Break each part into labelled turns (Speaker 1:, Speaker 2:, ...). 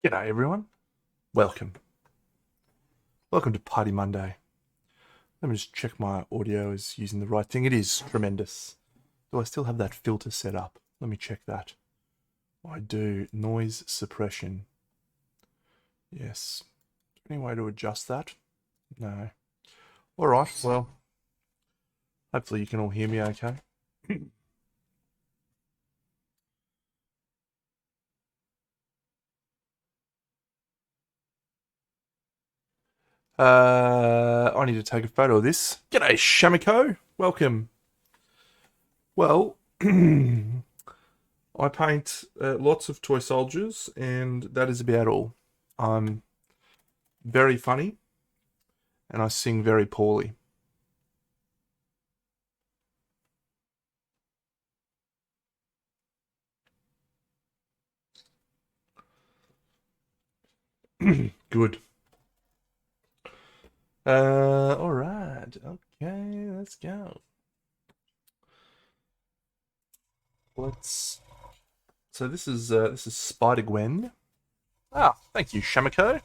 Speaker 1: G'day everyone. Welcome. Welcome to Party Monday. Let me just check my audio is using the right thing. It is tremendous. Do I still have that filter set up? Let me check that. I do. Noise suppression. Yes. Any way to adjust that? No. Alright, well, hopefully you can all hear me okay. I need to take a photo of this. G'day, Shamiko. Welcome. Well, I paint lots of toy soldiers, and that is about all. I'm very funny, and I sing very poorly. Good. All right. Okay, let's go. Let's. So this is SpiderGwen. Ah, thank you, Shamiko.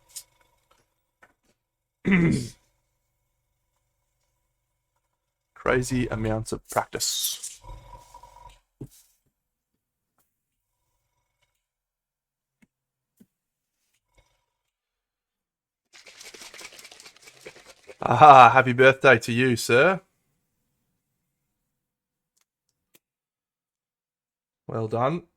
Speaker 1: Crazy amounts of practice. Aha, happy birthday to you, sir. Well done.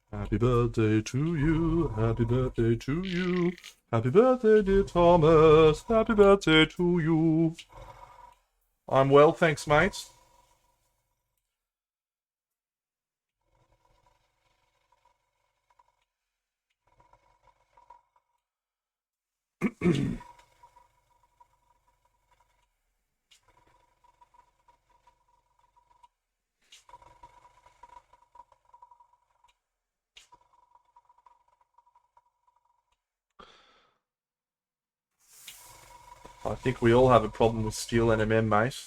Speaker 1: Happy birthday to you. Happy birthday to you. Happy birthday, dear Thomas. Happy birthday to you. I'm well, thanks, mate. I think we all have a problem with Steel NMM, mate.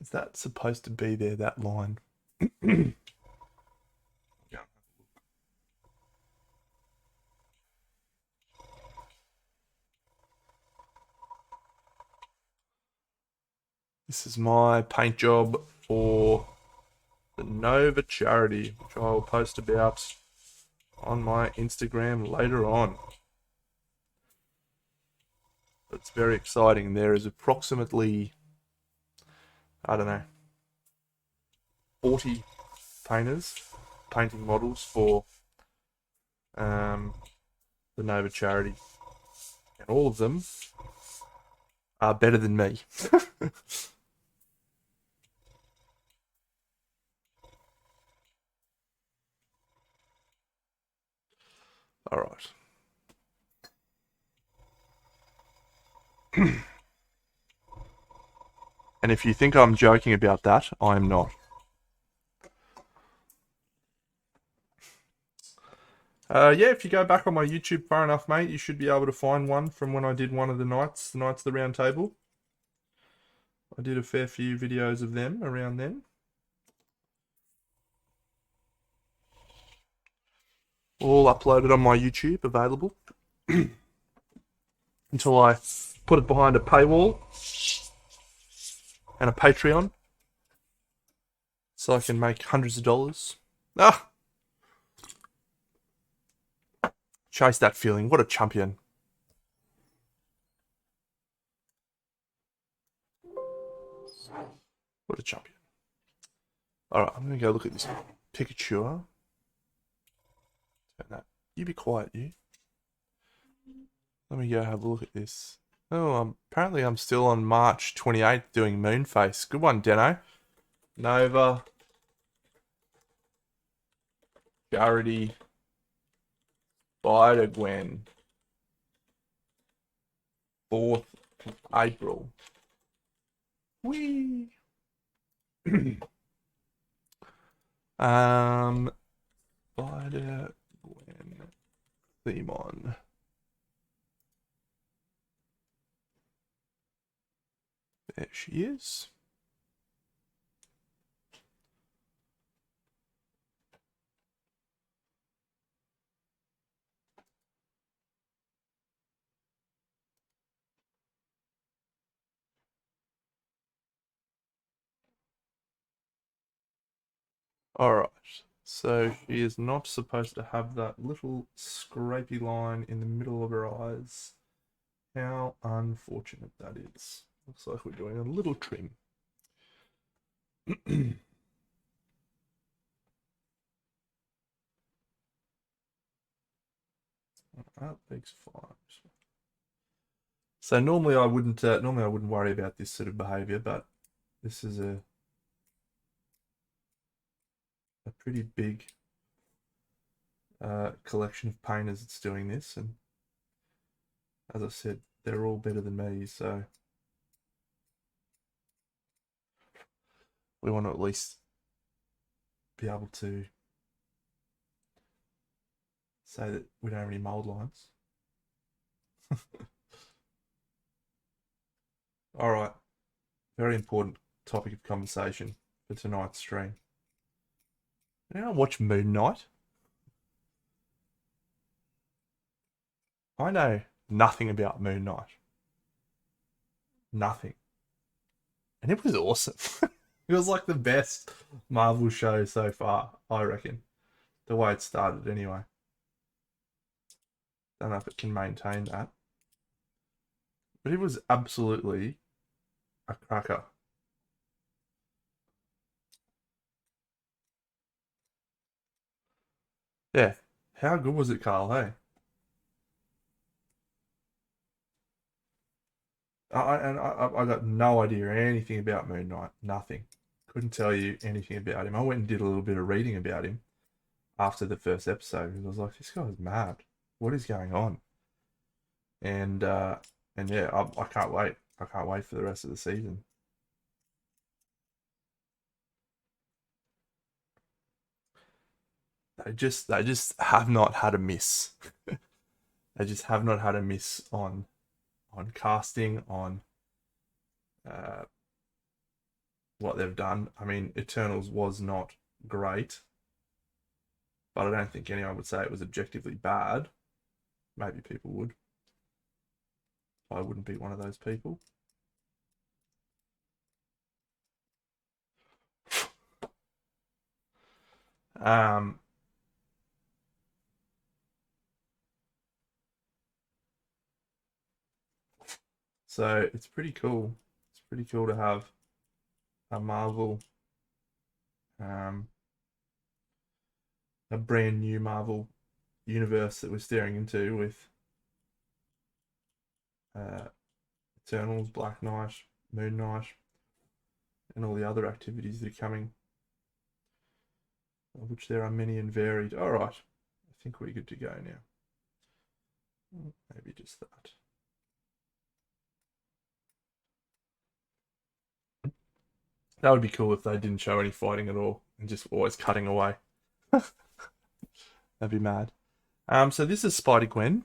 Speaker 1: Is that supposed to be there, that line? Yeah. This is my paint job for the Nova charity, which I will post about on my Instagram later on. It's very exciting. There is approximately, I don't know, 40 painters painting models for the Nova charity, and all of them are better than me. All right. And if you think I'm joking about that, I'm not. Yeah, if you go back on my YouTube far enough, mate, you should be able to find one from when I did one of the Knights of the Round Table. I did a fair few videos of them around then. All uploaded on my YouTube, available. Until I put it behind a paywall and a Patreon, so I can make hundreds of dollars. Ah! Chase that feeling. What a champion. What a champion. Alright, I'm going to go look at this Pikachu. Turn that. You be quiet, you. Let me go have a look at this. Oh, apparently I'm still on March 28th doing Moonface. Good one, Deno. Nova. Garrity. SpiderGwen. 4th of April. Whee! SpiderGwen theme on. There she is. Alright, so she is not supposed to have that little scrapey line in the middle of her eyes. How unfortunate that is. Looks like we're doing a little trim. That looks fine. So normally I wouldn't worry about this sort of behaviour, but this is a pretty big collection of painters that's doing this, and as I said, they're all better than me, so we want to at least be able to say that we don't have any mold lines. All right, very important topic of conversation for tonight's stream. Now watch Moon Knight. I know nothing about Moon Knight. Nothing. And it was awesome. It was like the best Marvel show so far, I reckon. The way it started, anyway. Don't know if it can maintain that. But it was absolutely a cracker. Yeah. How good was it, Carl? Hey? I got no idea anything about Moon Knight. Nothing. Couldn't tell you anything about him. I went and did a little bit of reading about him after the first episode, and I was like, this guy's mad. What is going on? And yeah, I can't wait. I can't wait for the rest of the season. They just have not had a miss. They just have not had a miss on casting, on uh, what they've done. I mean, Eternals was not great, but I don't think anyone would say it was objectively bad. Maybe people would. I wouldn't be one of those people. Um, so it's pretty cool. It's pretty cool to have a Marvel, a brand new Marvel universe that we're staring into with uh, Eternals, Black Knight, Moon Knight, and all the other activities that are coming, of which there are many and varied. All right, I think we're good to go now. Maybe just that. That would be cool if they didn't show any fighting at all and just always cutting away. That'd be mad. So this is SpiderGwen.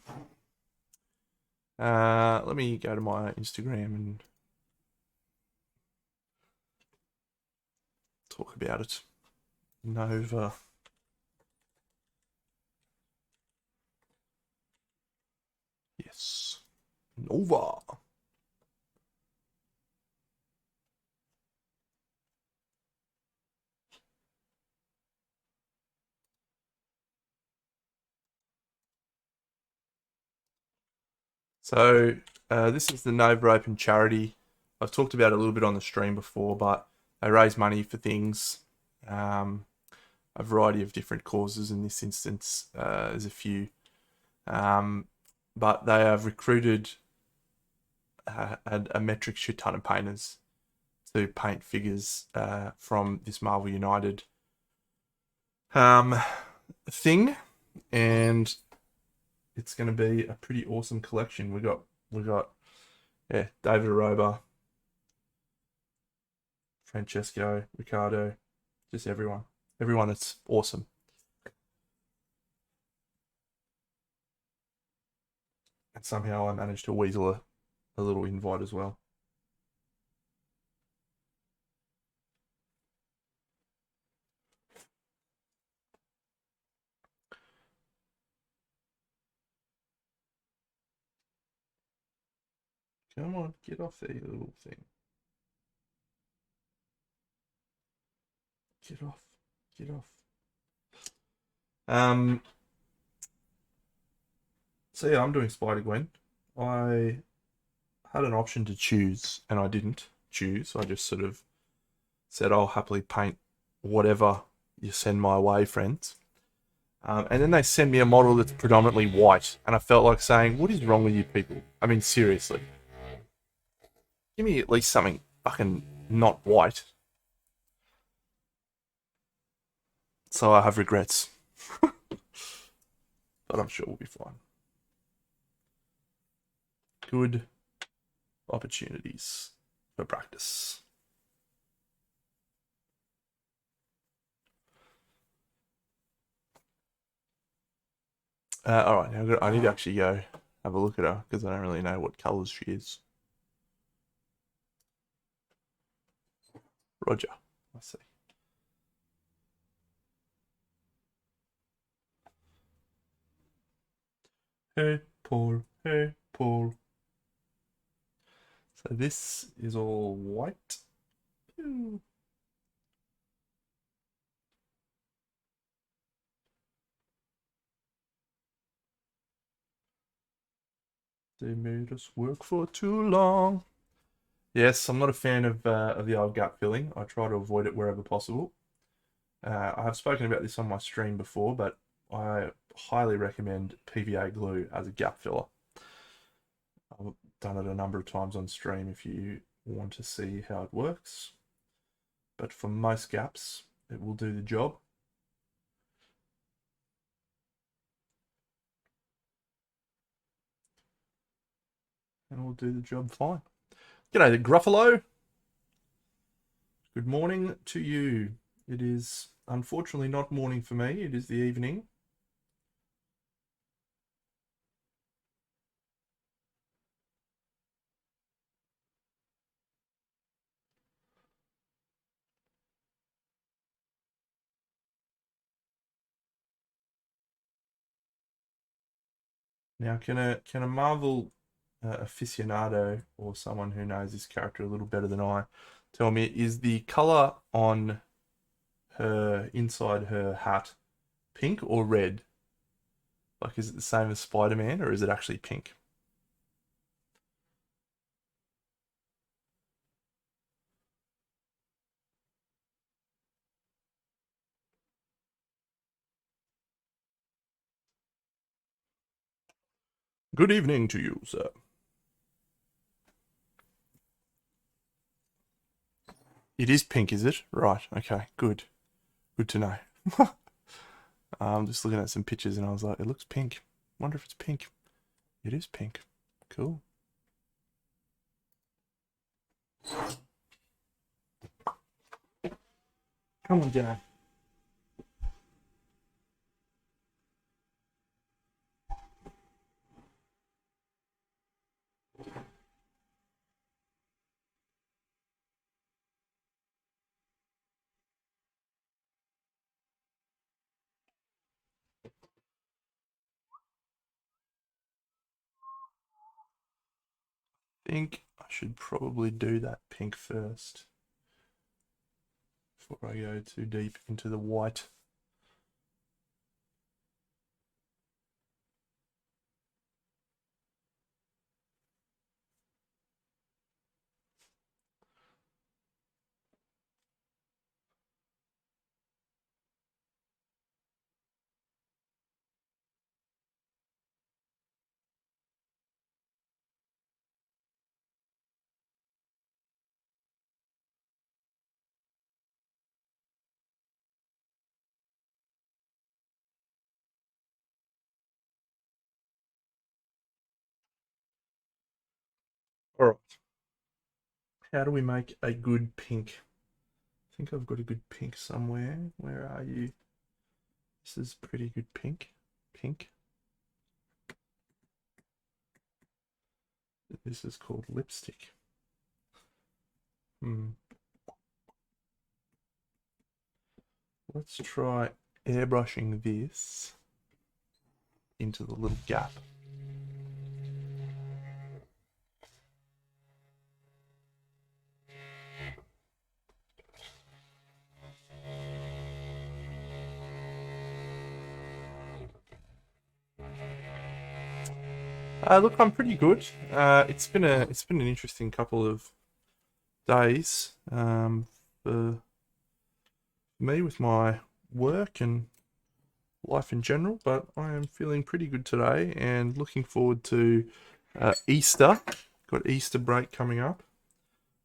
Speaker 1: Let me go to my Instagram and talk about it. Nova. Yes. Nova. So this is the Nova Open charity. I've talked about it a little bit on the stream before, but they raise money for things, a variety of different causes. In this instance, there's a few, but they have recruited a metric shit ton of painters to paint figures from this Marvel United thing, and it's going to be a pretty awesome collection. We got yeah, David Aroba, Francesco, Ricardo, just everyone that's awesome. And somehow I managed to weasel a little invite as well. Come on, get off there, you little thing. Get off. Get off. So yeah, I'm doing SpiderGwen. I had an option to choose, and I didn't choose. I just sort of said, I'll happily paint whatever you send my way, friends. And then they send me a model that's predominantly white, and I felt like saying, what is wrong with you people? I mean, seriously. Give me at least something fucking not white. So I have regrets. But I'm sure we'll be fine. Good opportunities for practice. All right, now I need to actually go have a look at her because I don't really know what colours she is. Roger, I see. Hey, Paul. Hey, Paul. So this is all white. They made us work for too long. Yes, I'm not a fan of the old gap filling. I try to avoid it wherever possible. I have spoken about this on my stream before, but I highly recommend PVA glue as a gap filler. I've done it a number of times on stream if you want to see how it works. But for most gaps, it will do the job. And it will do the job fine. G'day, Gruffalo. Good morning to you. It is unfortunately not morning for me. It is the evening. Now, can a Marvel aficionado or someone who knows this character a little better than I tell me, is the color on her inside her hat pink or red? Like, is it the same as Spider-Man or is it actually pink? Good evening to you, sir. It is pink, is it? Right, okay, good. Good to know. I'm just looking at some pictures and I was like, it looks pink. Wonder if it's pink. It is pink. Cool. Come on, Jenna. I think I should probably do that pink first before I go too deep into the white. All right. How do we make a good pink? I think I've got a good pink somewhere. Where are you? This is pretty good pink. Pink. This is called lipstick. Let's try airbrushing this into the little gap. Look, I'm pretty good. It's been an interesting couple of days for me with my work and life in general, but I am feeling pretty good today and looking forward to Easter. Got Easter break coming up,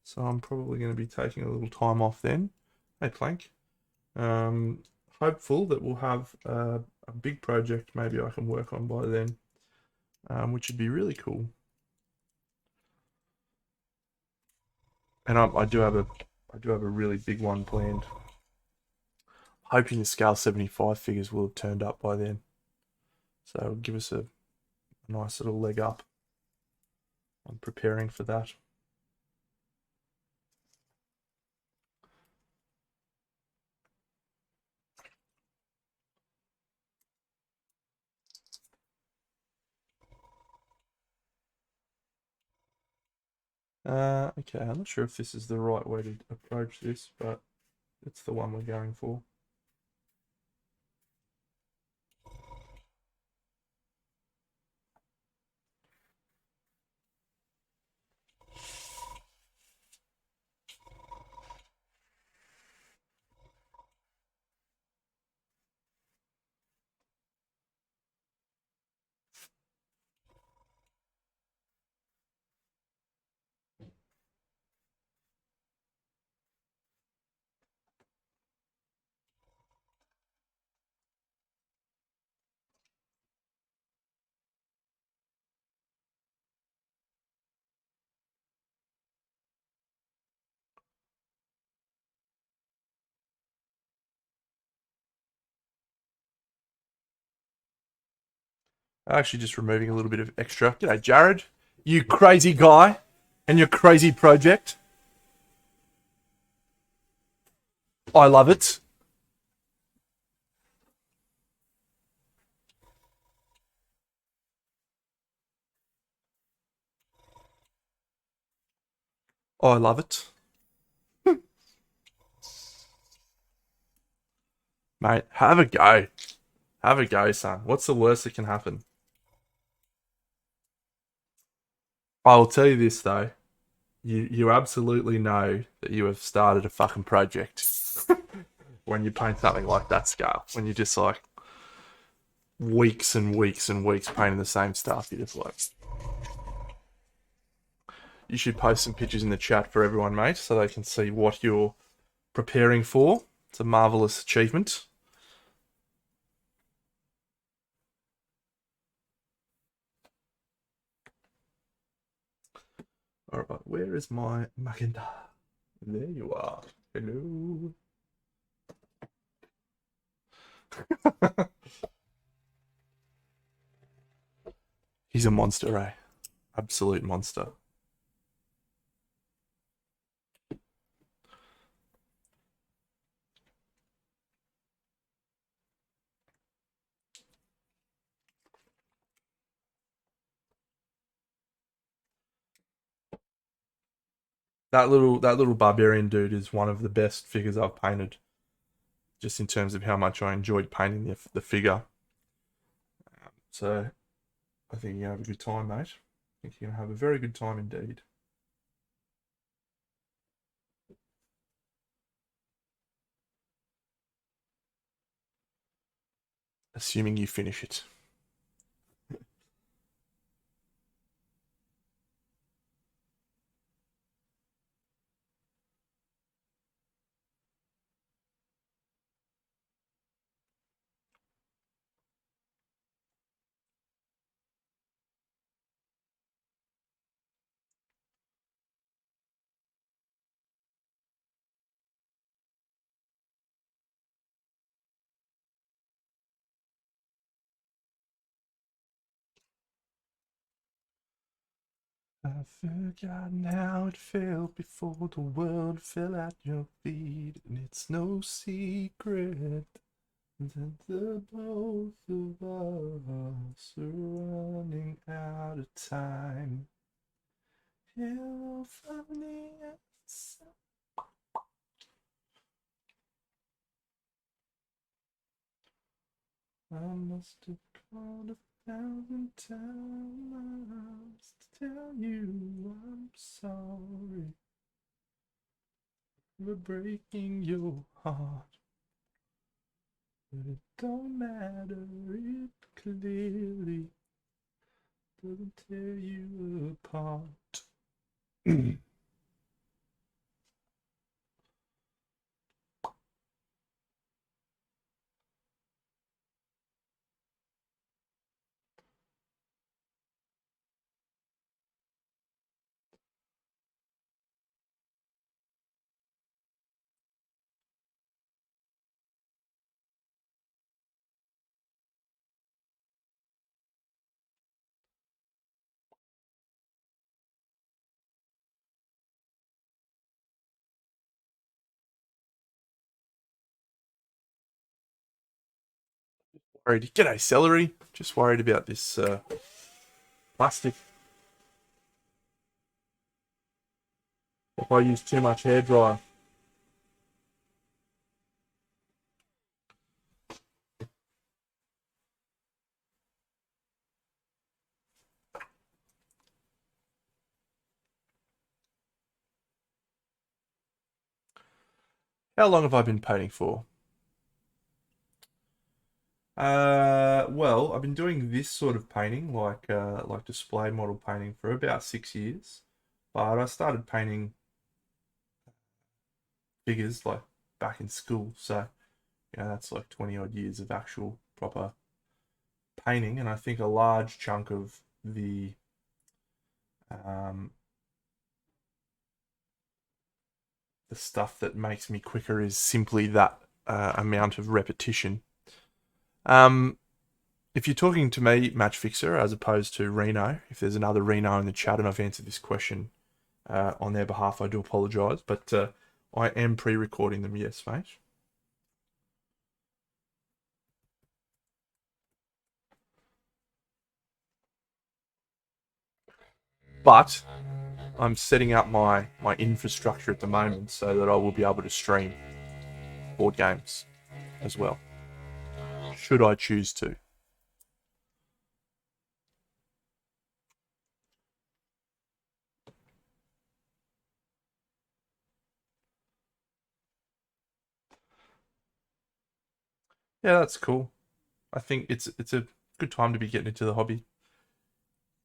Speaker 1: so I'm probably going to be taking a little time off then. Hey, Plank. Um, Hopeful that we'll have a big project maybe I can work on by then, which would be really cool. And I do have a really big one planned. Hoping the scale 75 figures will have turned up by then, so it'll give us a nice little leg up on preparing for that. Okay, I'm not sure if this is the right way to approach this, but it's the one we're going for. Actually, just removing a little bit of extra. G'day, Jared. You crazy guy and your crazy project. I love it. I love it. Mate, have a go. Have a go, son. What's the worst that can happen? I'll tell you this though. You absolutely know that you have started a fucking project when you paint something like that scale. When you're just like weeks and weeks and weeks painting the same stuff, you're just like, you should post some pictures in the chat for everyone, mate, so they can see what you're preparing for. It's a marvelous achievement. All right, where is my magenta? There you are. Hello. He's a monster, eh? Absolute monster. That little barbarian dude is one of the best figures I've painted, just in terms of how much I enjoyed painting the figure. So I think you're gonna have a good time, mate. I think you're gonna have a very good time indeed. Assuming you finish it. I've forgotten how it felt before the world fell at your feet, and it's no secret that the both of us are running out of time. Hello from the outside. I must have called a 1,000 times to tell you I'm sorry for breaking your heart. But it don't matter, it clearly doesn't tear you apart. Worried. G'day, celery. Just worried about this plastic. If I use too much hairdryer. How long have I been painting for? Well, I've been doing this sort of painting, like display model painting, for about 6 years. But I started painting figures like back in school, so that's like 20 odd years of actual proper painting. And I think a large chunk of um, the stuff that makes me quicker is simply that amount of repetition. Um, if you're talking to me, Match Fixer, as opposed to Reno, if there's another Reno in the chat and I've answered this question on their behalf, I do apologise. But I am pre-recording them, yes, mate. But I'm setting up my infrastructure at the moment so that I will be able to stream board games as well, should I choose to. Yeah, that's cool. I think it's a good time to be getting into the hobby.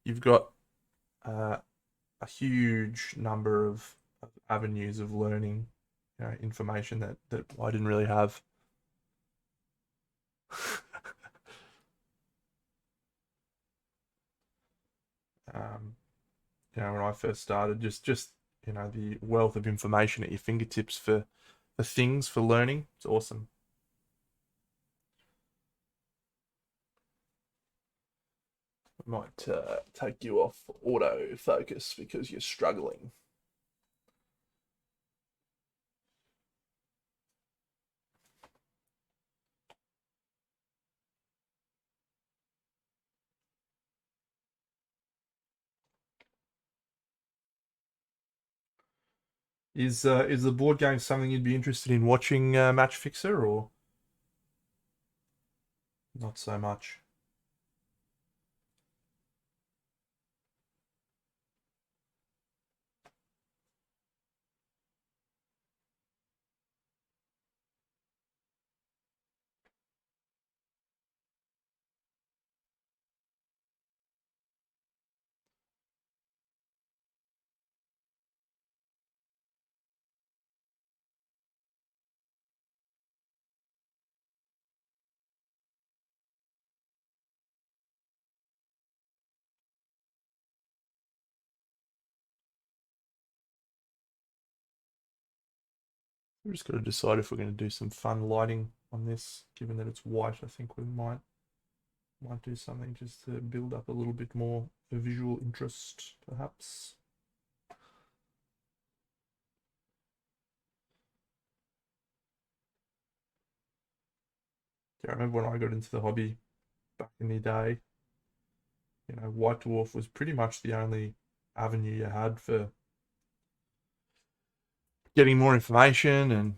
Speaker 1: You've got a huge number of avenues of learning, information that I didn't really have. um, when I first started, just the wealth of information at your fingertips for things for learning. It's awesome. I might take you off auto focus because you're struggling. Is the board game something you'd be interested in watching, Match Fixer, or not so much? We've just got to decide if we're going to do some fun lighting on this. Given that it's white, I think we might do something just to build up a little bit more visual interest, perhaps. Yeah, I remember when I got into the hobby back in the day, White Dwarf was pretty much the only avenue you had for getting more information and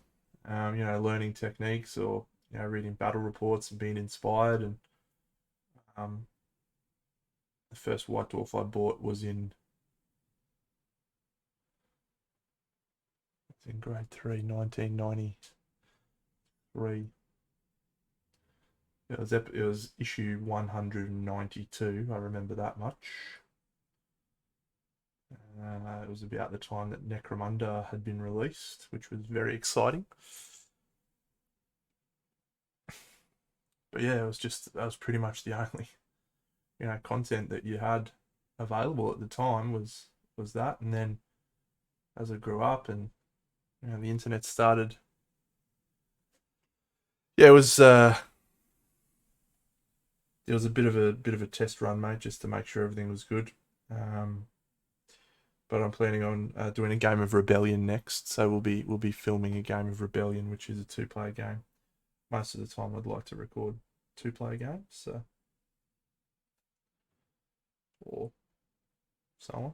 Speaker 1: learning techniques, or reading battle reports and being inspired. And um, The first White Dwarf I bought was in grade 3, 1993. It was issue 192. I remember that much. It was about the time that Necromunda had been released, which was very exciting. But yeah, that was pretty much the only, content that you had available at the time was that. And then as I grew up and the internet started, yeah, it was a bit of a test run, mate, just to make sure everything was good. But I'm planning on doing a game of Rebellion next, so we'll be filming a game of Rebellion, which is a 2-player game. Most of the time, I'd like to record 2-player games, so or so on.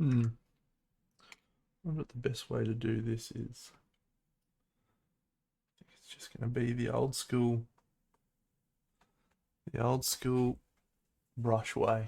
Speaker 1: I wonder what the best way to do this is. I think it's just going to be the old school brush way.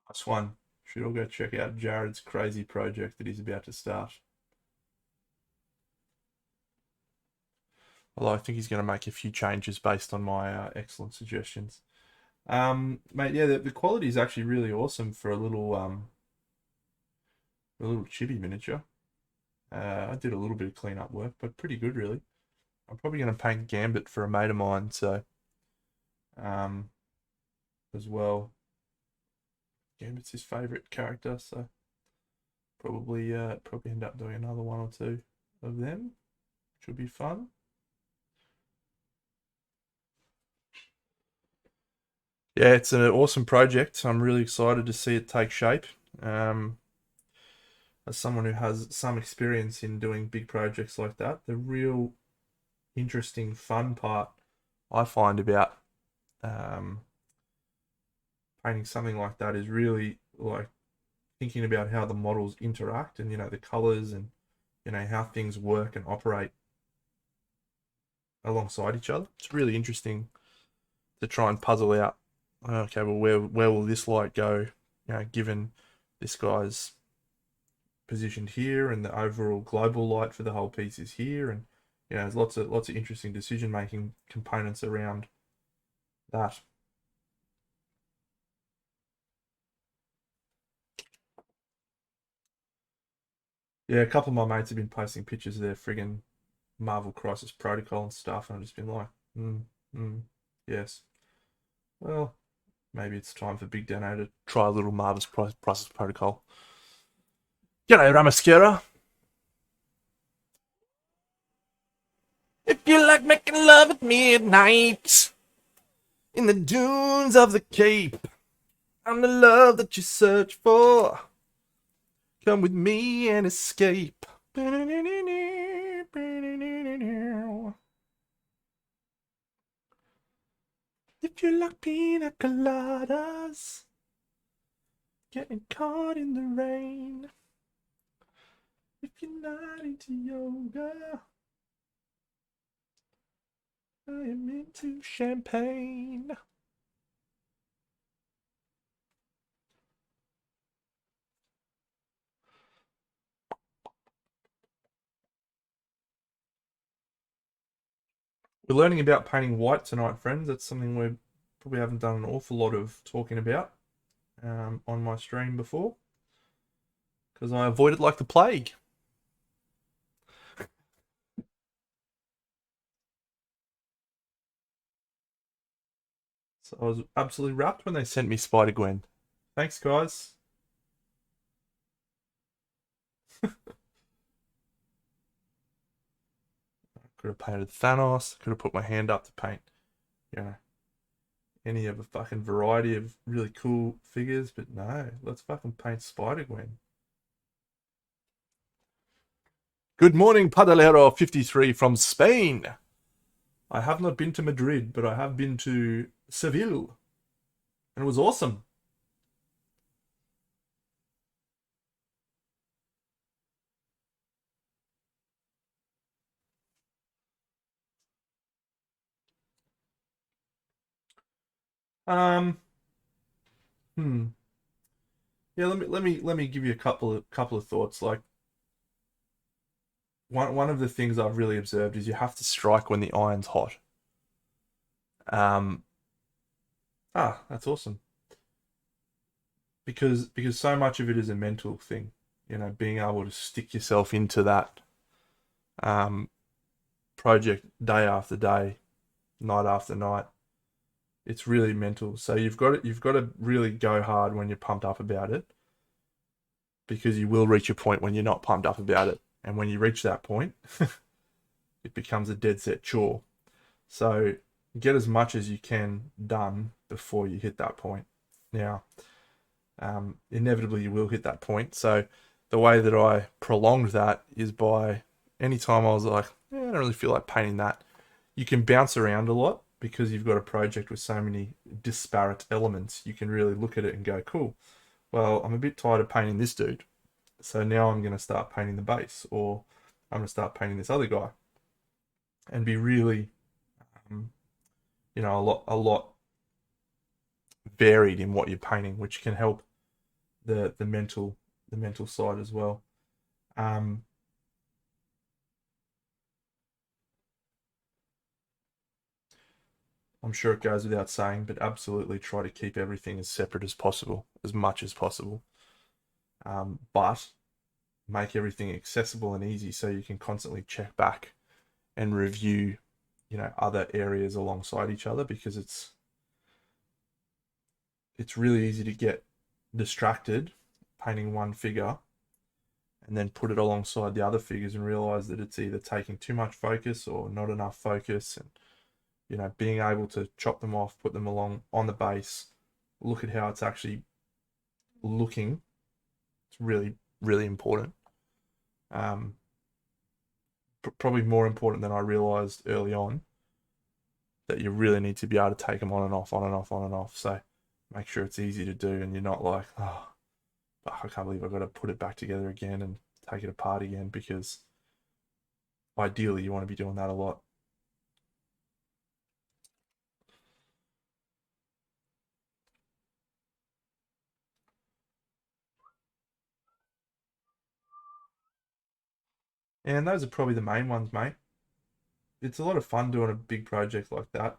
Speaker 1: Nice one. Should all go check out Jared's crazy project that he's about to start. Although I think he's going to make a few changes based on my excellent suggestions. Mate, yeah, the quality is actually really awesome for a little chibi miniature. I did a little bit of cleanup work, but pretty good, really. I'm probably going to paint Gambit for a mate of mine, so as well. Gambit's his favourite character, so probably end up doing another one or two of them, which will be fun. Yeah, it's an awesome project. I'm really excited to see it take shape. As someone who has some experience in doing big projects like that, the real interesting, fun part I find about painting something like that is really like thinking about how the models interact and the colors and how things work and operate alongside each other. It's really interesting to try and puzzle out. Okay, well, where will this light go? Given this guy's positioned here and the overall global light for the whole piece is here, and there's lots of interesting decision making components around that. Yeah, a couple of my mates have been posting pictures of their friggin' Marvel Crisis Protocol and stuff, and I've just been like, yes. Well, maybe it's time for Big Dano to try a little Marvel's Crisis Protocol. G'day, Ramascara. If you like making love at midnight in the dunes of the Cape, I'm the love that you search for. Come with me and escape. If you like pina coladas, getting caught in the rain. If you're not into yoga, I am into champagne. We're learning about painting white tonight, friends. That's something we probably haven't done an awful lot of talking about on my stream before, because I avoid it like the plague. So I was absolutely rapt when they sent me SpiderGwen. Thanks, guys. Could have painted Thanos. Could have put my hand up to paint, you know, any of a fucking variety of really cool figures, but no, let's fucking paint SpiderGwen. Good morning, Padalero 53 from Spain. I have not been to Madrid, but I have been to Seville, and it was awesome. Um, hmm. Yeah, let me give you a couple of thoughts. Like one of the things I've really observed is you have to strike when the iron's hot. Um, that's awesome. Because so much of it is a mental thing, being able to stick yourself into that um project day after day, night after night. It's really mental. So you've got to really go hard when you're pumped up about it, because you will reach a point when you're not pumped up about it. And when you reach that point, it becomes a dead set chore. So get as much as you can done before you hit that point. Now, inevitably you will hit that point. So the way that I prolonged that is by any time I was like, I don't really feel like painting that. You can bounce around a lot because you've got a project with so many disparate elements. You can really look at it and go, cool. Well, I'm a bit tired of painting this dude. So now I'm going to start painting the base, or I'm going to start painting this other guy, and be really, um, a lot varied in what you're painting, which can help the mental side as well. Um, I'm sure it goes without saying, but absolutely try to keep everything as separate as possible, as much as possible. But make everything accessible and easy so you can constantly check back and review, other areas alongside each other, because it's really easy to get distracted painting one figure and then put it alongside the other figures and realize that it's either taking too much focus or not enough focus. And being able to chop them off, put them along on the base, look at how it's actually looking. It's really, really important. um, Probably more important than I realized early on, that you really need to be able to take them on and off, on and off, on and off. So make sure it's easy to do, and you're not like, oh, I can't believe I've got to put it back together again and take it apart again, because ideally you want to be doing that a lot. And those are probably the main ones, mate. It's a lot of fun doing a big project like that.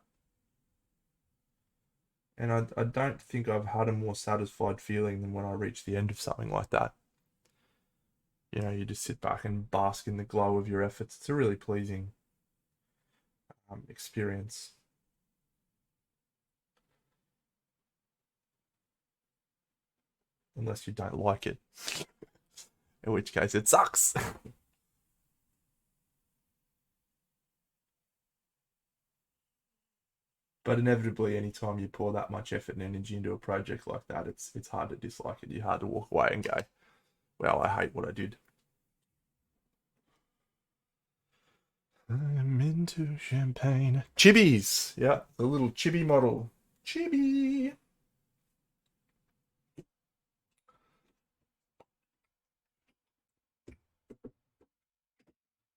Speaker 1: And I don't think I've had a more satisfied feeling than when I reach the end of something like that. You just sit back and bask in the glow of your efforts. It's a really pleasing experience. Unless you don't like it, in which case it sucks. But inevitably, anytime you pour that much effort and energy into a project like that, it's hard to dislike it. You're hard to walk away and go, well, I hate what I did. I'm into champagne. Chibis. Yeah, the little chibi model. Chibi.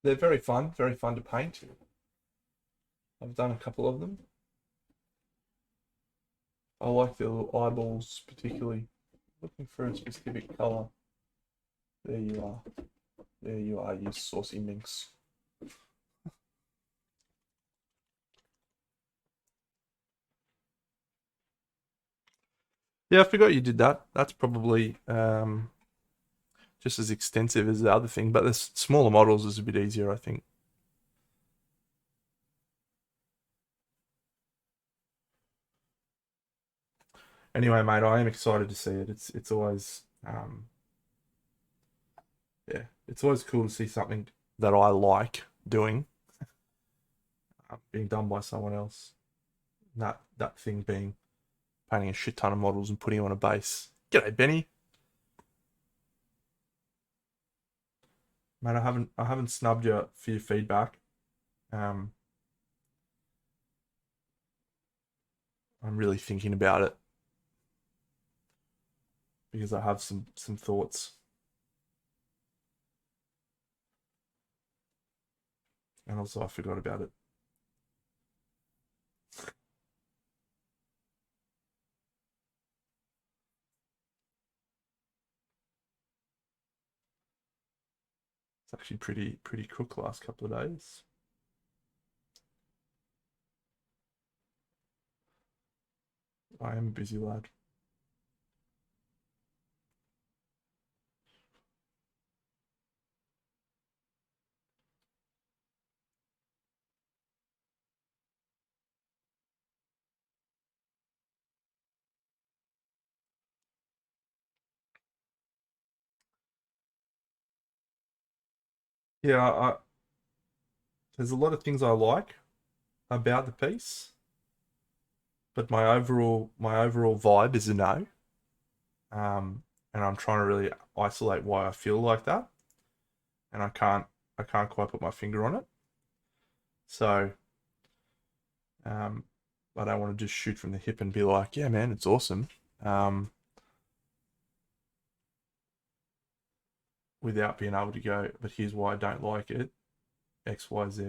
Speaker 1: They're very fun to paint. I've done a couple of them. I like the little eyeballs particularly. Looking for a specific colour. There you are. There you are, you saucy minx. Yeah, I forgot you did that. That's probably just as extensive as the other thing, but the smaller models is a bit easier, I think. Anyway, mate, I am excited to see it. It's always yeah, it's always cool to see something that I like doing being done by someone else. That thing being painting a shit ton of models and putting them on a base. G'day, Benny. Man, I haven't snubbed you for your feedback. I'm really thinking about it because I have some thoughts. And also I forgot about it. It's actually pretty crook last couple of days. I am a busy lad. Yeah, there's a lot of things I like about the piece, but my overall vibe is a no. And I'm trying to really isolate why I feel like that, and I can't quite put my finger on it. So I don't want to just shoot from the hip and be like, yeah, man, it's awesome. Without being able to go, but here's why I don't like it. X, Y, Z.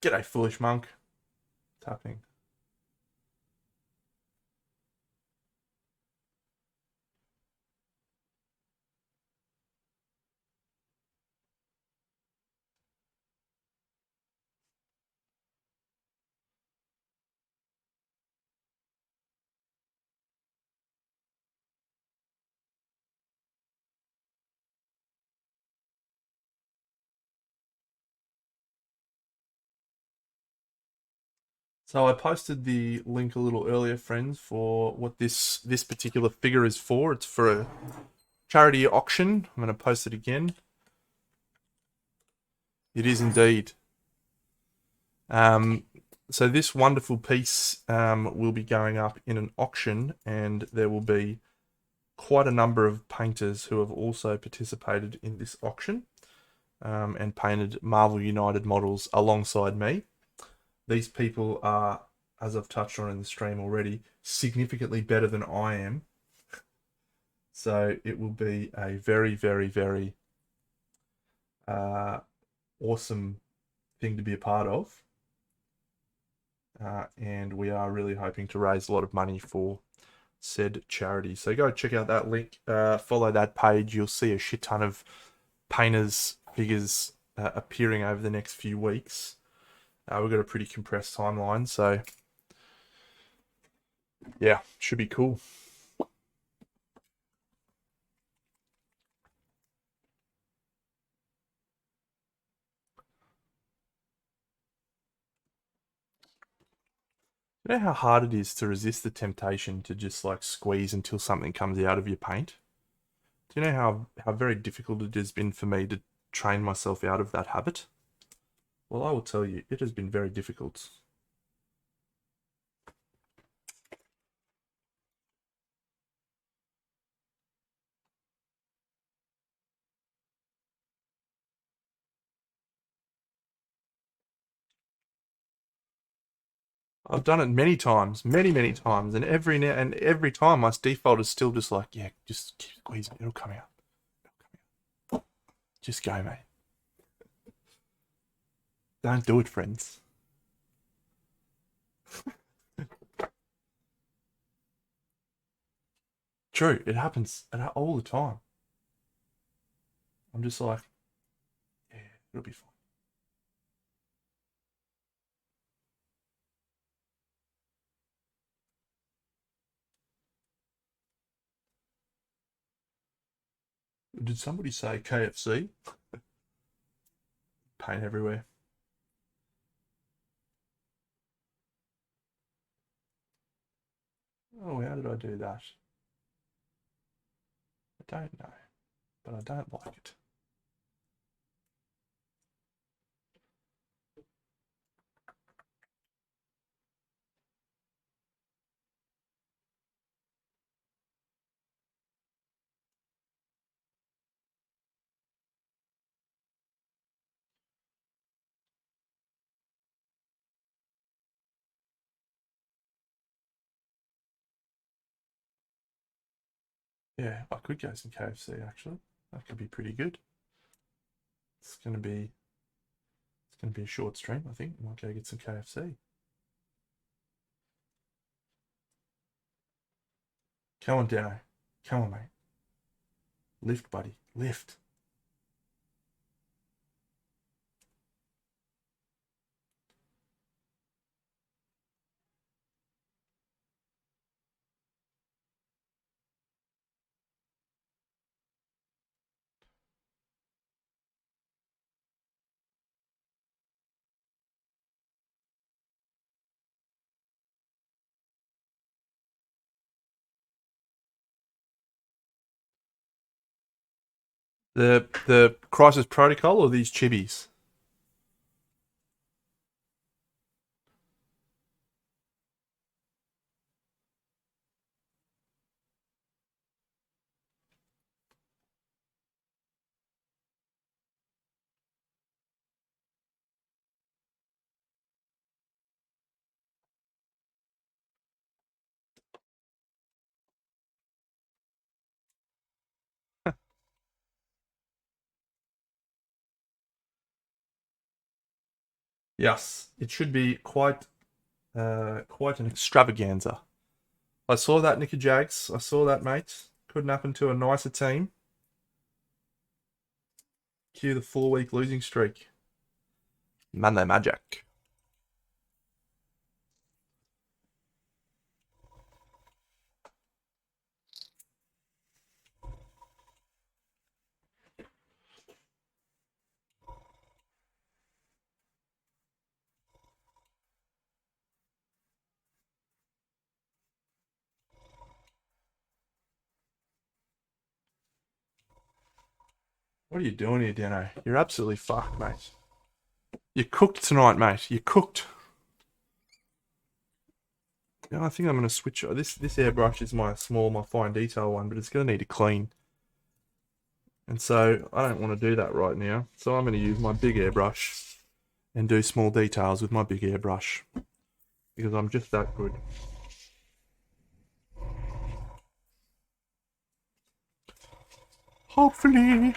Speaker 1: G'day, foolish monk. Tapping. So I posted the link a little earlier, friends, for what this particular figure is for. It's for a charity auction. I'm going to post it again. It is indeed. So this wonderful piece will be going up in an auction, and there will be quite a number of painters who have also participated in this auction and painted Marvel United models alongside me. These people are, as I've touched on in the stream already, significantly better than I am. So it will be a very, very, very awesome thing to be a part of. And we are really hoping to raise a lot of money for said charity. So go check out that link, follow that page. You'll see a shit ton of painters' figures appearing over the next few weeks. We've got a pretty compressed timeline, so yeah, should be cool. You know how hard it is to resist the temptation to just like squeeze until something comes out of your paint? Do you know how very difficult it has been for me to train myself out of that habit? Well, I will tell you, it has been very difficult. I've done it many times, many times, and every time my default is still just like, yeah, just keep squeezing, it'll come out. Just go, mate. Don't do it, friends. True, it happens all the time. I'm just like, yeah, it'll be fine. Did somebody say KFC? Paint everywhere. Oh, how did I do that? I don't know, but I don't like it. Yeah, I could go some KFC actually. That could be pretty good. It's gonna be a short stream, I think. Might go get some KFC. Come on, Dano. Come on, mate. Lift, buddy. Lift. The crisis protocol or these chibis? Yes, it should be quite an extravaganza. I saw that, Nicky Jags. I saw that, mate. Couldn't happen to a nicer team. Cue the 4-week losing streak. Monday magic. What are you doing here, Dano? You're absolutely fucked, mate. You cooked tonight, mate. You cooked. Yeah, I think I'm gonna switch. This airbrush is my fine detail one, but it's gonna need a clean. And so I don't want to do that right now. So I'm gonna use my big airbrush and do small details with my big airbrush because I'm just that good. Hopefully.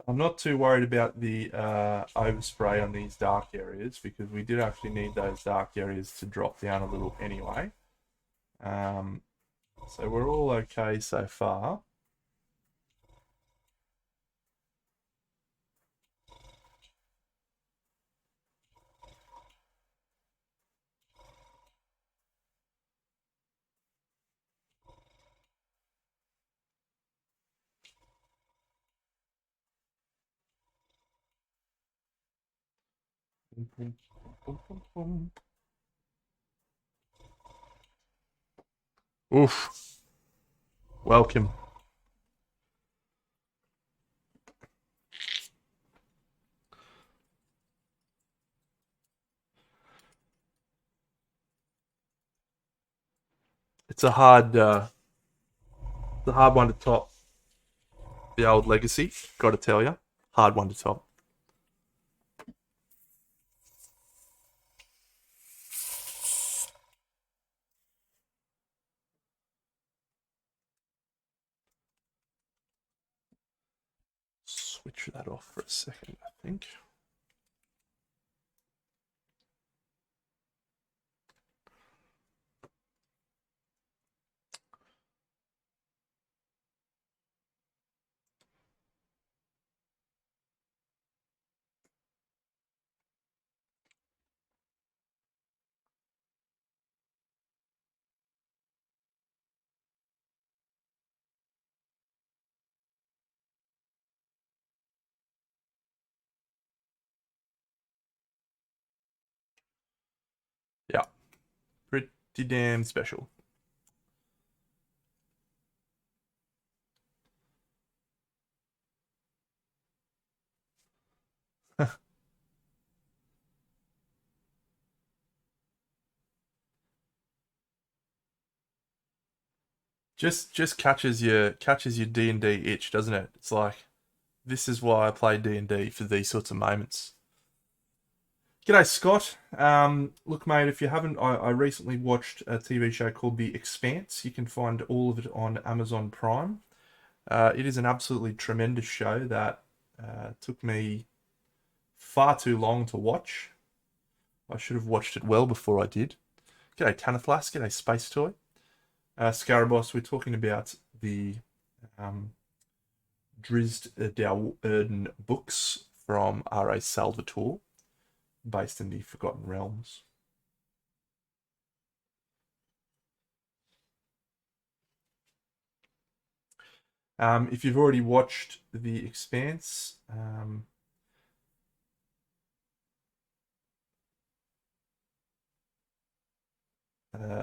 Speaker 1: I'm not too worried about the overspray on these dark areas because we did actually need those dark areas to drop down a little anyway. So we're all okay so far. Oof. Welcome. It's a hard one to top. The old legacy, got to tell you, hard one to top. Switch that off for a second, I think. Yeah, pretty damn special. Just catches your D&D itch, doesn't it? It's like, this is why I play D&D, for these sorts of moments. G'day, Scott. Look, mate, if you haven't, I recently watched a TV show called The Expanse. You can find all of it on Amazon Prime. It is an absolutely tremendous show that took me far too long to watch. I should have watched it well before I did. G'day, Tanithlas. G'day, Space Toy. Scarabos, we're talking about the Drizzt Do'Urden books from R.A. Salvatore, based in the Forgotten Realms. If you've already watched The Expanse,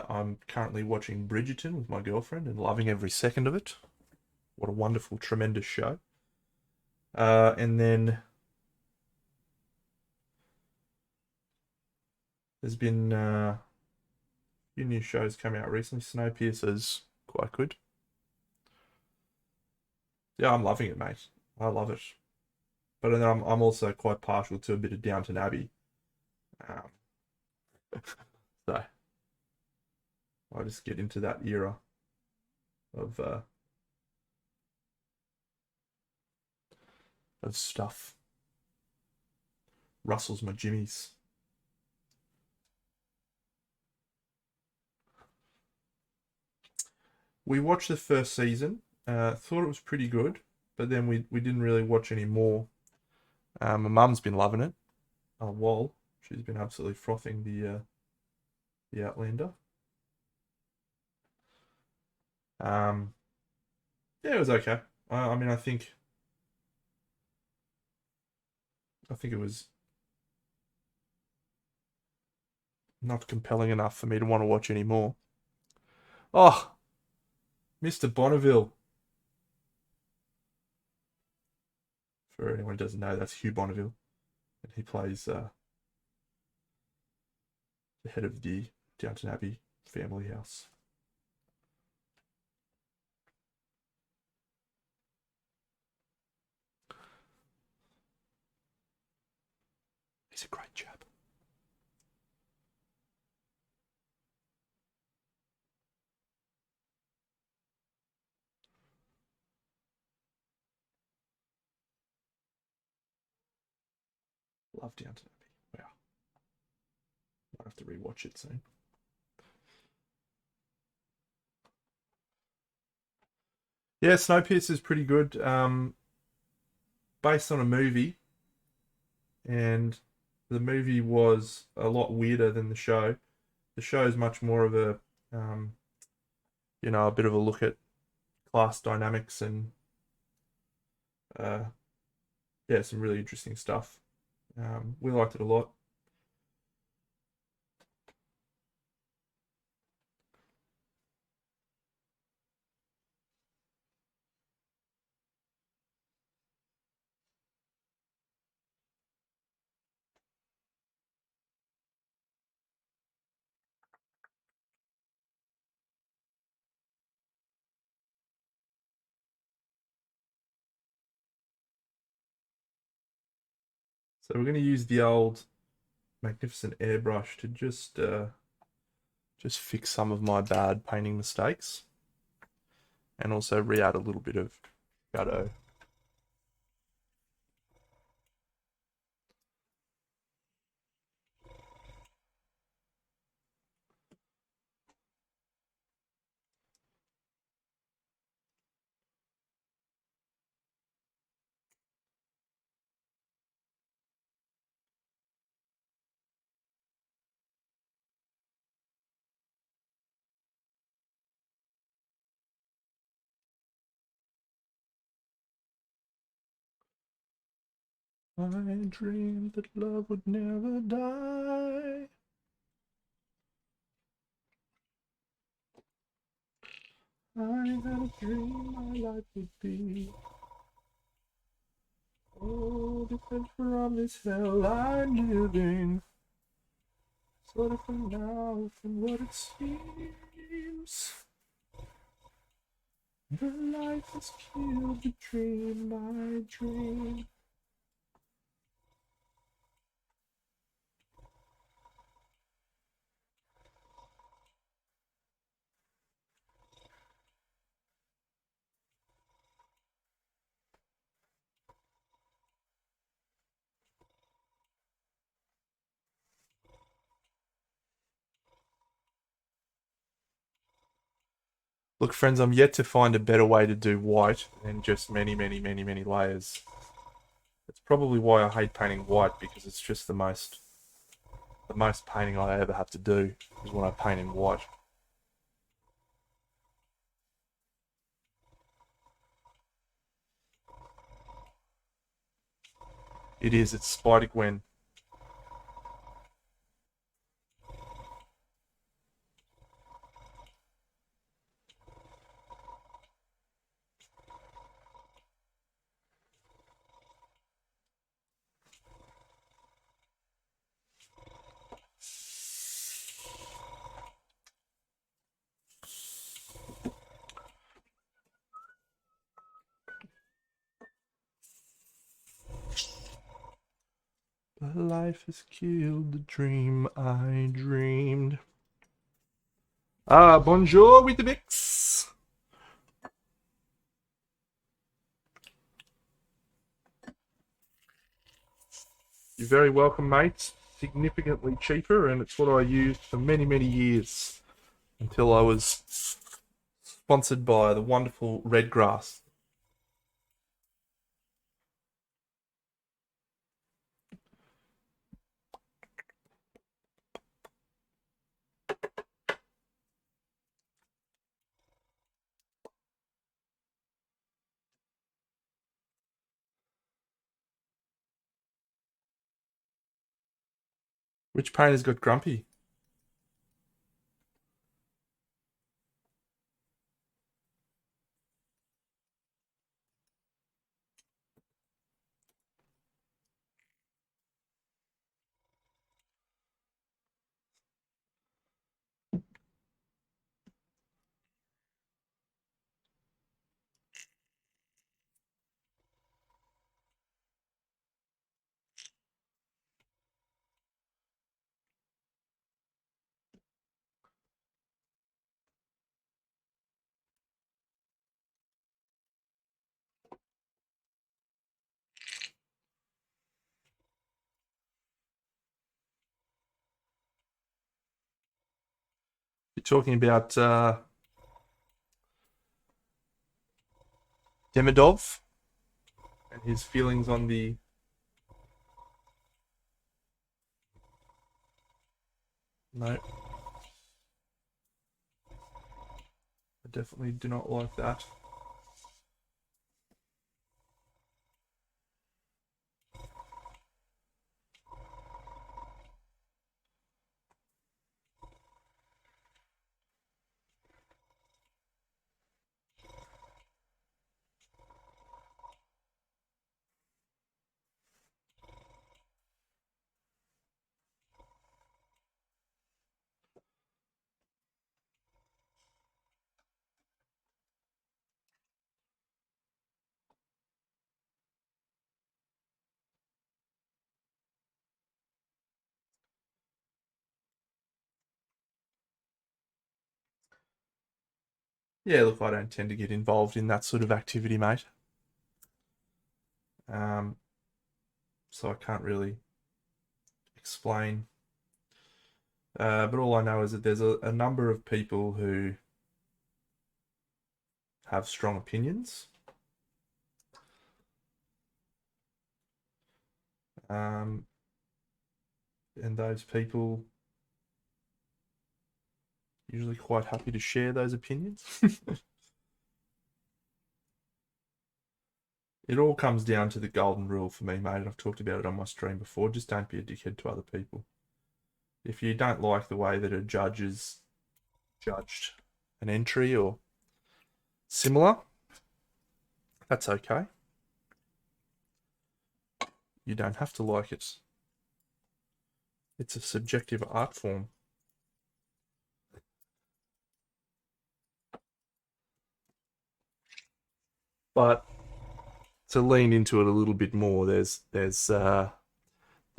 Speaker 1: I'm currently watching Bridgerton with my girlfriend and loving every second of it. What a wonderful, tremendous show. And then there's been a few new shows coming out recently. Snowpiercer's quite good. Yeah, I'm loving it, mate. I love it. But then I'm also quite partial to a bit of Downton Abbey. Um, so I just get into that era of stuff. Russell's my jimmies. We watched the first season. Thought it was pretty good, but then we didn't really watch any more. My mum's been loving it. Wall, she's been absolutely frothing the Outlander. Yeah, it was okay. I mean, I think it was not compelling enough for me to want to watch any more. Oh, Mr. Bonneville. For anyone who doesn't know, that's Hugh Bonneville, and he plays the head of the Downton Abbey family house. He's a great chap. Love Downton Abbey. Wow. Might have to rewatch it soon. Yeah, Snowpiercer is pretty good. Based on a movie, and the movie was a lot weirder than the show. The show is much more of a, a bit of a look at class dynamics and, yeah, some really interesting stuff. We liked it a lot. So we're going to use the old magnificent airbrush to just fix some of my bad painting mistakes, and also re-add a little bit of shadow. I dreamed that love would never die. I had a dream my life would be so different from this hell I'm living. So different now from what it seems. The life has killed the dream I dreamed. Look, friends, I'm yet to find a better way to do white than just many, many, many, many layers. That's probably why I hate painting white, because it's just the most painting I ever have to do is when I paint in white. It is, it's SpiderGwen. But life has killed the dream I dreamed. Ah, bonjour with the mix. You're very welcome, mate. Significantly cheaper, and it's what I used for many, many years until I was sponsored by the wonderful Redgrass. Which painter's got grumpy? You're talking about Demidov and his feelings on the... No, I definitely do not like that. Yeah, look, I don't tend to get involved in that sort of activity, mate. So I can't really explain. But all I know is that there's a number of people who have strong opinions. And those people usually quite happy to share those opinions. It all comes down to the golden rule for me, mate. I've talked about it on my stream before. Just don't be a dickhead to other people. If you don't like the way that a judge is judged an entry or similar, that's okay. You don't have to like it. It's a subjective art form. But to lean into it a little bit more, there's the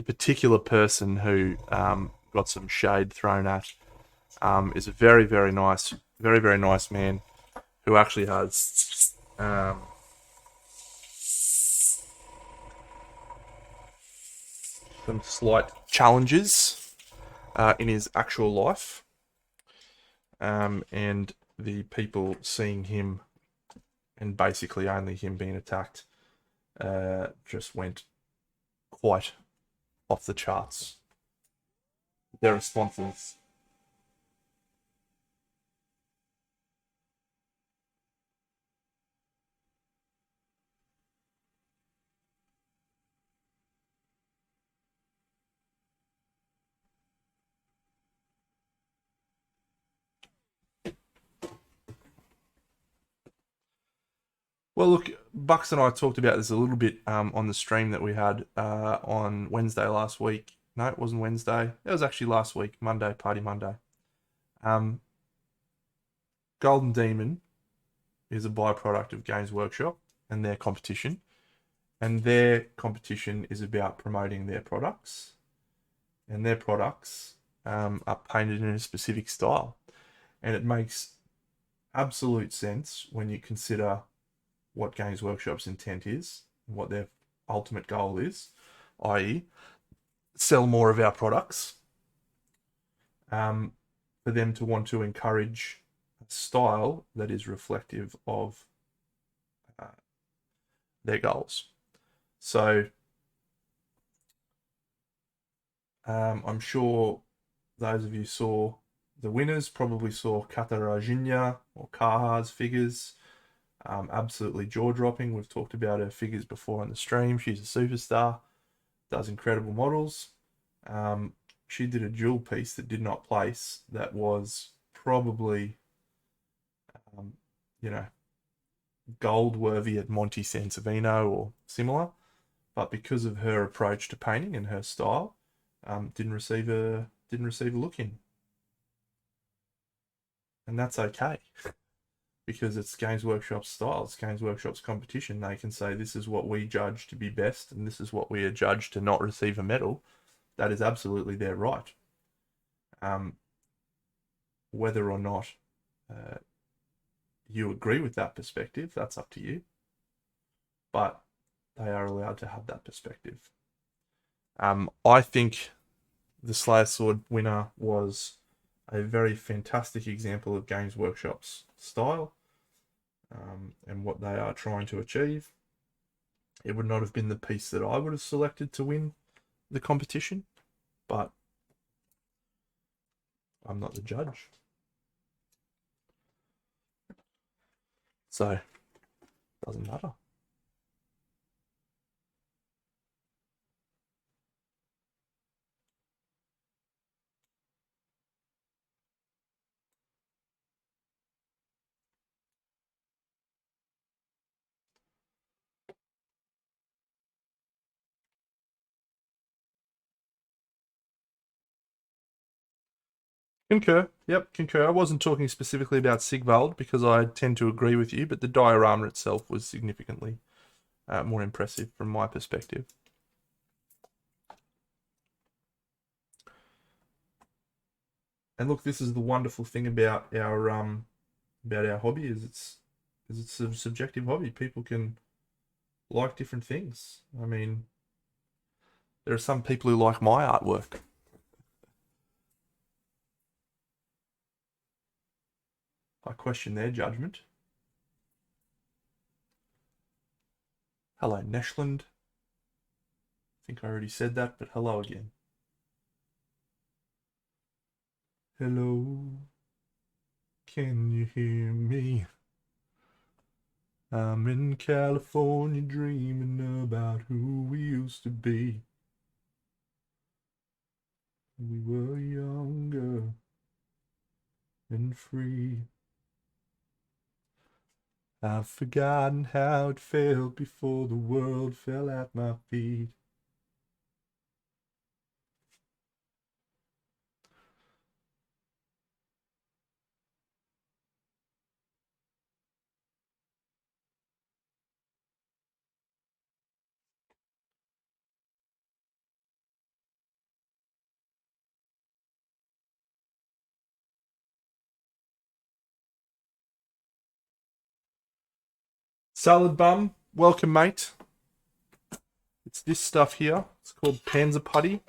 Speaker 1: particular person who got some shade thrown at is a very nice man who actually has some slight challenges in his actual life, and the people seeing him and basically only him being attacked just went quite off the charts. Their responses. Well, look, Bucks and I talked about this a little bit on the stream that we had on Wednesday last week. No, it wasn't Wednesday. It was actually last week, Monday, Party Monday. Um, Golden Demon is a byproduct of Games Workshop and their competition. And their competition is about promoting their products. And their products are painted in a specific style. And it makes absolute sense when you consider what Games Workshop's intent is, what their ultimate goal is, i.e., sell more of our products, for them to want to encourage a style that is reflective of their goals. So I'm sure those of you saw the winners probably saw Katarzyna or Kaha's figures. Absolutely jaw-dropping. We've talked about her figures before on the stream. She's a superstar, does incredible models. She did a jewel piece that did not place that was probably, you know, gold worthy at Monte Sansovino or similar, but because of her approach to painting and her style, didn't receive a look in, and that's okay. Because it's Games Workshop's style, it's Games Workshop's competition. They can say this is what we judge to be best, and this is what we are judged to not receive a medal. That is absolutely their right. Whether or not you agree with that perspective, that's up to you. But they are allowed to have that perspective. I think the Slayer Sword winner was a very fantastic example of Games Workshop's style and what they are trying to achieve. It would not have been the piece that I would have selected to win the competition, but I'm not the judge. So, doesn't matter. Concur. Yep, concur. I wasn't talking specifically about Sigvald because I tend to agree with you, but the diorama itself was significantly more impressive from my perspective. And look, this is the wonderful thing about our about our hobby is it's a subjective hobby. People can like different things. I mean, there are some people who like my artwork. I question their judgment. Hello, Neshland. I think I already said that, but hello again. Hello. Can you hear me? I'm in California dreaming about who we used to be. We were younger and free. I've forgotten how it felt before the world fell at my feet. Salad Bum, welcome, mate. It's this stuff here. It's called Panzer Putty.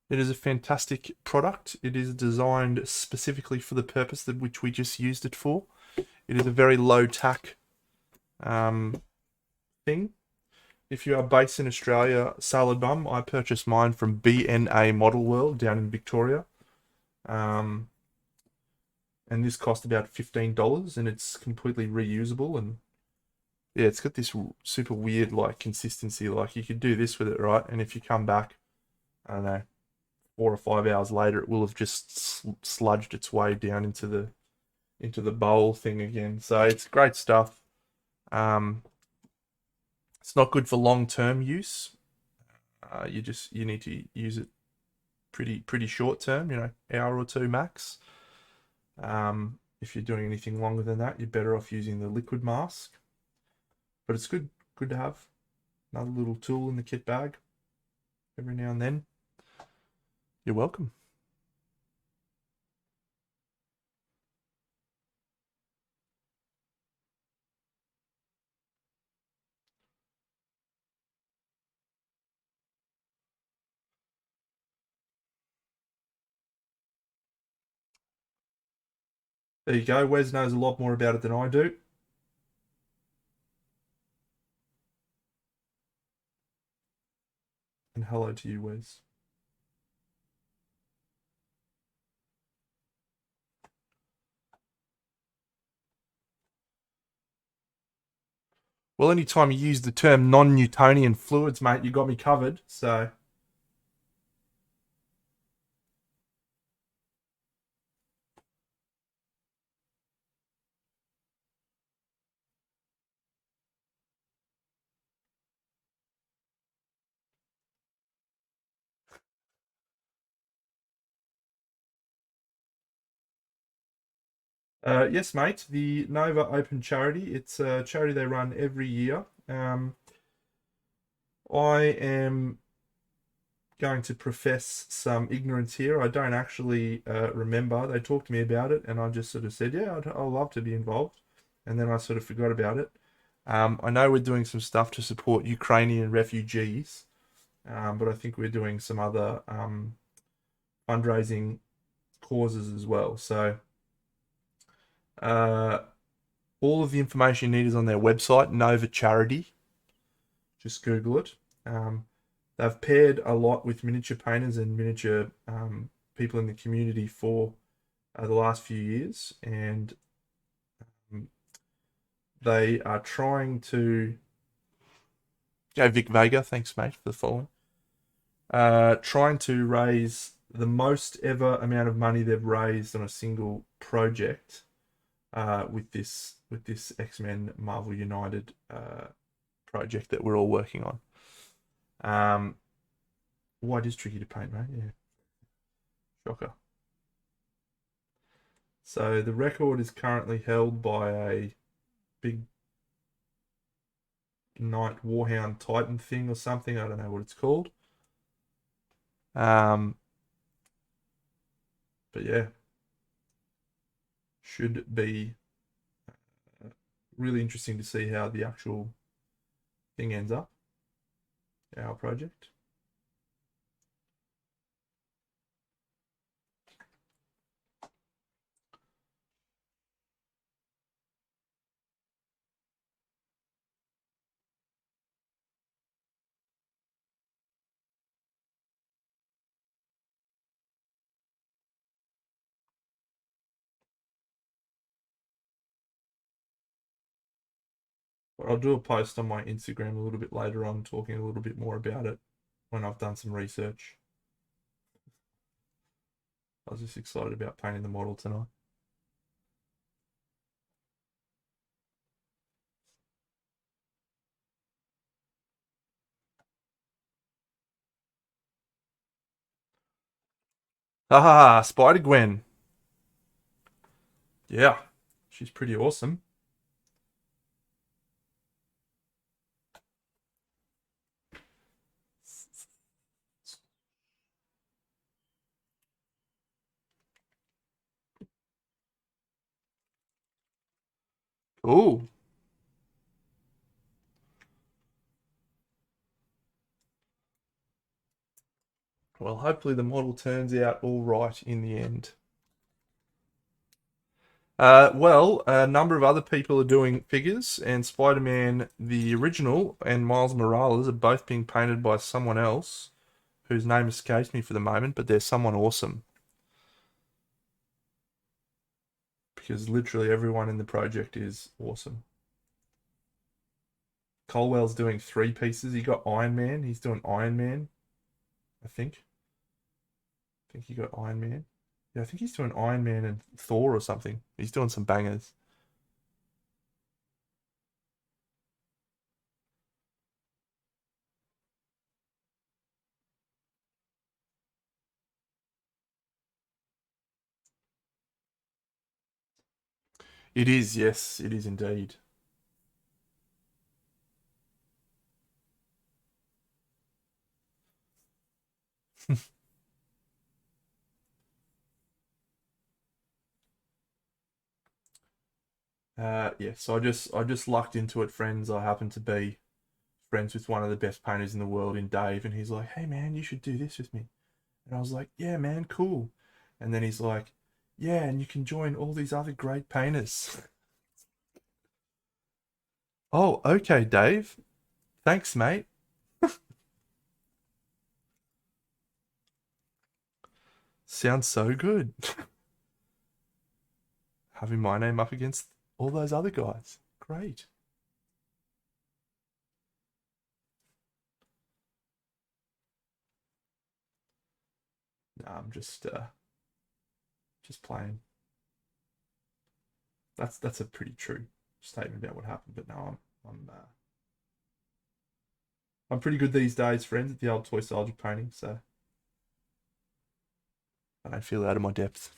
Speaker 1: It is a fantastic product. It is designed specifically for the purpose that which we just used it for. It is a very low tack thing. If you are based in Australia, Salad Bum, I purchased mine from BNA Model World down in Victoria. And this cost about $15, and it's completely reusable. And yeah, it's got this super weird like consistency. Like you could do this with it, right? And if you come back, I don't know, 4 or 5 hours later, it will have just sludged its way down into the bowl thing again. So it's great stuff. It's not good for long-term use. You need to use it pretty short term, hour or two max. If you're doing anything longer than that, you're better off using the liquid mask. But it's good to have another little tool in the kit bag every now and then. You're welcome. There you go. Wes knows a lot more about it than I do. And hello to you, Wes. Well, anytime you use the term non-Newtonian fluids, mate, you got me covered. So, yes, mate, the Nova Open Charity. It's a charity they run every year. I am going to profess some ignorance here. I don't actually remember. They talked to me about it, and I just sort of said, yeah, I'd love to be involved. And then I sort of forgot about it. I know we're doing some stuff to support Ukrainian refugees, but I think we're doing some other fundraising causes as well. So all of the information you need is on their website, Nova Charity. Just Google it. They've paired a lot with miniature painters and miniature people in the community for the last few years, and they are trying to. Go Vic Vega, thanks mate for the following. Trying to raise the most ever amount of money they've raised on a single project with this X-Men Marvel United project that we're all working on. White is tricky to paint, mate. Yeah. Shocker. So the record is currently held by a big Knight Warhound Titan thing or something. I don't know what it's called. But yeah. should be really interesting to see how the actual thing ends up, our project. But I'll do a post on my Instagram a little bit later on talking a little bit more about it when I've done some research. I was just excited about painting the model tonight. Ah, SpiderGwen. Yeah, she's pretty awesome. Ooh. Well, hopefully the model turns out all right in the end. Well, a number of other people are doing figures, and Spider-Man, the original, and Miles Morales are both being painted by someone else, whose name escapes me for the moment, but they're someone awesome. Because literally everyone in the project is awesome. Colwell's doing 3 pieces. He got Iron Man. He's doing Iron Man, I think. I think he got Iron Man. Yeah, I think he's doing Iron Man and Thor or something. He's doing some bangers. It is, yes, it is indeed. Yeah, so I just lucked into it, friends. I happen to be friends with one of the best painters in the world in Dave, and he's like, "Hey man, you should do this with me." And I was like, "Yeah, man, cool." And then he's like, "Yeah, and you can join all these other great painters." Oh, okay, Dave. Thanks, mate. Sounds so good. Having my name up against all those other guys. Great. Nah, I'm just playing. That's a pretty true statement about what happened. But no, I'm pretty good these days, friends, at the old toy soldier painting. So I don't feel out of my depth.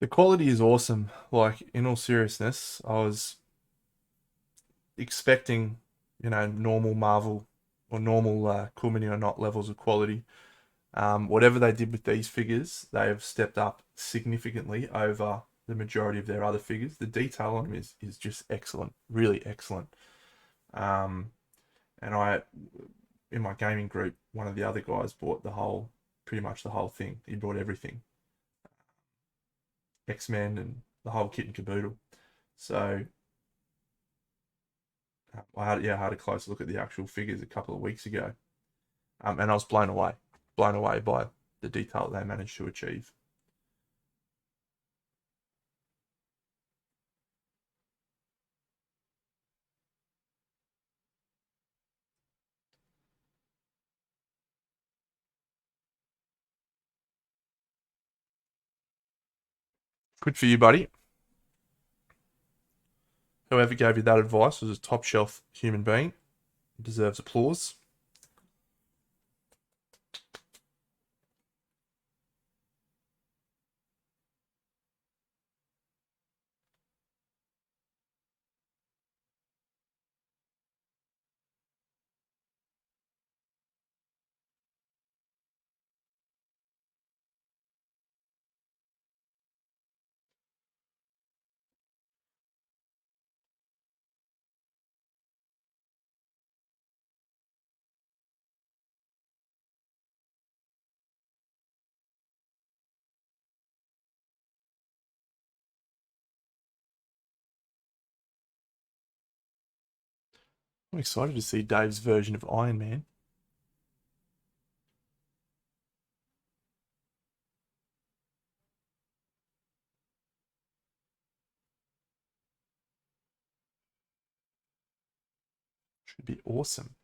Speaker 1: The quality is awesome. Like in all seriousness, I was expecting, normal Marvel or normal Cool Mini or Not levels of quality. Whatever they did with these figures, they have stepped up significantly over the majority of their other figures. The detail on them is just excellent, really excellent. Um, and in my gaming group, one of the other guys bought pretty much the whole thing. He bought everything, X-Men and the whole kit and caboodle. So I had a close look at the actual figures a couple of weeks ago, and I was blown away by the detail they managed to achieve. Good for you, buddy. Whoever gave you that advice was a top shelf human being. He deserves applause. I'm excited to see Dave's version of Iron Man. Should be awesome.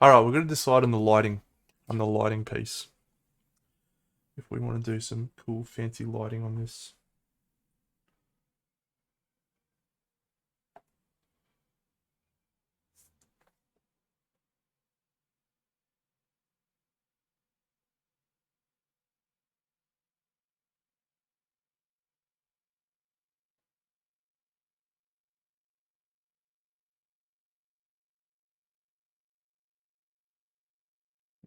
Speaker 1: All right, we're going to decide on the lighting piece. If we want to do some cool, fancy lighting on this.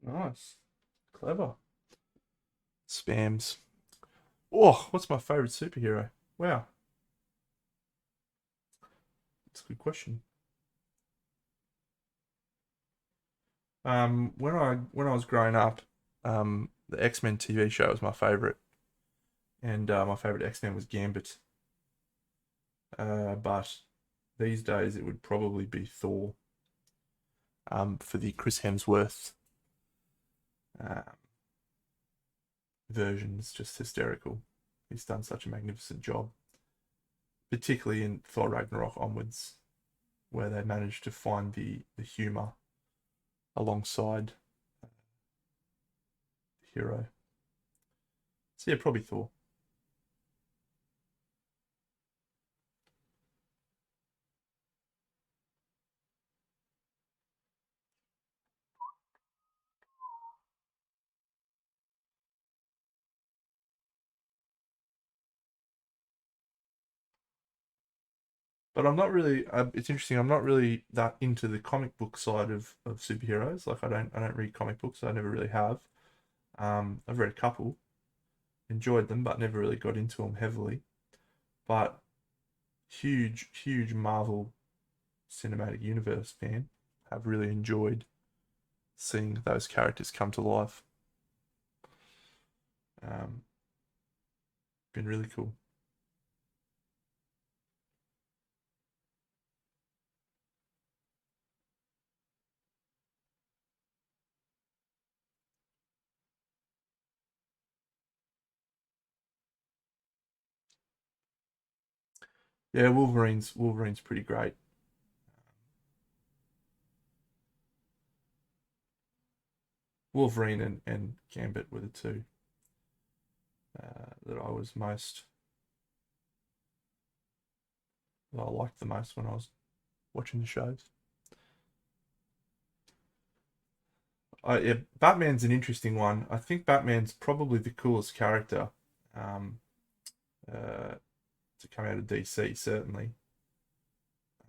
Speaker 1: Nice. Clever. Spams. Oh, what's my favorite superhero? Wow. That's a good question. When I was growing up, the X-Men TV show was my favorite, and my favorite X-Men was Gambit. But these days it would probably be Thor. For the Chris Hemsworth uh, version, it's just hysterical. He's done such a magnificent job, particularly in Thor Ragnarok onwards, where they managed to find the humor alongside the hero. So yeah, probably Thor. But I'm not really. It's interesting. I'm not really that into the comic book side of superheroes. Like I don't read comic books. I never really have. I've read a couple, enjoyed them, but never really got into them heavily. But huge Marvel Cinematic Universe fan. Have really enjoyed seeing those characters come to life. Um, been really cool. Yeah, Wolverine's pretty great. Wolverine and Gambit were the two that I was most that I liked the most when I was watching the shows. Yeah, Batman's an interesting one. I think Batman's probably the coolest character um, uh, to come out of DC, certainly.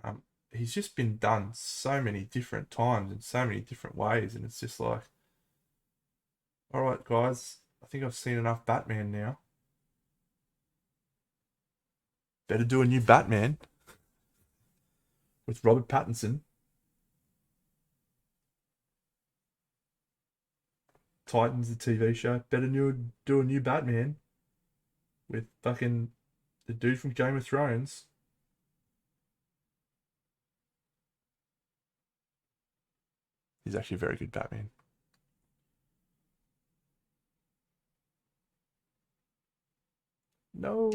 Speaker 1: Um, he's just been done so many different times in so many different ways, and it's just like, all right, guys, I think I've seen enough Batman now. Better do a new Batman with Robert Pattinson. Titans, the TV show. Better do a new Batman with fucking the dude from Game of Thrones. He's actually a very good Batman. No.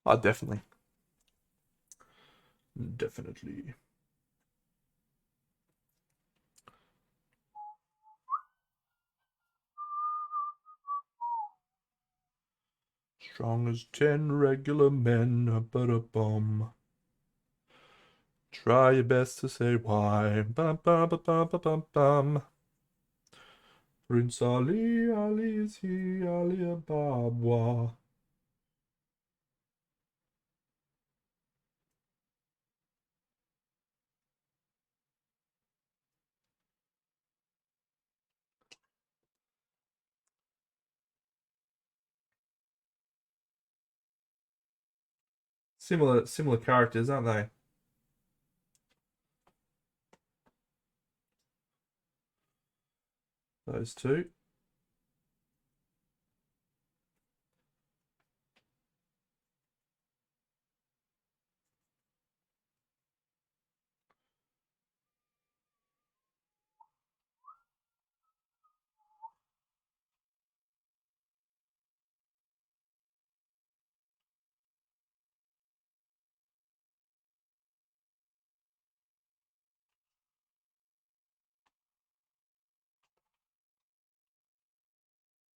Speaker 1: Oh, definitely. Definitely. Strong as 10 regular men. Ba-da-bum. Try your best to say why. Bum, bum, bum, bum, bum, bum, bum. Prince Ali, Ali is he, Ali Ababa. Similar characters, aren't they? Those two.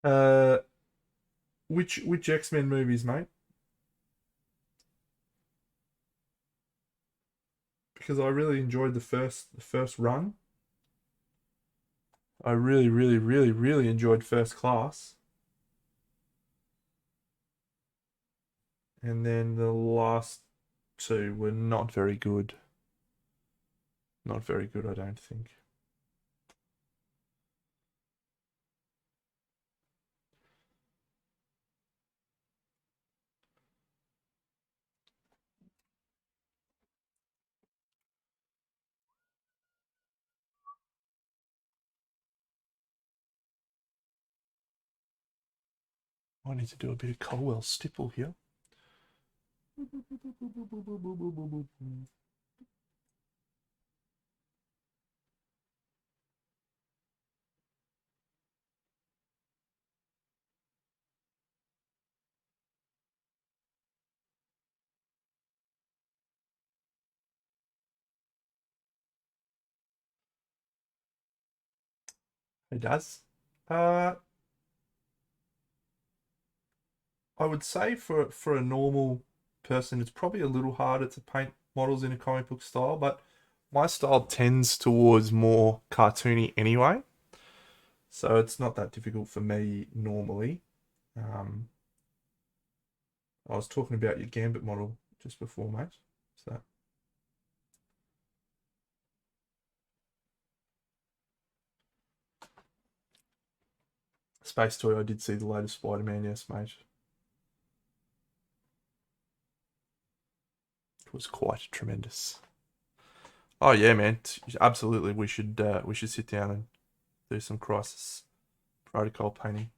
Speaker 1: Uh, which X-Men movies, mate? Because I really enjoyed the first run. I really, really, really, really enjoyed First Class, and then the last two were not very good. Not very good, I don't think. I need to do a bit of Colwell stipple here. It does. Uh, I would say for a normal person, it's probably a little harder to paint models in a comic book style, but my style tends towards more cartoony anyway, so it's not that difficult for me normally. Um, I was talking about your Gambit model just before, mate. So Space Toy, I did see the latest Spider-Man, yes, mate. It was quite tremendous. Oh yeah, man. Absolutely, we should sit down and do some Crisis Protocol painting.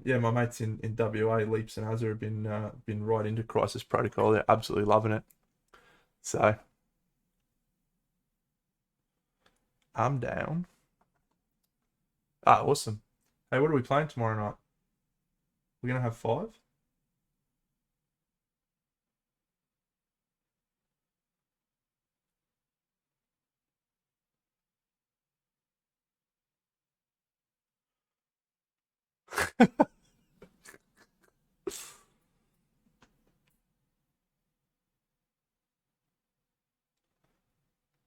Speaker 1: Yeah, my mates in WA, Leaps and Azza, have been right into Crisis Protocol. They're absolutely loving it. So I'm down. Ah, awesome. Hey, what are we playing tomorrow night? We're gonna have five.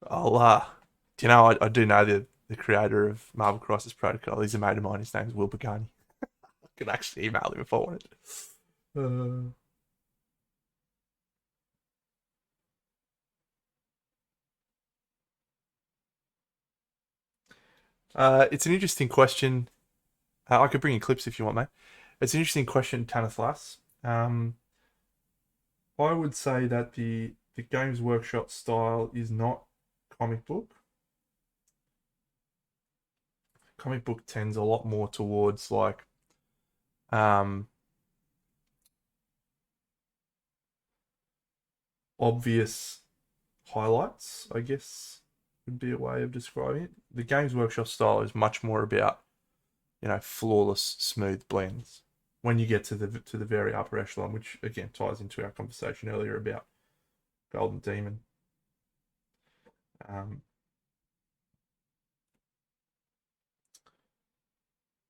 Speaker 1: I'll do you know I do know the creator of Marvel Crisis Protocol. He's a mate of mine. His name's Will Pagani. I could actually email him if I wanted. It's an interesting question. I could bring you clips if you want, mate. It's an interesting question, Tanathlas. I would say that the Games Workshop style is not comic book. Comic book tends a lot more towards like um, obvious highlights, I guess would be a way of describing it. The Games Workshop style is much more about, flawless, smooth blends. When you get to the very upper echelon, which again ties into our conversation earlier about Golden Demon. Um,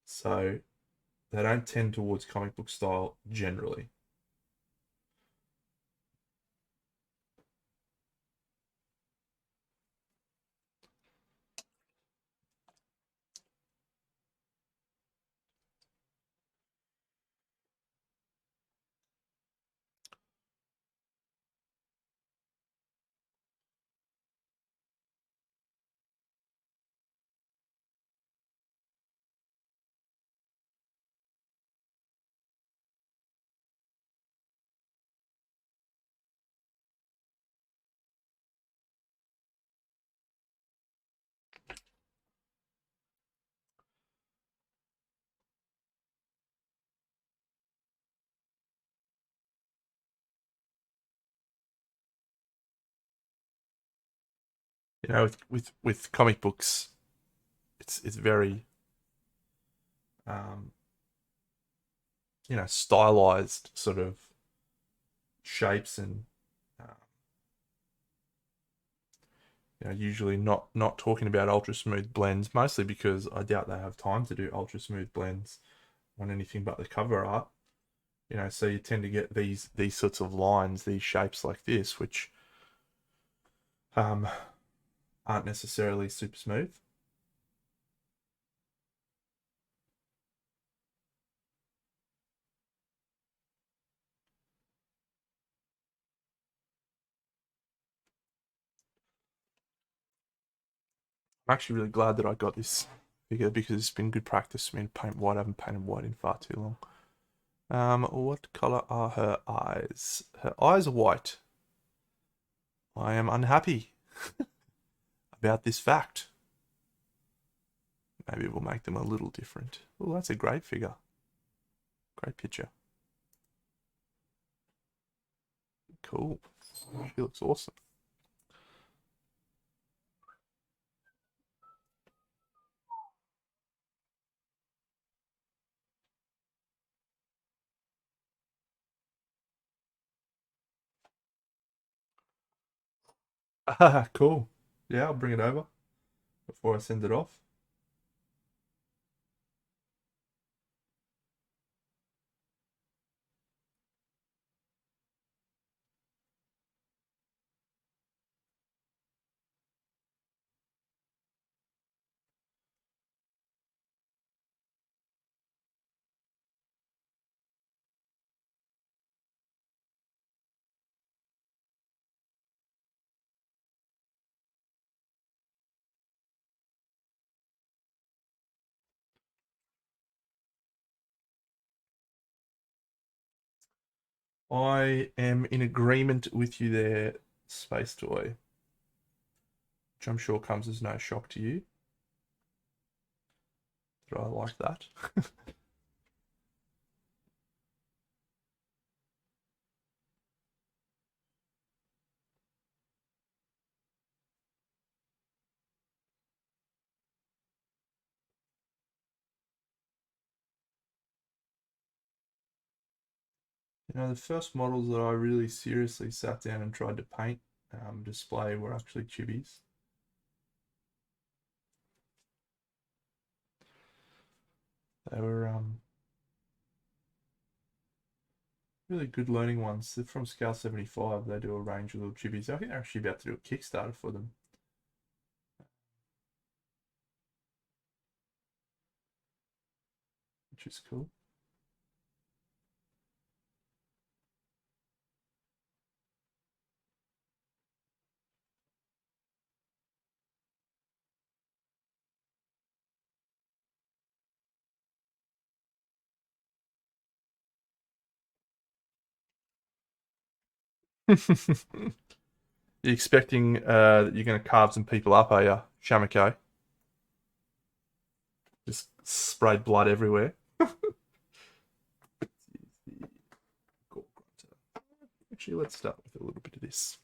Speaker 1: so they don't tend towards comic book style generally. With comic books, it's very um, stylized sort of shapes and usually not talking about ultra smooth blends, mostly because I doubt they have time to do ultra smooth blends on anything but the cover art. So you tend to get these sorts of lines, these shapes like this, which aren't necessarily super smooth. I'm actually really glad that I got this figure because it's been good practice for me to paint white. I haven't painted white in far too long. What color are her eyes? Her eyes are white. I am unhappy about this fact. Maybe we'll make them a little different. Oh, that's a great figure. Great picture. Cool. She looks awesome. Ah, cool. Yeah, I'll bring it over before I send it off. I am in agreement with you there, Space Toy, which I'm sure comes as no shock to you. But I like that. The first models that I really seriously sat down and tried to paint display were actually chibis. They were really good learning ones. They're from Scale 75. They do a range of little chibis. I think they're actually about to do a Kickstarter for them. Which is cool. You're expecting that you're going to carve some people up, are you, Shamiko? Just sprayed blood everywhere. Actually, let's start with a little bit of this.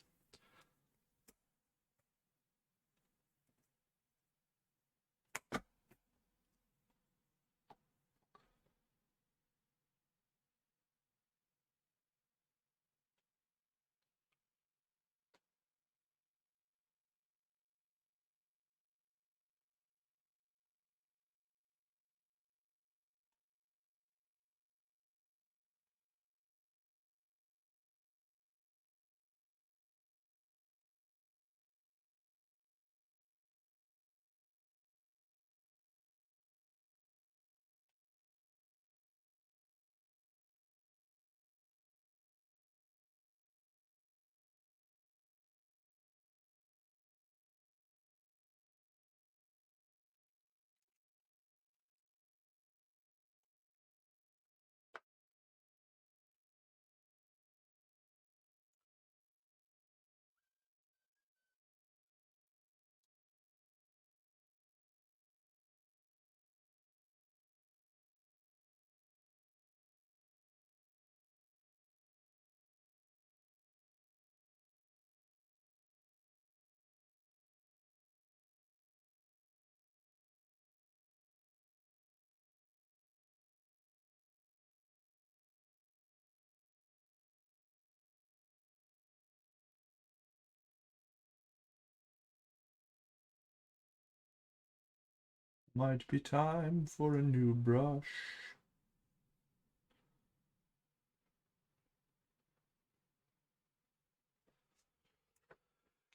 Speaker 1: Might be time for a new brush.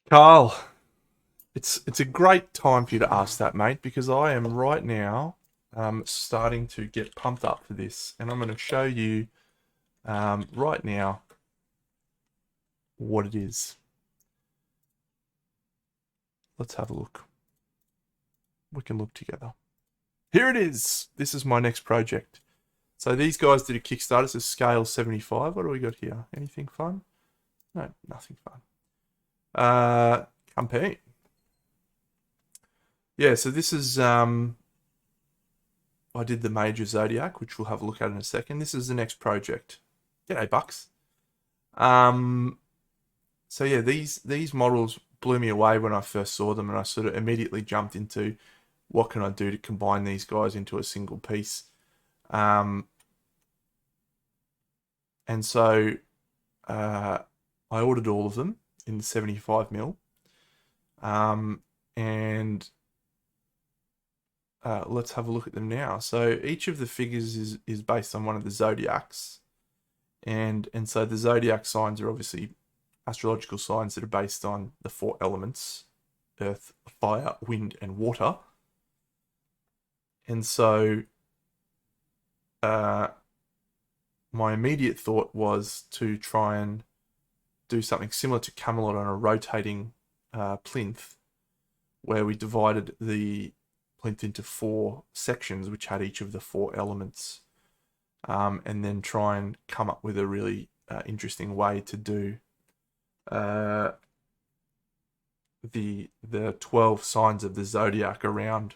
Speaker 1: Carl, it's a great time for you to ask that, mate, because I am right now starting to get pumped up for this, and I'm going to show you right now what it is. Let's have a look. We can look together. Here it is. This is my next project. So these guys did a Kickstarter. This is scale 75. What do we got here? Anything fun? No, nothing fun. Campaign. Yeah, so this is I did the major Zodiac, which we'll have a look at in a second. This is the next project. G'day, Bucks. So yeah, these models blew me away when I first saw them, and I sort of immediately jumped into what can I do to combine these guys into a single piece. And so I ordered all of them in the 75mm. And let's have a look at them now. So each of the figures is based on one of the zodiacs, and so the zodiac signs are obviously astrological signs that are based on the 4 elements: earth, fire, wind, and water. And so my immediate thought was to try and do something similar to Camelot on a rotating plinth, where we divided the plinth into 4 sections which had each of the 4 elements, and then try and come up with a really interesting way to do the 12 signs of the zodiac around,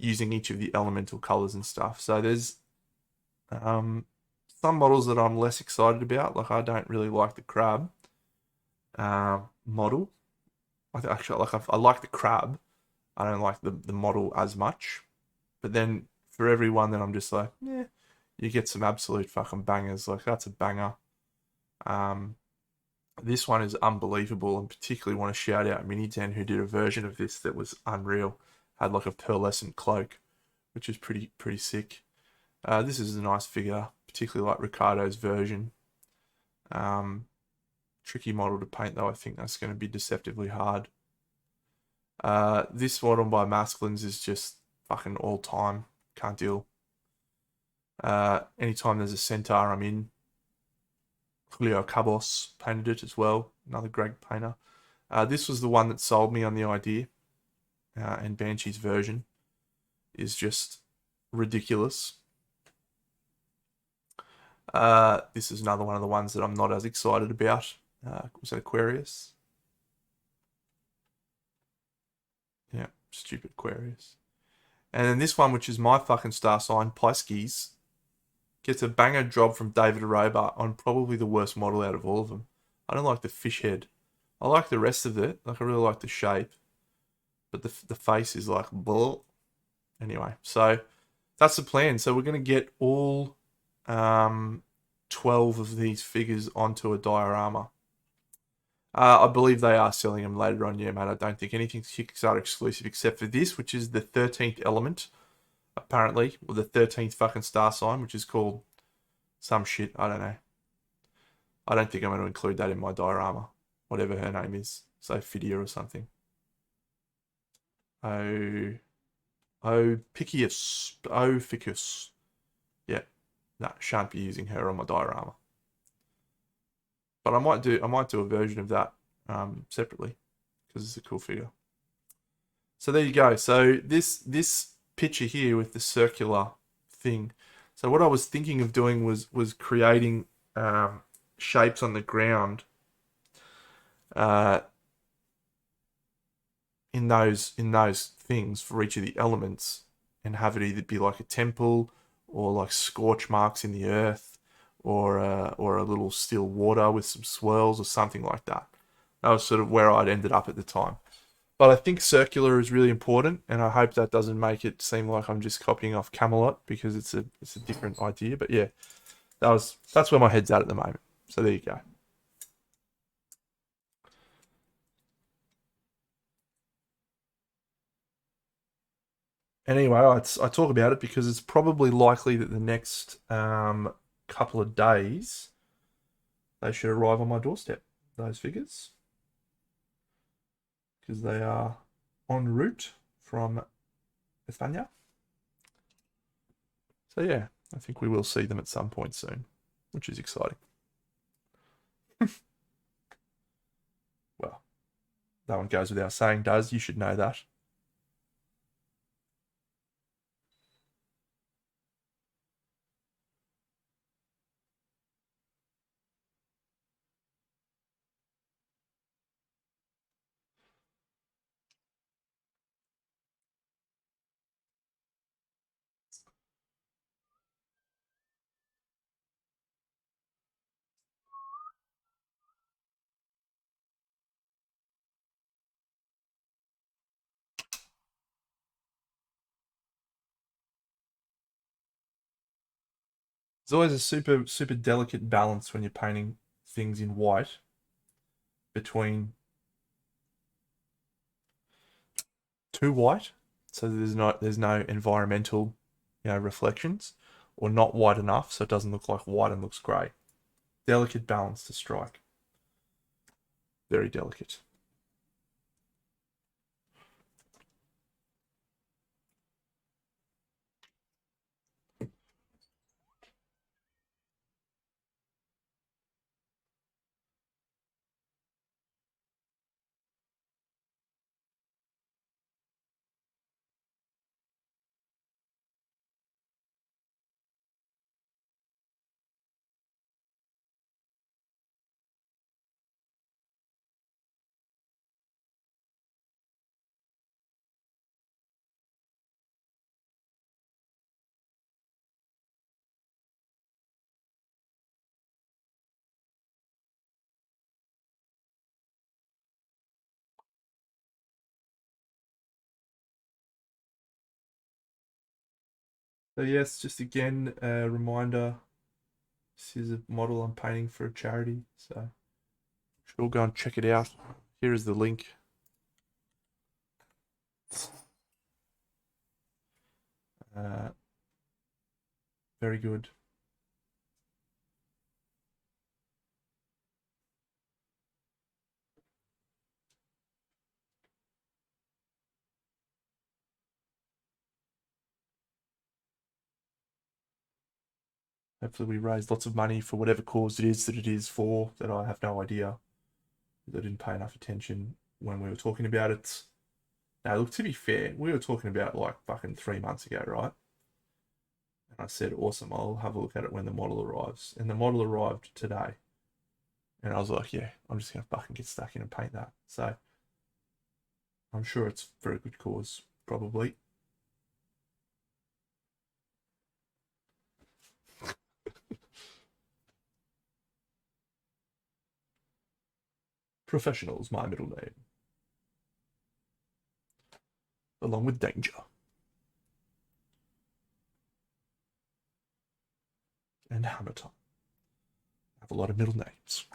Speaker 1: using each of the elemental colors and stuff. So there's some models that I'm less excited about. Like, I don't really like the crab model. Actually, I like the crab. I don't like the model as much. But then for every one, then I'm just like, yeah, you get some absolute fucking bangers. Like, that's a banger. This one is unbelievable, and particularly want to shout out Mini10, who did a version of this that was unreal. Had like a pearlescent cloak, which is pretty sick. This is a nice figure, particularly like Ricardo's version. Tricky model to paint though. I think that's going to be deceptively hard. This model by Masculines is just fucking all time. Can't deal. Anytime there's a centaur, I'm in. Julio Cabos painted it as well. Another great painter. This was the one that sold me on the idea. And Banshee's version is just ridiculous. This is another one of the ones that I'm not as excited about. Was that Aquarius? Yeah, stupid Aquarius. And then this one, which is my fucking star sign, Pisces, gets a banger job from David Roebuck on probably the worst model out of all of them. I don't like the fish head. I like the rest of it. Like, I really like the shape. But the face is like, bull. Anyway, so that's the plan. So we're going to get all 12 of these figures onto a diorama. I believe they are selling them later on, yeah, mate. I don't think anything's Kickstarter exclusive except for this, which is the 13th element, apparently, or the 13th fucking star sign, which is called some shit. I don't know. I don't think I'm going to include that in my diorama, whatever her name is. So Phidia or something. Ficus. Yeah, no, shan't be using her on my diorama. But I might do a version of that separately, because it's a cool figure. So there you go. So this picture here with the circular thing. So what I was thinking of doing was creating shapes on the ground in those things for each of the elements, and have it either be like a temple or like scorch marks in the earth, or a little still water with some swirls or something like that. That was sort of where I'd ended up at the time. But I think circular is really important, and I hope that doesn't make it seem like I'm just copying off Camelot, because it's a different idea. But yeah, that's where my head's at the moment. So there you go. anyway, I talk about it because it's probably likely that the next couple of days they should arrive on my doorstep. Those figures, because they are en route from España. So yeah, I think we will see them at some point soon, which is exciting. Well, that one goes without saying, does. You should know that. It's always a super delicate balance when you're painting things in white between too white, so there's no environmental, reflections, or not white enough, so it doesn't look like white and looks grey. Delicate balance to strike. Very delicate. So yes, just again a reminder. This is a model I'm painting for a charity, so should all go and check it out. Here is the link. Uh, very good. Hopefully, we raise lots of money for whatever cause it is for. That I have no idea. I didn't pay enough attention when we were talking about it. Now, look, to be fair, we were talking about like fucking 3 months ago, right? And I said, awesome, I'll have a look at it when the model arrives. And the model arrived today. And I was like, yeah, I'm just going to fucking get stuck in and paint that. So I'm sure it's for a good cause, probably. Professional is my middle name, along with danger. And hammer time. I have a lot of middle names.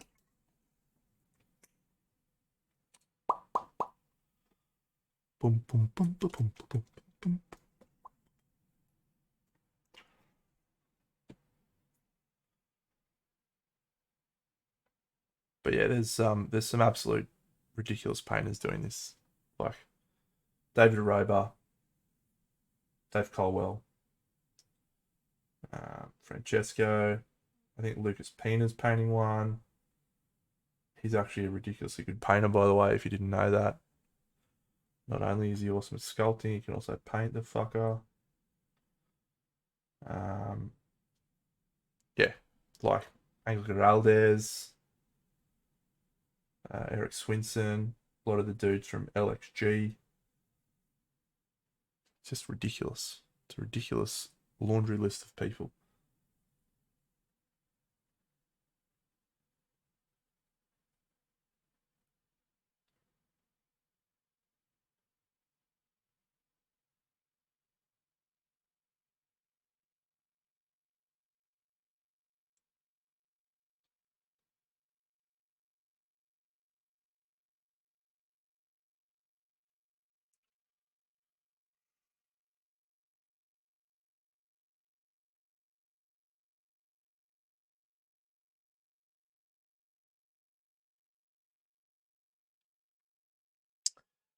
Speaker 1: Boom, boom, boom, boom, boom, boom, boom. But yeah, there's some absolute ridiculous painters doing this, like David Aroba, Dave Colwell, Francesco. I think Lucas Pina's painting one. He's actually a ridiculously good painter, by the way, if you didn't know that. Not only is he awesome at sculpting, he can also paint the fucker. Um, yeah, like Angel Geraldez, Eric Swinson, a lot of the dudes from LXG. It's just ridiculous. It's a ridiculous laundry list of people.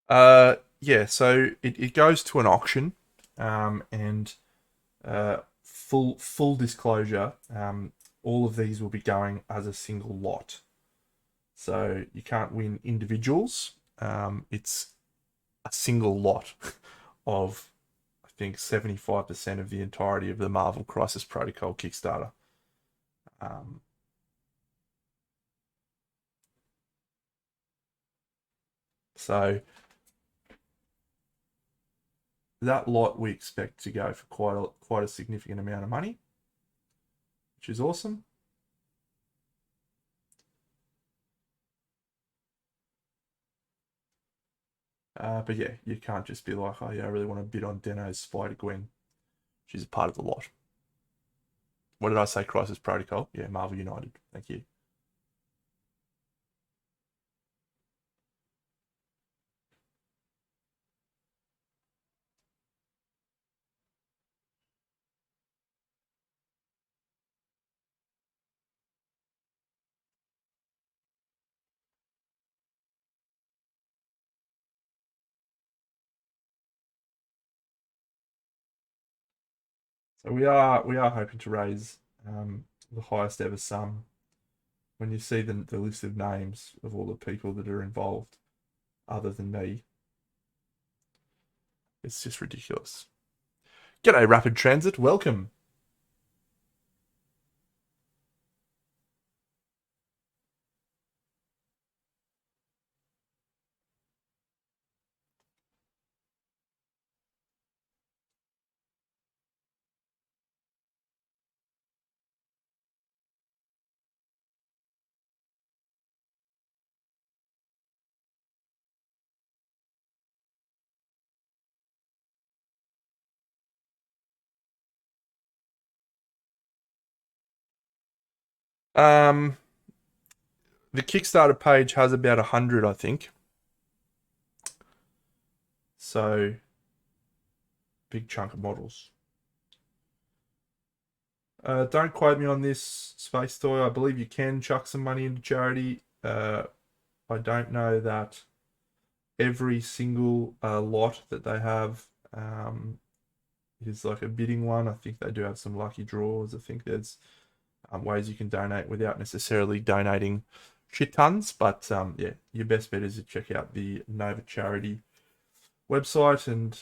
Speaker 1: Yeah, so it goes to an auction, and full disclosure, all of these will be going as a single lot. So you can't win individuals. It's a single lot of, I think, 75% of the entirety of the Marvel Crisis Protocol Kickstarter. Um, so that lot we expect to go for quite a significant amount of money, which is awesome. But yeah, you can't just be like, oh yeah, I really want to bid on Deno's SpiderGwen. She's a part of the lot. What did I say? Crisis Protocol? Yeah, Marvel United. Thank you. So we are hoping to raise the highest ever sum. When you see the list of names of all the people that are involved, other than me, it's just ridiculous. G'day, Rapid Transit. Welcome. Um, the Kickstarter page has about 100, I think. So big chunk of models. Don't quote me on this, Space Toy. I believe you can chuck some money into charity. I don't know that every single lot that they have is like a bidding one. I think they do have some lucky draws. I think there's ways you can donate without necessarily donating shit tons. But yeah, your best bet is to check out the Nova Charity website and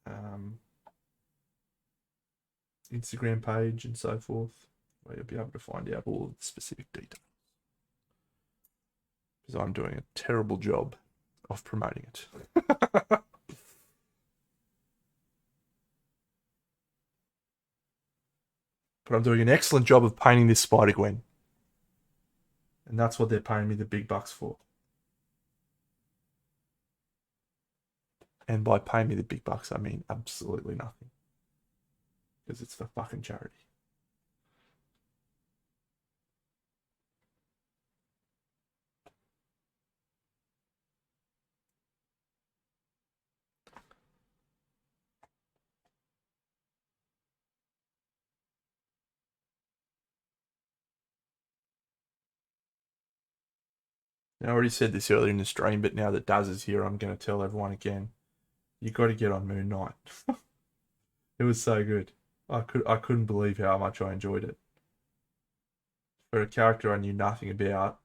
Speaker 1: um, Instagram page and so forth, where you'll be able to find out all of the specific details. Because I'm doing a terrible job of promoting it. But I'm doing an excellent job of painting this Spider-Gwen. And that's what they're paying me the big bucks for. And by paying me the big bucks, I mean absolutely nothing. Because it's for fucking charity. Now, I already said this earlier in the stream, but now that Daz is here, I'm going to tell everyone again. You got to get on Moon Knight. It was so good. I couldn't believe how much I enjoyed it. For a character I knew nothing about,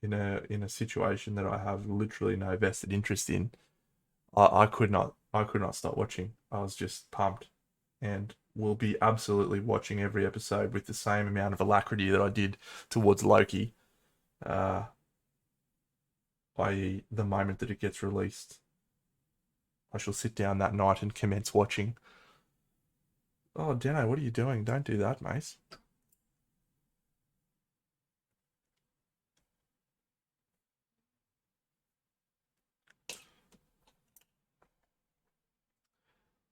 Speaker 1: in a situation that I have literally no vested interest in, I could not stop watching. I was just pumped, and will be absolutely watching every episode with the same amount of alacrity that I did towards Loki. Uh, i.e., the moment that it gets released, I shall sit down that night and commence watching. Oh, Dano, what are you doing? Don't do that, mate.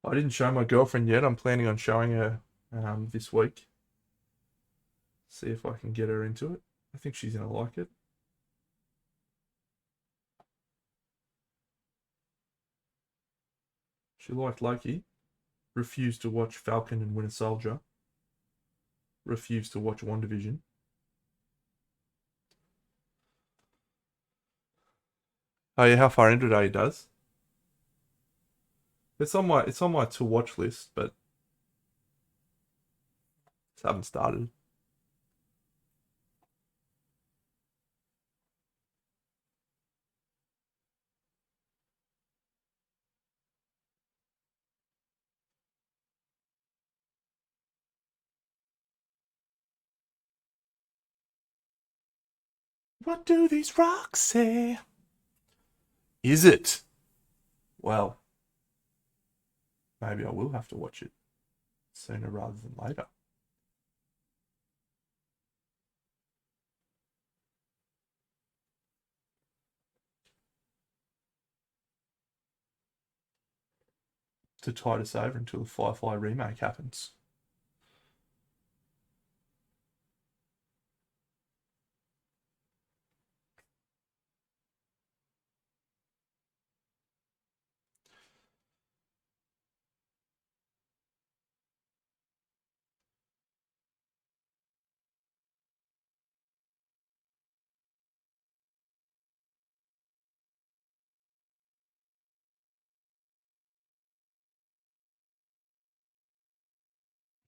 Speaker 1: I didn't show my girlfriend yet. I'm planning on showing her this week. See if I can get her into it. I think she's going to like it. She liked Loki, refused to watch Falcon and Winter Soldier, refused to watch WandaVision. Oh yeah, how far into it are you, Does? It's on my to watch list, but just haven't started. What do these rocks say? Is it? Well, maybe I will have to watch it sooner rather than later. To tide us over until the Firefly remake happens.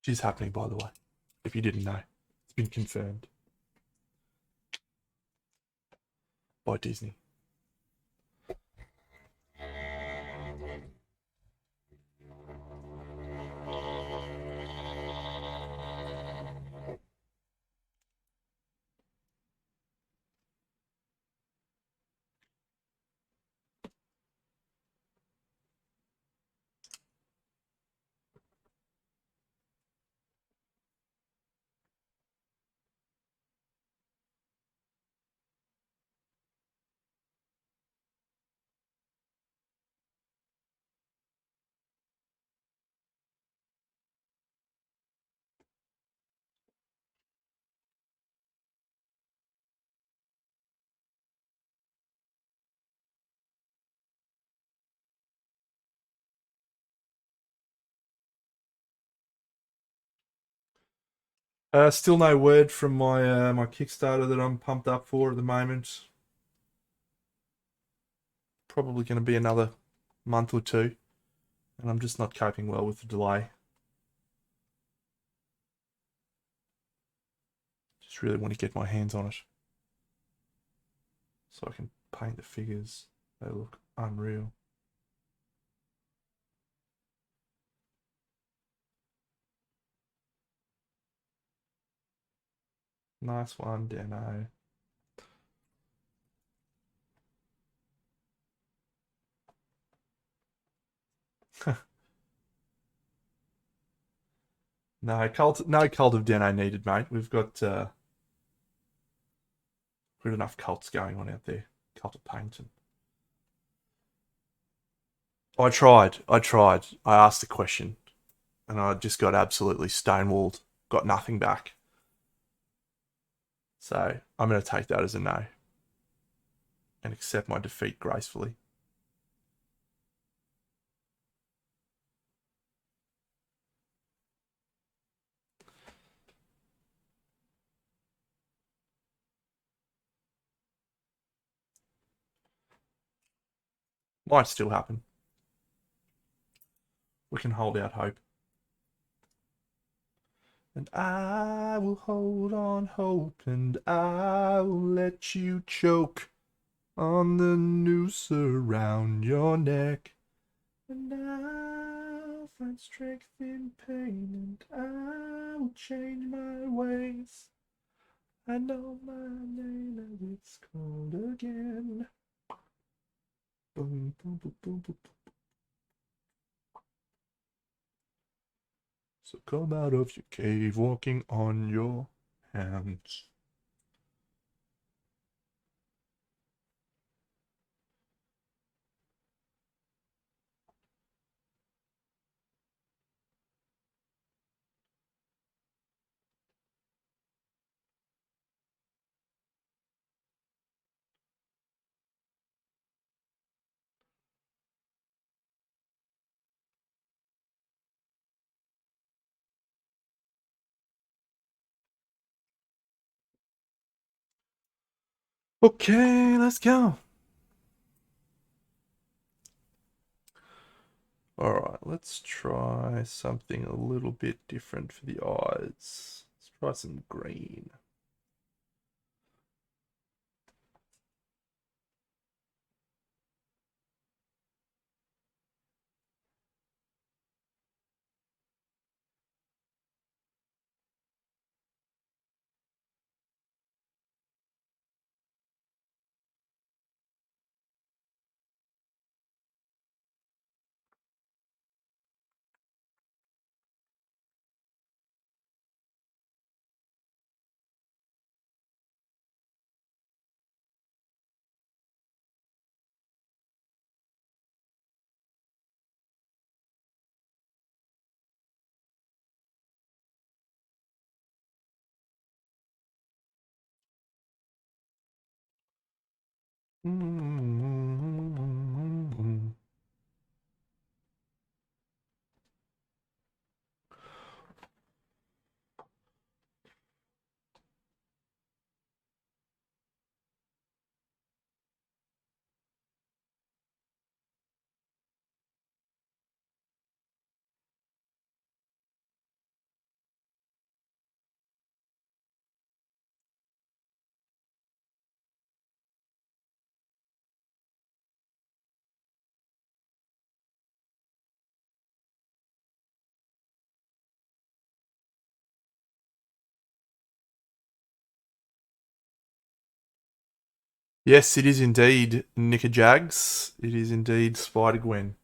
Speaker 1: Which is happening, by the way, if you didn't know. It's been confirmed by Disney. Still no word from my Kickstarter that I'm pumped up for at the moment. Probably going to be another month or two, and I'm just not coping well with the delay. Just really want to get my hands on it so I can paint the figures. They look unreal. Nice one, Dano. No cult of Dano needed, mate. We've got enough cults going on out there. Cult of painting. I tried. I asked the question, and I just got absolutely stonewalled. Got nothing back. So I'm going to take that as a no and accept my defeat gracefully. Might still happen. We can hold out hope. And I will hold on hope, and I will let you choke on the noose around your neck. And I'll find strength in pain, and I'll change my ways. I know my name and it's called again. Boom, boom, boom, boom, boom. So come out of your cave walking on your hands. Okay, let's go. Alright, let's try something a little bit different for the eyes. Let's try some green. Yes, it is indeed Nickajags. It is indeed SpiderGwen.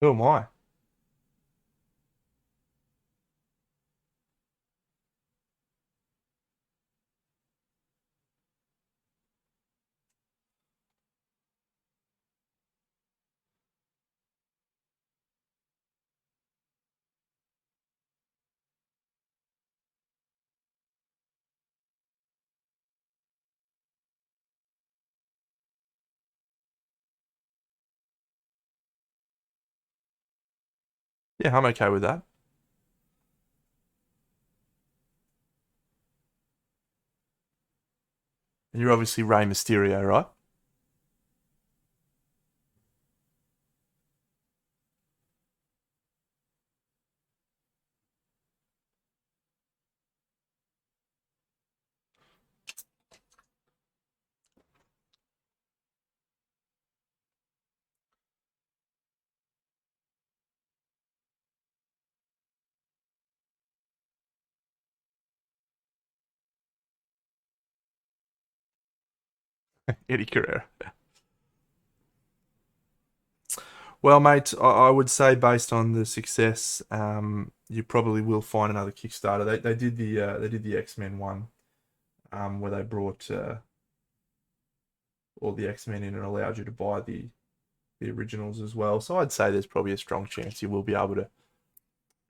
Speaker 1: Who am I? Yeah, I'm okay with that. And you're obviously Rey Mysterio, right? Eddie Guerrero. Well, mate, I would say based on the success, you probably will find another Kickstarter. They did the X-Men one, where they brought all the X-Men in and allowed you to buy the originals as well. So I'd say there's probably a strong chance you will be able to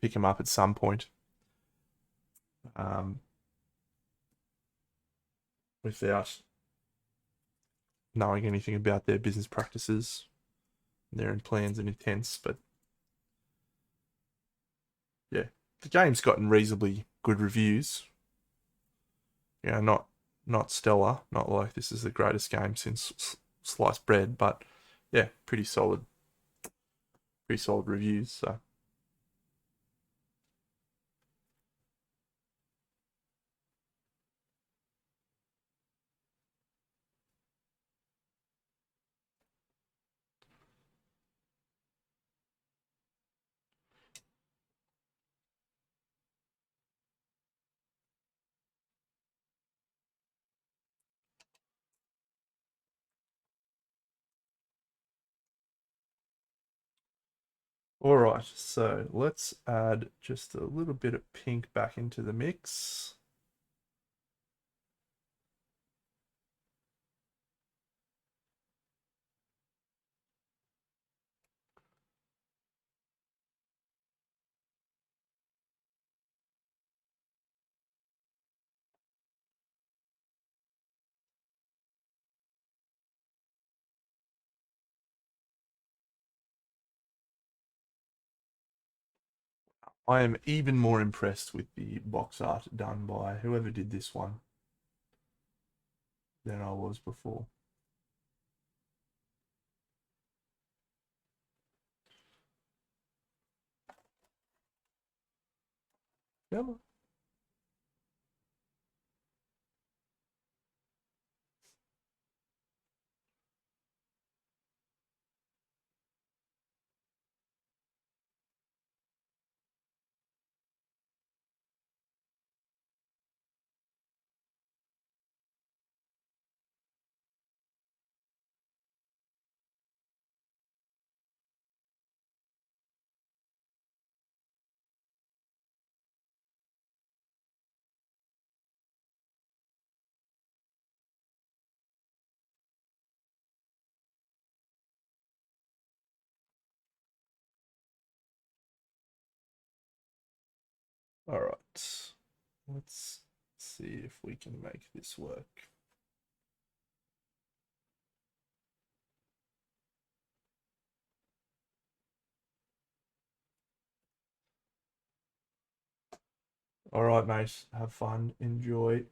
Speaker 1: pick them up at some point. Um, without knowing anything about their business practices, their plans and intents. But yeah, the game's gotten reasonably good reviews. Yeah, not stellar, not like this is the greatest game since sliced bread, but yeah, pretty solid reviews. So all right, so let's add just a little bit of pink back into the mix. I am even more impressed with the box art done by whoever did this one than I was before. Yeah. All right. Let's see if we can make this work. All right, mate. Have fun. Enjoy.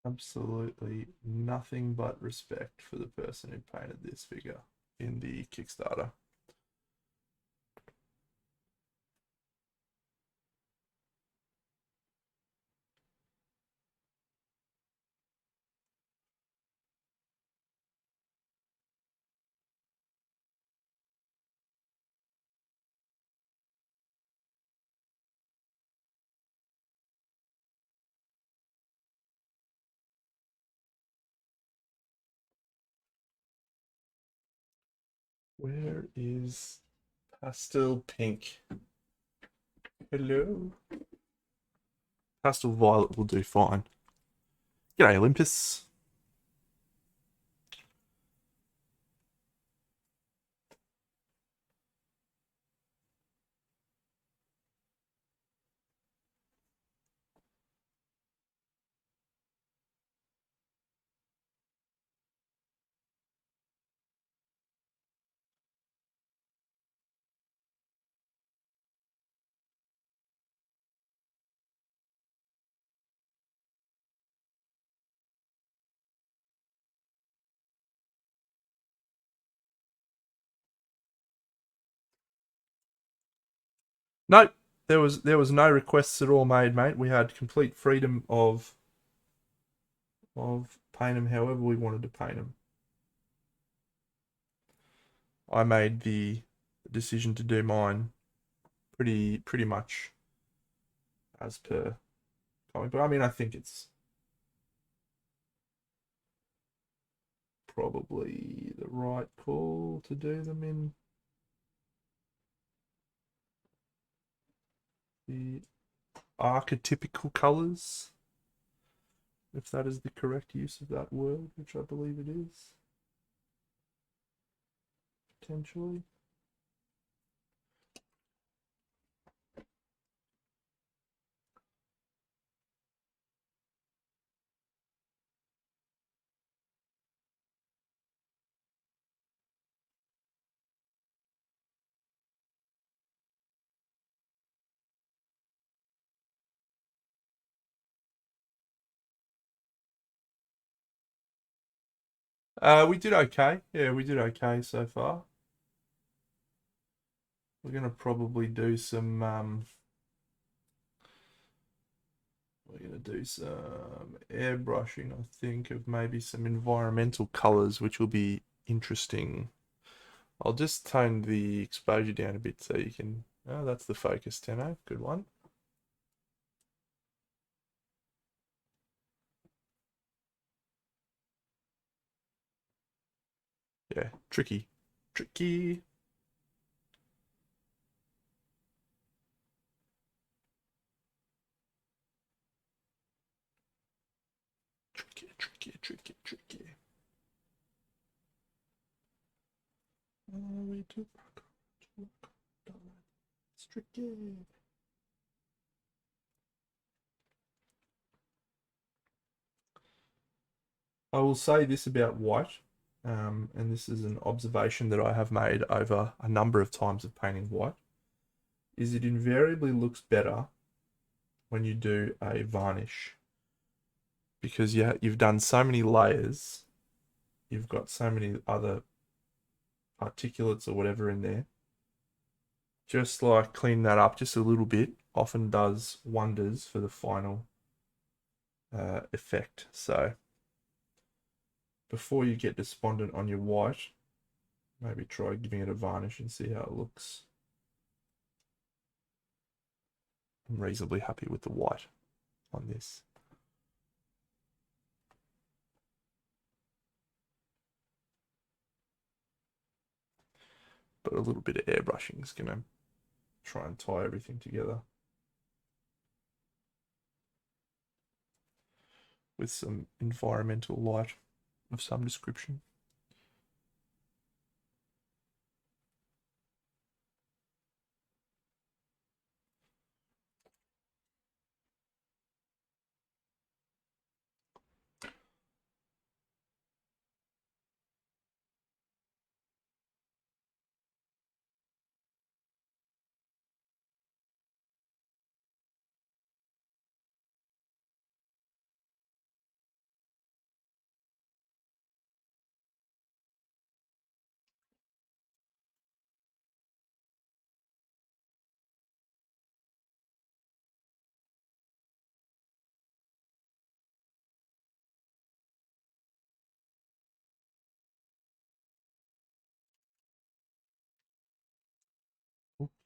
Speaker 1: Absolutely nothing but respect for the person who painted this figure in the Kickstarter. Where is Pastel Pink? Hello. Pastel Violet will do fine. G'day, Olympus. Nope, there was no requests at all made, mate. We had complete freedom of paint them however we wanted to paint them. I made the decision to do mine pretty much as per comic book. I mean, I think it's probably the right call to do them in the archetypical colors, if that is the correct use of that word, which I believe it is. Potentially. We did okay. Yeah, we did okay so far. We're gonna probably do some We're going to do some airbrushing, I think, of maybe some environmental colors, which will be interesting. I'll just tone the exposure down a bit so you can... Oh, that's the focus, Tenno. Good one. Yeah, tricky. Tricky. Tricky, tricky, tricky, tricky. Way to it's tricky. I will say this about white, and this is an observation that I have made over a number of times of painting white, is it invariably looks better when you do a varnish. Because you've done so many layers, you've got so many other particulates or whatever in there. Just like clean that up just a little bit often does wonders for the final effect. So before you get despondent on your white, maybe try giving it a varnish and see how it looks. I'm reasonably happy with the white on this. But a little bit of airbrushing is going to try and tie everything together with some environmental light of some description.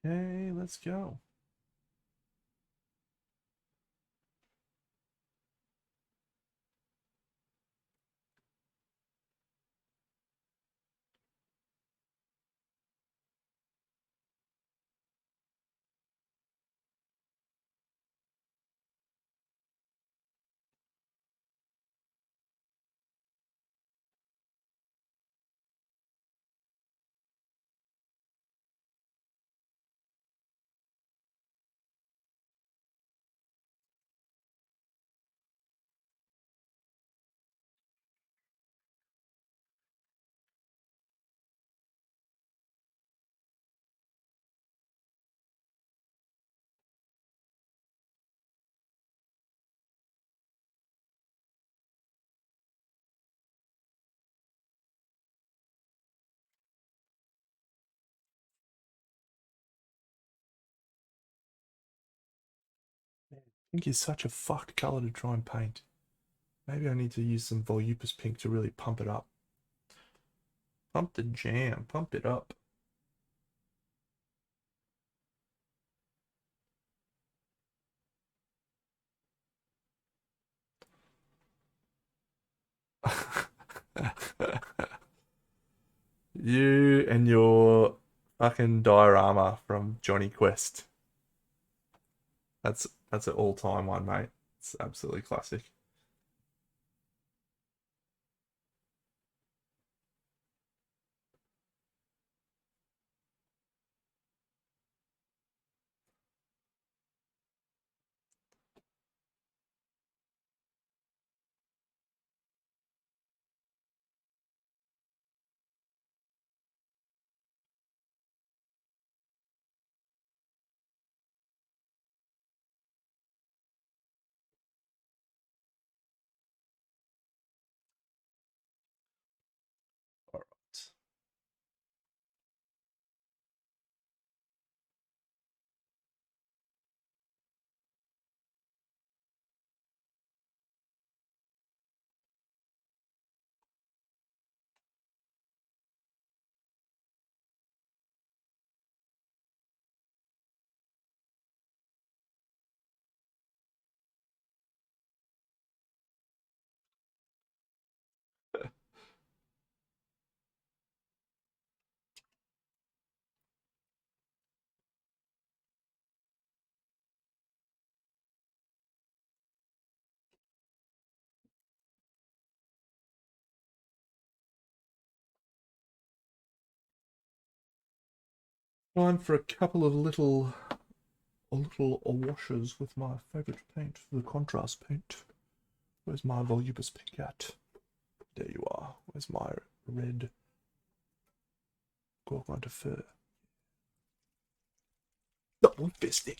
Speaker 1: Okay, let's go. Pink is such a fucked color to try and paint. Maybe I need to use some Volupus pink to really pump it up. Pump the jam, pump it up. You and your fucking diorama from Johnny Quest. That's an all-time one, mate. It's absolutely classic. Time for a couple of little washes with my favourite paint, the contrast paint. Where's my voluminous pink at? There you are. Where's my red Gorgon fur? Double fisting.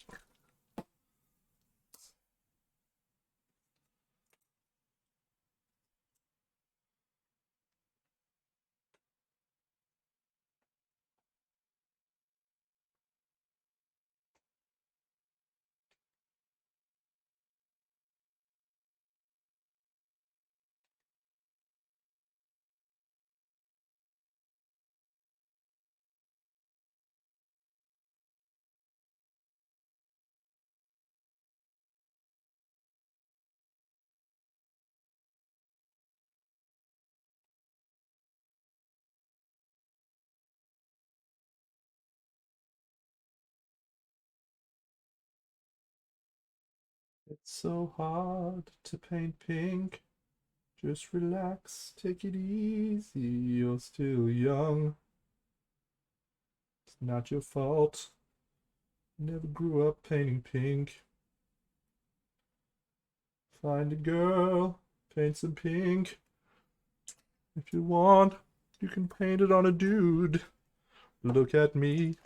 Speaker 1: It's so hard to paint pink. Just relax, take it easy. You're still young. It's not your fault. Never grew up painting pink. Find a girl, paint some pink. If you want, you can paint it on a dude. Look at me,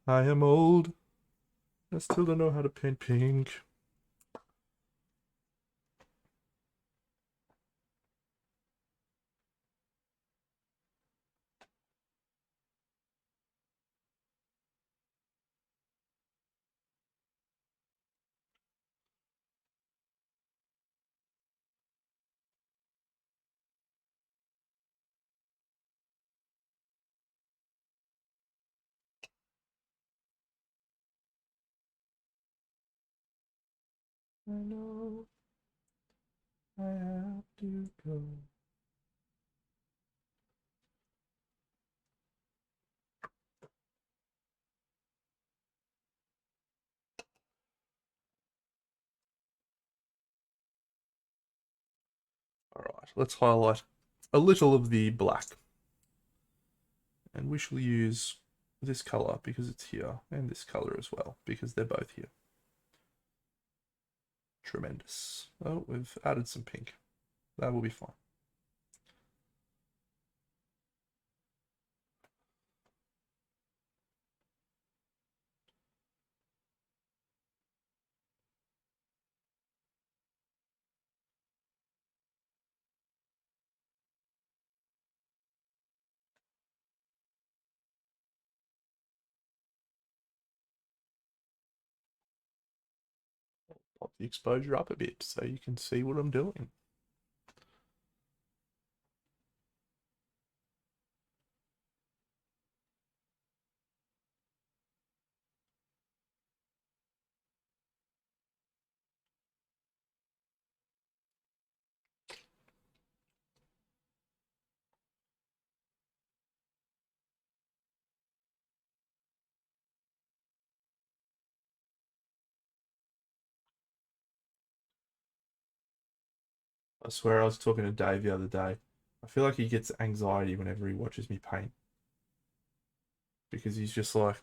Speaker 1: I am old. I still don't know how to paint pink. I know I have to go. Alright, let's highlight a little of the black. And we shall use this color because it's here, and this color as well because they're both here. Tremendous. Oh, we've added some pink. That will be fine. Pop the exposure up a bit so you can see what I'm doing. I swear I was talking to Dave the other day. I feel like he gets anxiety whenever he watches me paint. Because he's just like,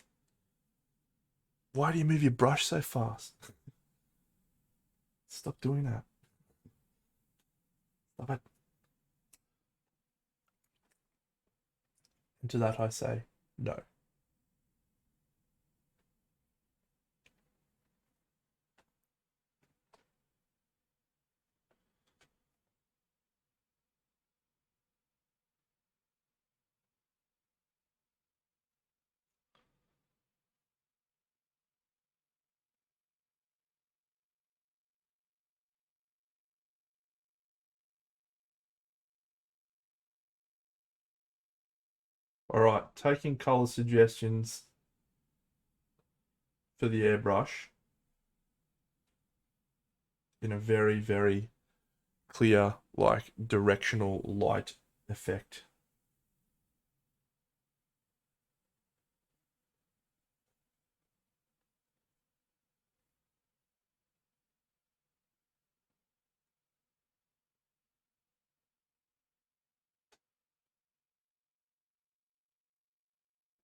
Speaker 1: why do you move your brush so fast? Stop doing that. Stop it. And to that I say, no. Alright, taking color suggestions for the airbrush in a very, very clear, like directional light effect.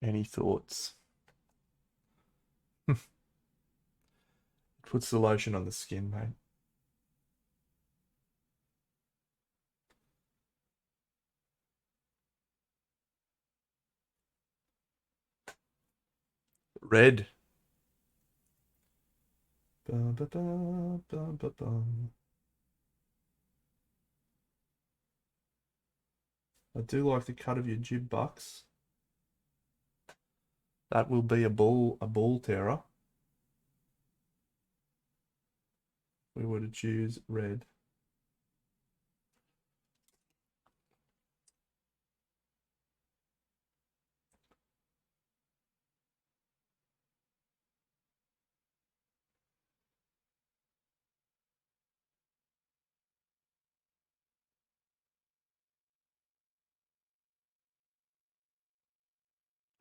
Speaker 1: Any thoughts? Puts the lotion on the skin, mate. Red. Bum, ba, bum, bum, ba, bum. I do like the cut of your jib, Bucks. That will be a ball terror. We were to choose red.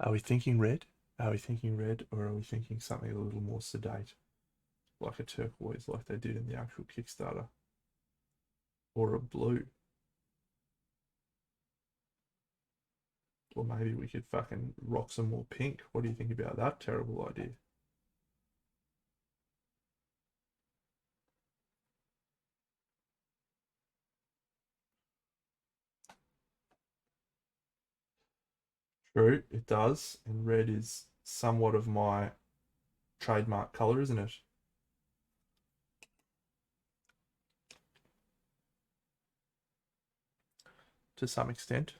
Speaker 1: Are we thinking red? Are we thinking red, or are we thinking something a little more sedate? Like a turquoise, like they did in the actual Kickstarter? Or a blue? Or maybe we could fucking rock some more pink. What do you think about that terrible idea? True, it does. And red is somewhat of my trademark colour, isn't it? To some extent.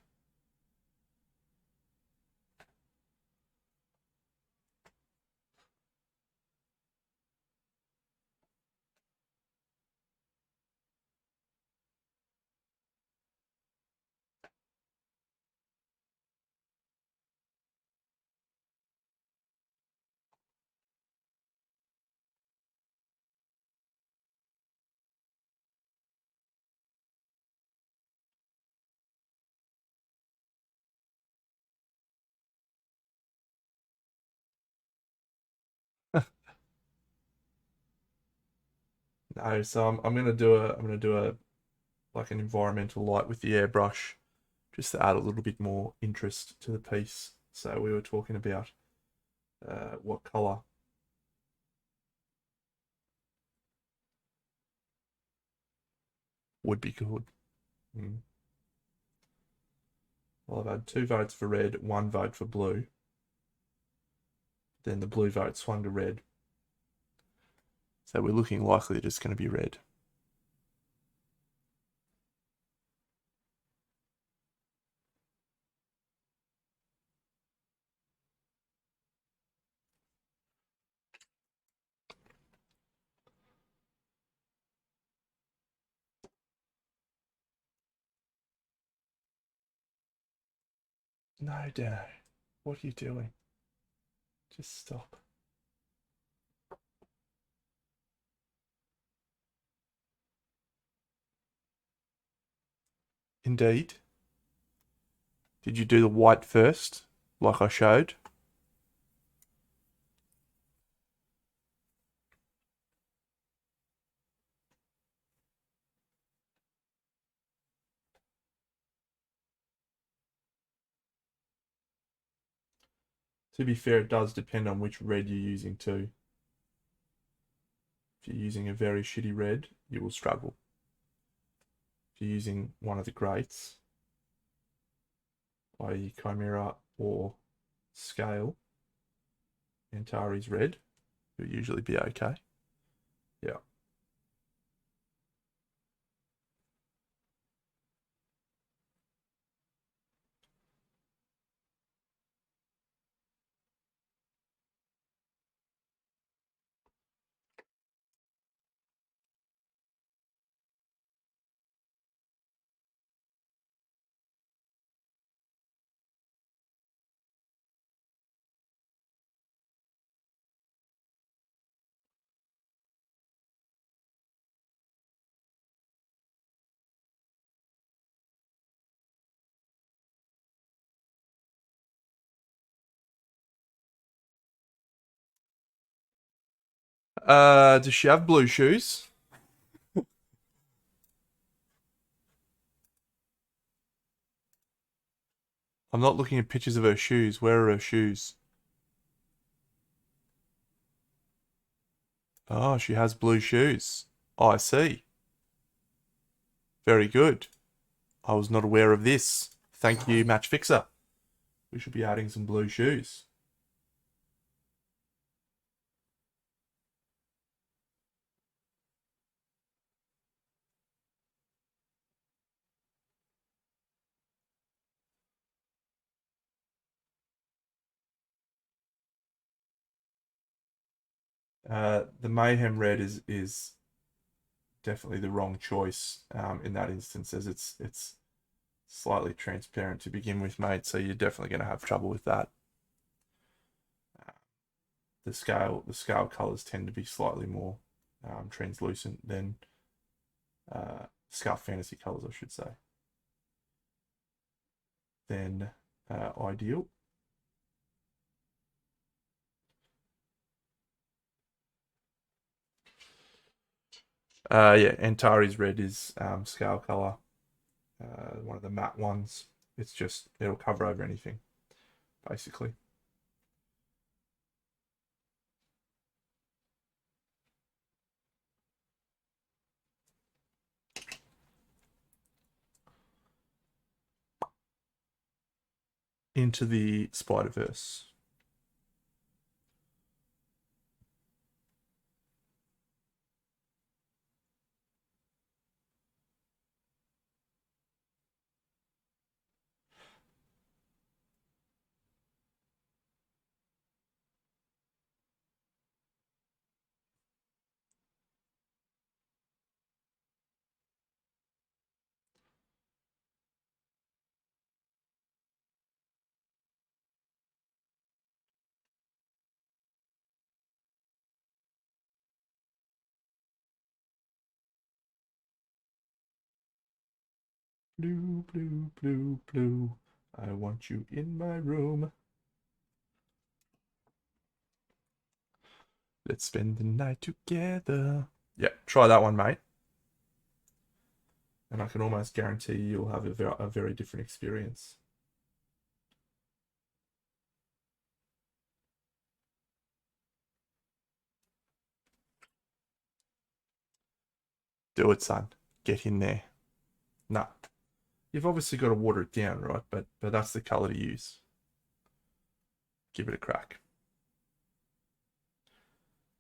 Speaker 1: No, so I'm gonna do a like an environmental light with the airbrush, just to add a little bit more interest to the piece. So we were talking about what colour would be good. Mm. Well, I've had 2 votes for red, 1 vote for blue. Then the blue vote swung to red. So we're looking likely that it's going to be red. No, Dano. What are you doing? Just stop. Indeed. Did you do the white first, like I showed? To be fair, it does depend on which red you're using too. If you're using a very shitty red, you will struggle. If you're using one of the greats, i.e. Chimera or Scale, Antares red, you'll usually be okay. Yeah. Does she have blue shoes? I'm not looking at pictures of her shoes. Where are her shoes? Oh, she has blue shoes. Oh, I see. Very good. I was not aware of this. Thank you, Match Fixer. We should be adding some blue shoes. The Mayhem Red is definitely the wrong choice in that instance, as it's slightly transparent to begin with, mate. So you're definitely going to have trouble with that. The scale colors tend to be slightly more translucent than scale fantasy colors, I should say, than ideal. Yeah, Antares Red is scale color, one of the matte ones. It's just, it'll cover over anything, basically. Into the Spider-Verse. Blue, blue, blue, blue. I want you in my room. Let's spend the night together. Yeah, try that one, mate. And I can almost guarantee you'll have a very different experience. Do it, son. Get in there. Nah. You've obviously got to water it down, right? But that's the color to use. Give it a crack.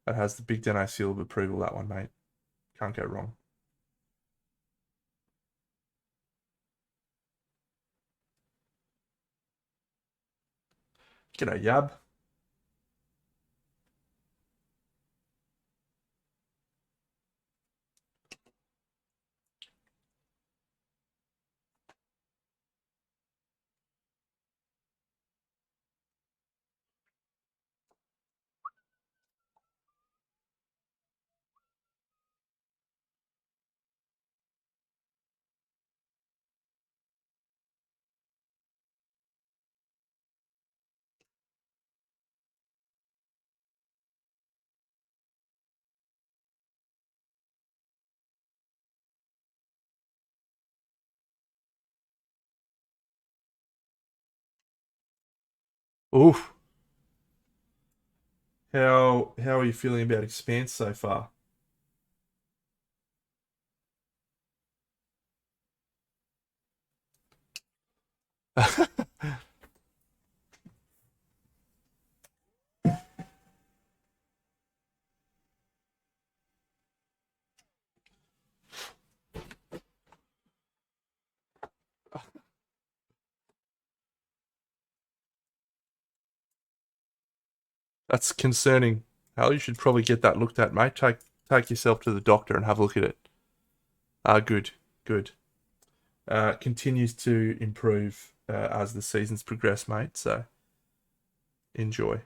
Speaker 1: That has the Big Dano seal of approval, that one, mate. Can't go wrong. G'day, Yab. Oof. How are you feeling about Expanse so far? That's concerning. Hal, you should probably get that looked at, mate. Take yourself to the doctor and have a look at it. Good, good. Continues to improve as the seasons progress, mate. So enjoy.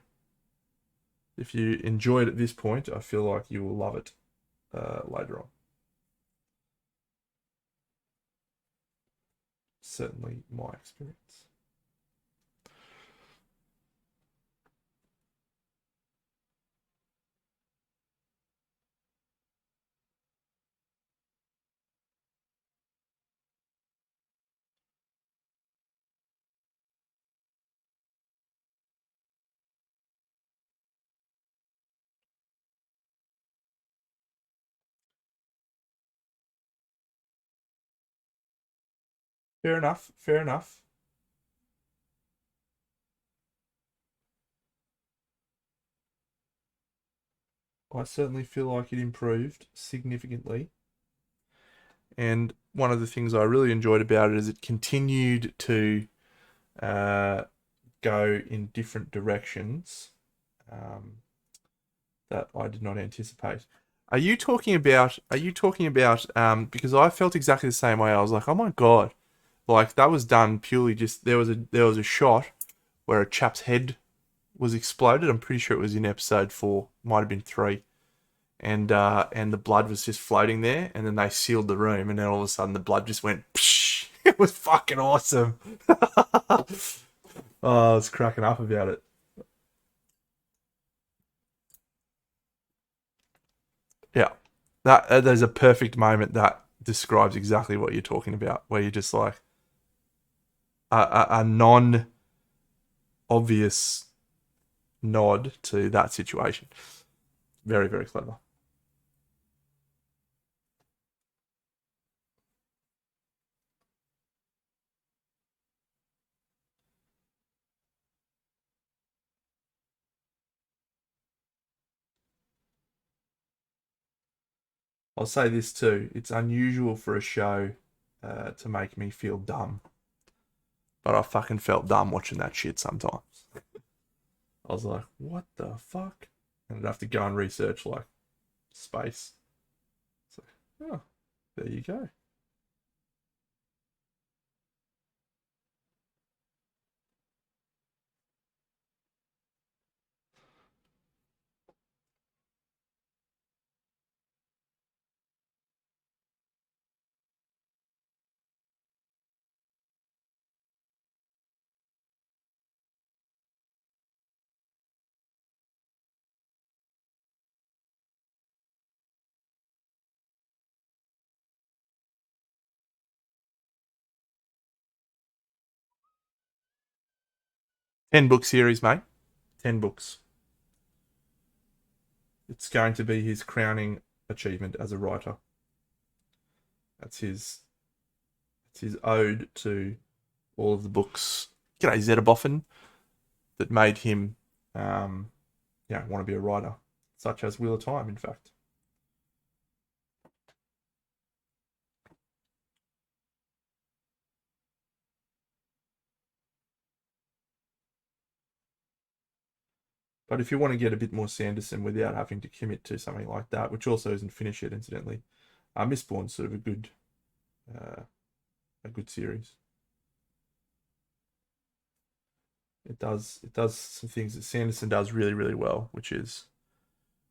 Speaker 1: If you enjoy it at this point, I feel like you will love it later on. Certainly my experience. Fair enough. Fair enough. I certainly feel like it improved significantly. And one of the things I really enjoyed about it is it continued to uh, go in different directions that I did not anticipate. Are you talking about? Are you talking about? Because I felt exactly the same way. I was like, oh my god, like that was done purely just there was a shot where a chap's head was exploded. I'm pretty sure it was in episode 4, might have been 3, and the blood was just floating there, and then they sealed the room, and then all of a sudden the blood just went. Psh! It was fucking awesome. Oh, I was cracking up about it. Yeah, that there's a perfect moment that describes exactly what you're talking about, where you're just like a non obvious nod to that situation. Very, very clever. I'll say this too: it's unusual for a show to make me feel dumb, but I fucking felt dumb watching that shit sometimes. I was like, what the fuck? And I'd have to go and research like space. So, oh, there you go. Ten-book series, mate. 10 books. It's going to be his crowning achievement as a writer. That's his. It's his ode to all of the books. G'day, Zetaboffin, that made him, want to be a writer, such as Wheel of Time, in fact. But if you want to get a bit more Sanderson without having to commit to something like that, which also isn't finished yet, incidentally, Mistborn's sort of uh, a good series. It does some things that Sanderson does really, really well, which is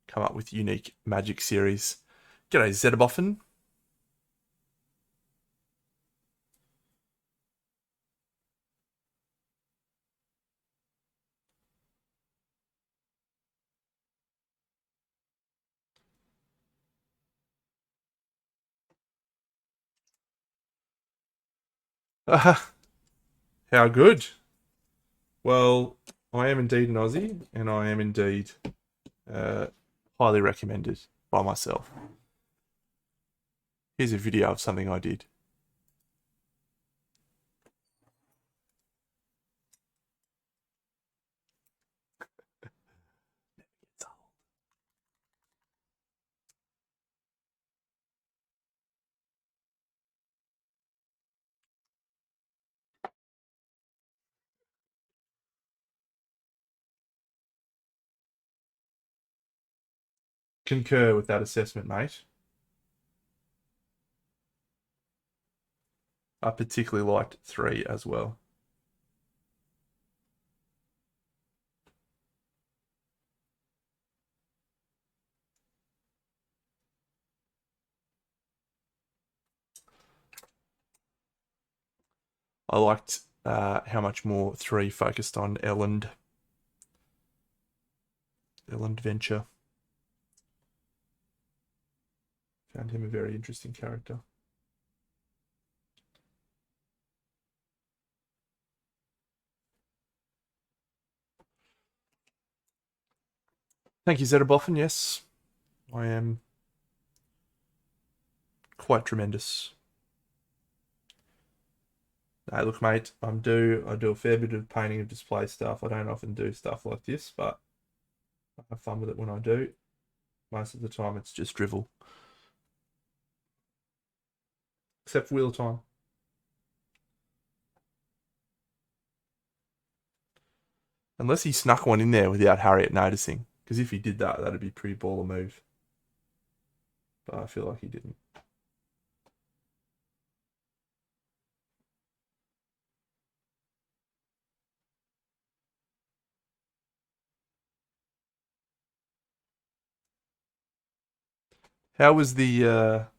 Speaker 1: come up with unique magic series. G'day, Zetaboffin. How good. Well, I am indeed an Aussie, and I am indeed uh, highly recommended by myself. Here's a video of something I did. Concur with that assessment, mate. I particularly liked 3 as well. I liked how much more 3 focused on Elland Venture. Found him a very interesting character. Thank you, Zetaboffin. Yes, I am quite tremendous. Hey, look, mate, I do a fair bit of painting of display stuff. I don't often do stuff like this, but I have fun with it when I do. Most of the time, it's just drivel, except for wheel time. Unless he snuck one in there without Harriet noticing, because if he did that, that'd be a pretty baller move. But I feel like he didn't. How was the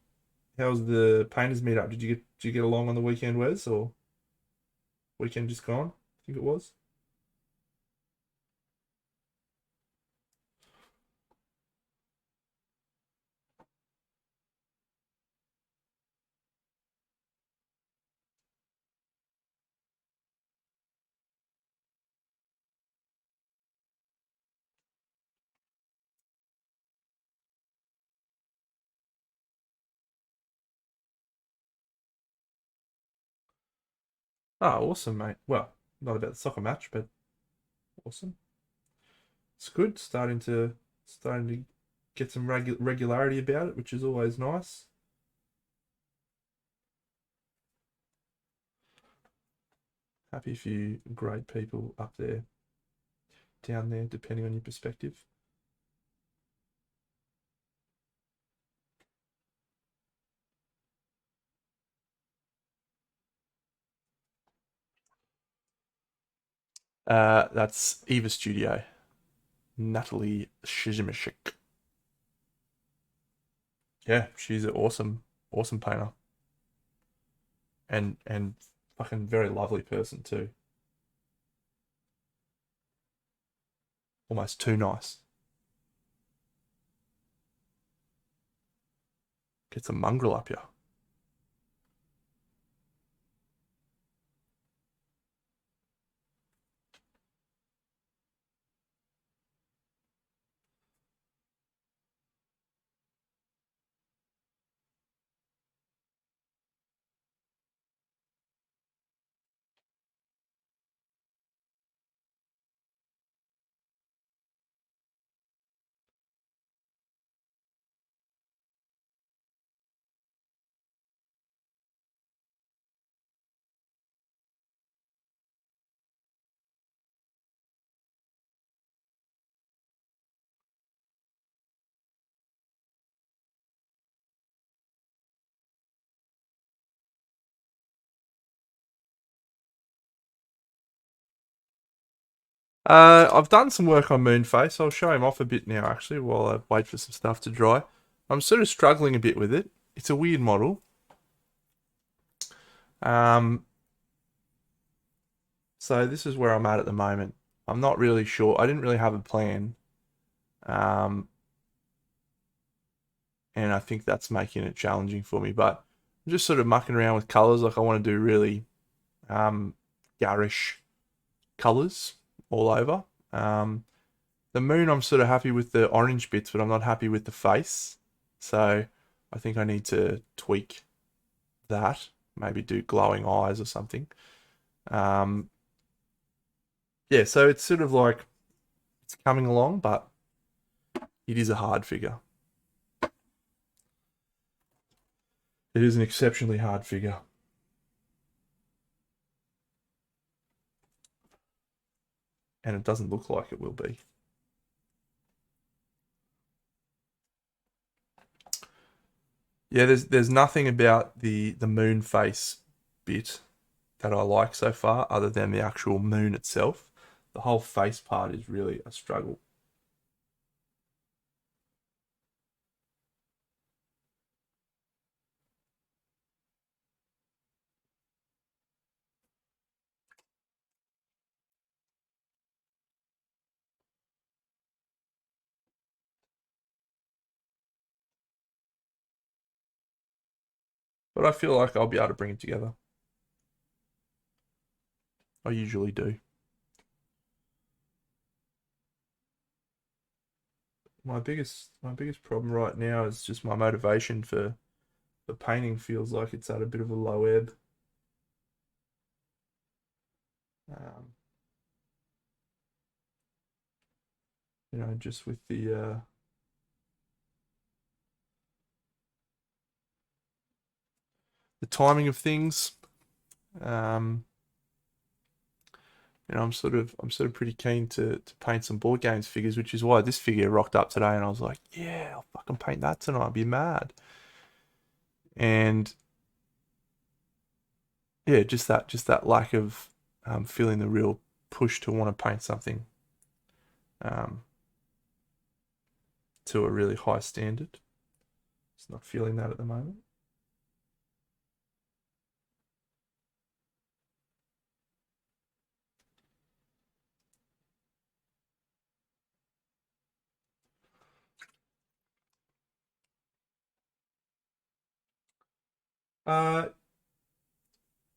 Speaker 1: painters meetup? Did you get along on the weekend, Wes, or weekend just gone? I think it was. Ah, awesome, mate. Well, not about the soccer match, but awesome. It's good. Starting to get some regularity about it, which is always nice. Happy for you, great people up there, down there, depending on your perspective. That's Eva Studio, Natalie Shizimashik. Yeah, she's an awesome painter, and fucking very lovely person too. Almost too nice. Gets a mongrel up here. I've done some work on Moonface. I'll show him off a bit now, actually, while I wait for some stuff to dry. I'm sort of struggling a bit with it. It's a weird model. Um, so this is where I'm at the moment. I'm not really sure. I didn't really have a plan. Um, and I think that's making it challenging for me. But I'm just sort of mucking around with colors. Like I want to do really garish colors all over. The moon, I'm sort of happy with the orange bits, but I'm not happy with the face. So I think I need to tweak that. Maybe do glowing eyes or something. Um, yeah, so it's sort of like it's coming along, but it is a hard figure. It is an exceptionally hard figure. And it doesn't look like it will be. Yeah, there's nothing about the moon face bit that I like so far, other than the actual moon itself. The whole face part is really a struggle. But I feel like I'll be able to bring it together. I usually do. My biggest problem right now is just my motivation for the painting feels like it's at a bit of a low ebb. Um, you know, just with the timing of things. Um, you know, I'm sort of pretty keen to paint some board games figures, which is why this figure rocked up today, and I was like, yeah, I'll fucking paint that tonight. I'll be mad. And yeah, just that lack of feeling the real push to want to paint something um, to a really high standard. Just not feeling that at the moment. Uh,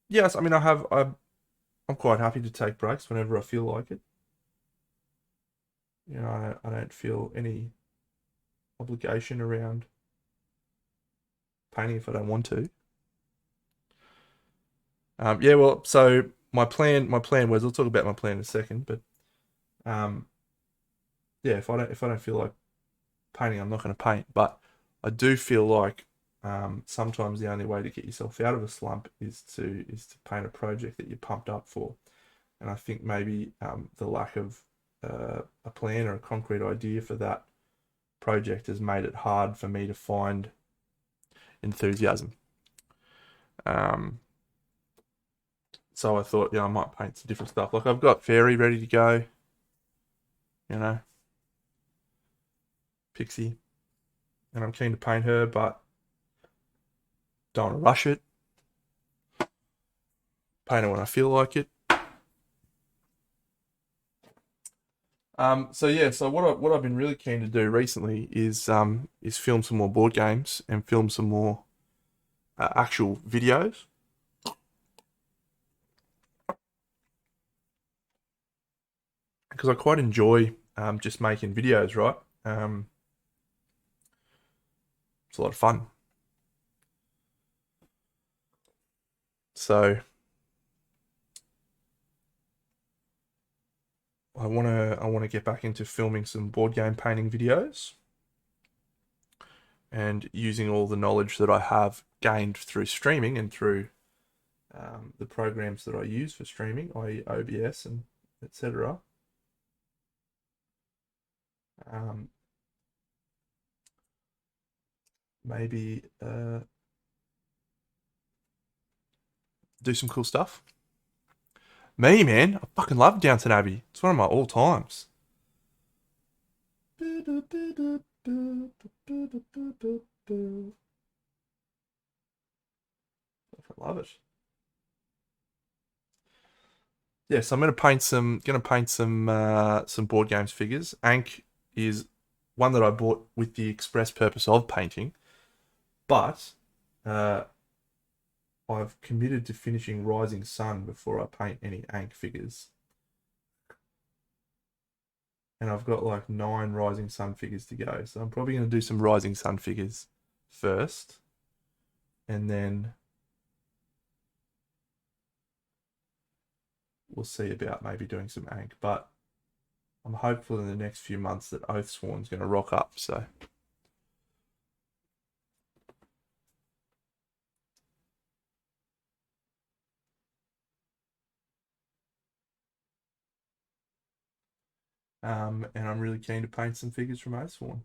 Speaker 1: yes, I mean I'm quite happy to take breaks whenever I feel like it. You know, I don't feel any obligation around painting if I don't want to. Yeah, well, so my plan was I'll talk about my plan in a second, but um, yeah, if I don't feel like painting, I'm not going to paint. But I do feel like sometimes the only way to get yourself out of a slump is to paint a project that you're pumped up for. And I think maybe the lack of a plan or a concrete idea for that project has made it hard for me to find enthusiasm. Um, so I thought, I might paint some different stuff. Like I've got Fairy ready to go, you know, Pixie, and I'm keen to paint her, but don't want to rush it. Paint her when I feel like it. So yeah, so what I've been really keen to do recently is film some more board games and film some more actual videos because I quite enjoy just making videos, right? It's a lot of fun. So I wanna get back into filming some board game painting videos and using all the knowledge that I have gained through streaming and through the programs that I use for streaming, i.e. OBS and etc. Um, maybe do some cool stuff. Me, man, I fucking love Downton Abbey. It's one of my all times. I love it. Yeah, so I'm gonna paint some board games figures. Ankh is one that I bought with the express purpose of painting, but uh, I've committed to finishing Rising Sun before I paint any Ankh figures. And I've got like 9 Rising Sun figures to go. So I'm probably going to do some Rising Sun figures first. And then we'll see about maybe doing some Ankh. But I'm hopeful in the next few months that Oathsworn's going to rock up. So and I'm really keen to paint some figures from Oathsworn.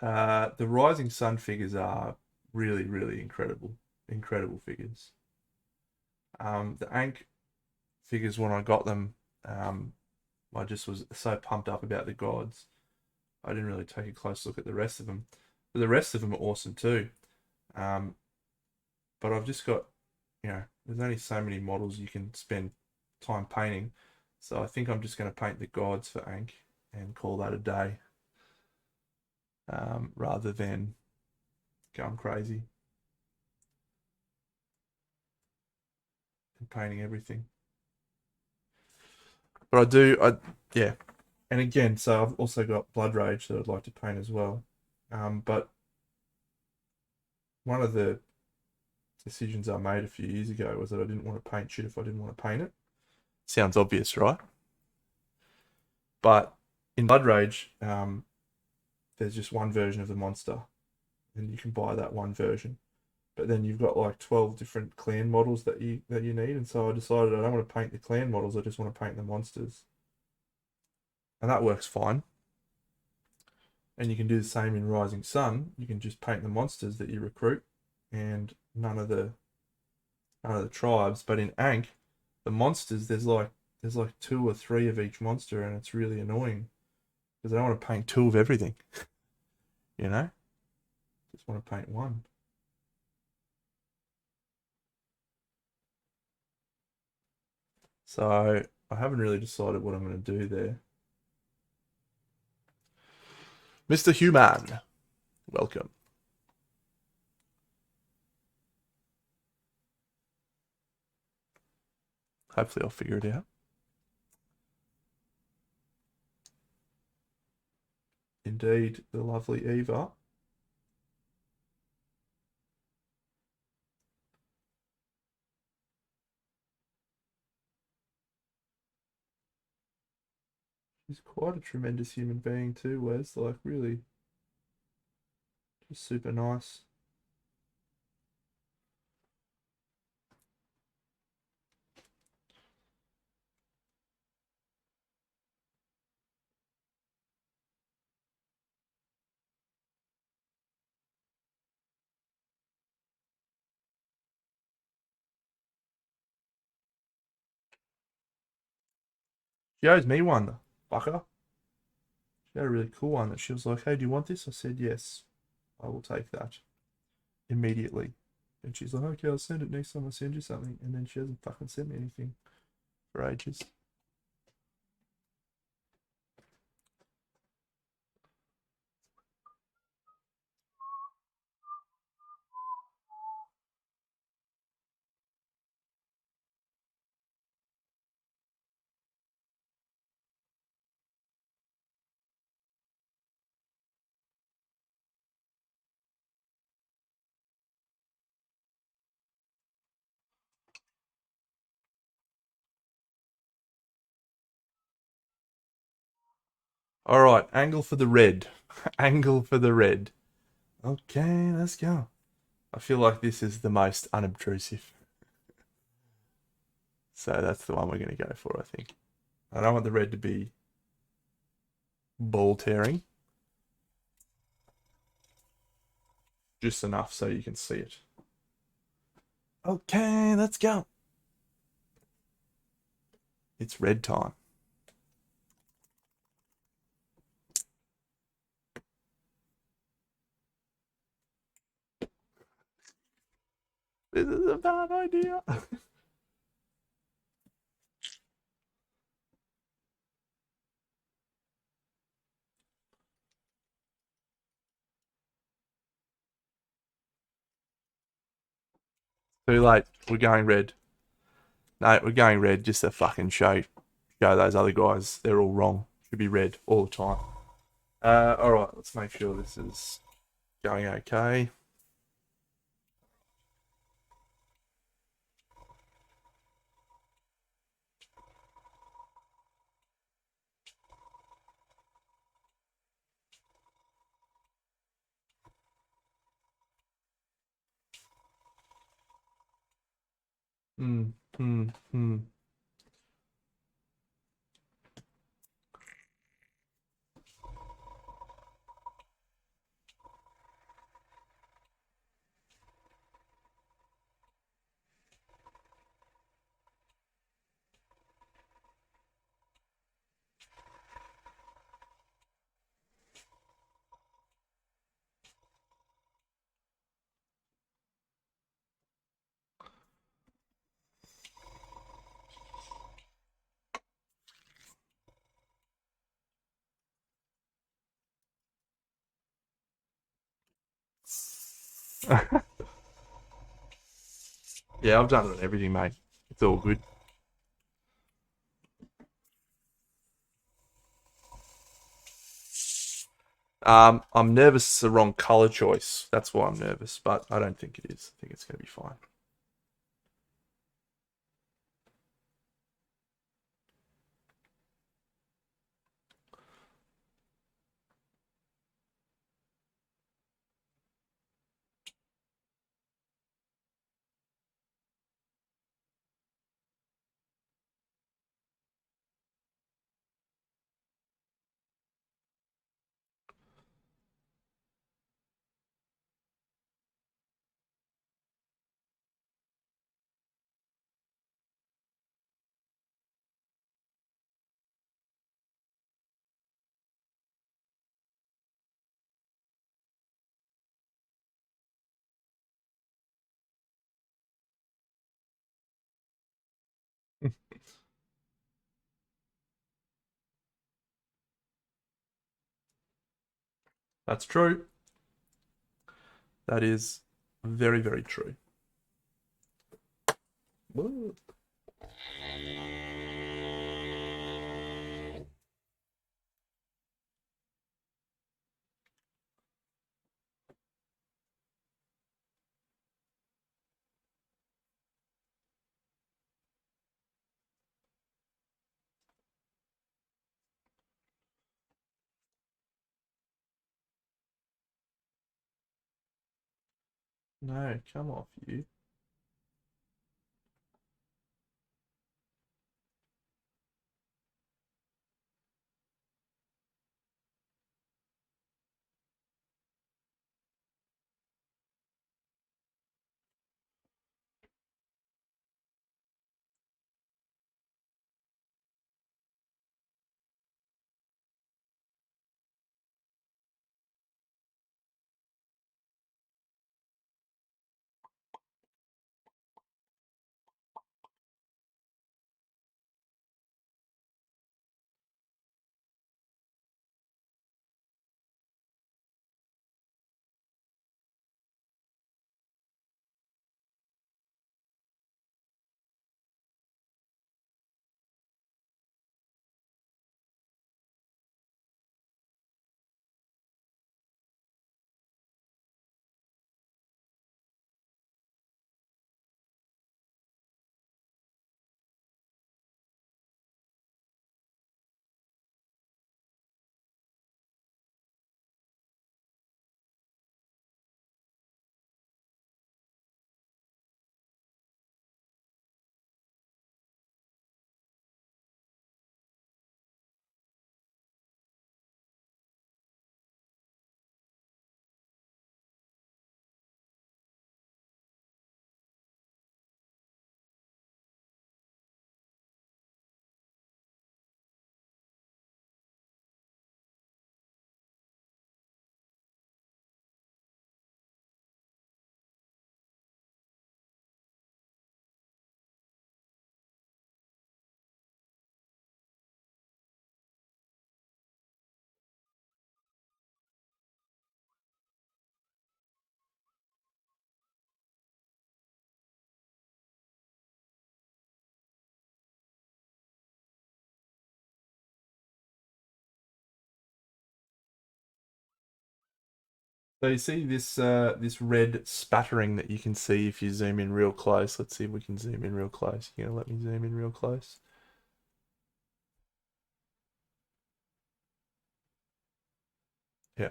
Speaker 1: The Rising Sun figures are really, really incredible. Incredible figures. The Ankh figures, when I got them, I just was so pumped up about the gods. I didn't really take a close look at the rest of them. But the rest of them are awesome too. Um, but I've just got, there's only so many models you can spend time painting. So I think I'm just going to paint the gods for Ankh and call that a day, rather than going crazy and painting everything. But yeah. And again, so I've also got Blood Rage that I'd like to paint as well. But one of the decisions I made a few years ago was that I didn't want to paint shit if I didn't want to paint it. Sounds obvious, right? But in Blood Rage, there's just one version of the monster, and you can buy that one version. But then you've got like 12 different clan models that you need, and so I decided I don't want to paint the clan models, I just want to paint the monsters. And that works fine. And you can do the same in Rising Sun. You can just paint the monsters that you recruit and none of the tribes. But in Ankh, the monsters, there's like 2 or 3 of each monster, and it's really annoying because I don't want to paint 2 of everything. You know? Just want to paint 1. So I haven't really decided what I'm going to do there. Mr. Human, welcome. Hopefully I'll figure it out. Indeed, the lovely Eva. She's quite a tremendous human being too, Wes. Like, really, just super nice. She owes me one, fucker. She had a really cool one that she was like, hey, do you want this? I said, yes, I will take that immediately. And she's like, okay, I'll send it next time I send you something. And then she hasn't fucking sent me anything for ages. All right, angle for the red. Angle for the red. Okay, let's go. I feel like this is the most unobtrusive. So that's the one we're going to go for, I think. I don't want the red to be ball tearing. Just enough so you can see it. Okay, let's go. It's red time. This is a bad idea. Too late. We're going red. No, we're going red just to fucking show those other guys they're all wrong. Should be red all the time. Alright, let's make sure this is going okay. Hmm, hmm, hmm. Yeah, I've done it on everything, mate. It's all good. I'm nervous it's the wrong color choice. That's why I'm nervous, but I don't think it is. I think it's going to be fine. That's true. That is very, very true. Woo. No, come off you. So you see this red spattering that you can see if you zoom in real close. Let's see if we can zoom in real close. You gonna let me zoom in real close? Yeah.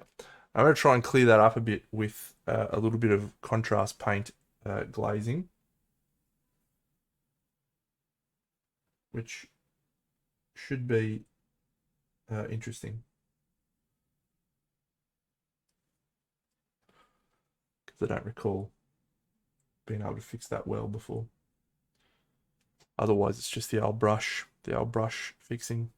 Speaker 1: I'm gonna try and clear that up a bit with a little bit of contrast paint glazing, which should be interesting because I don't recall being able to fix that well before. Otherwise, it's just the old brush fixing.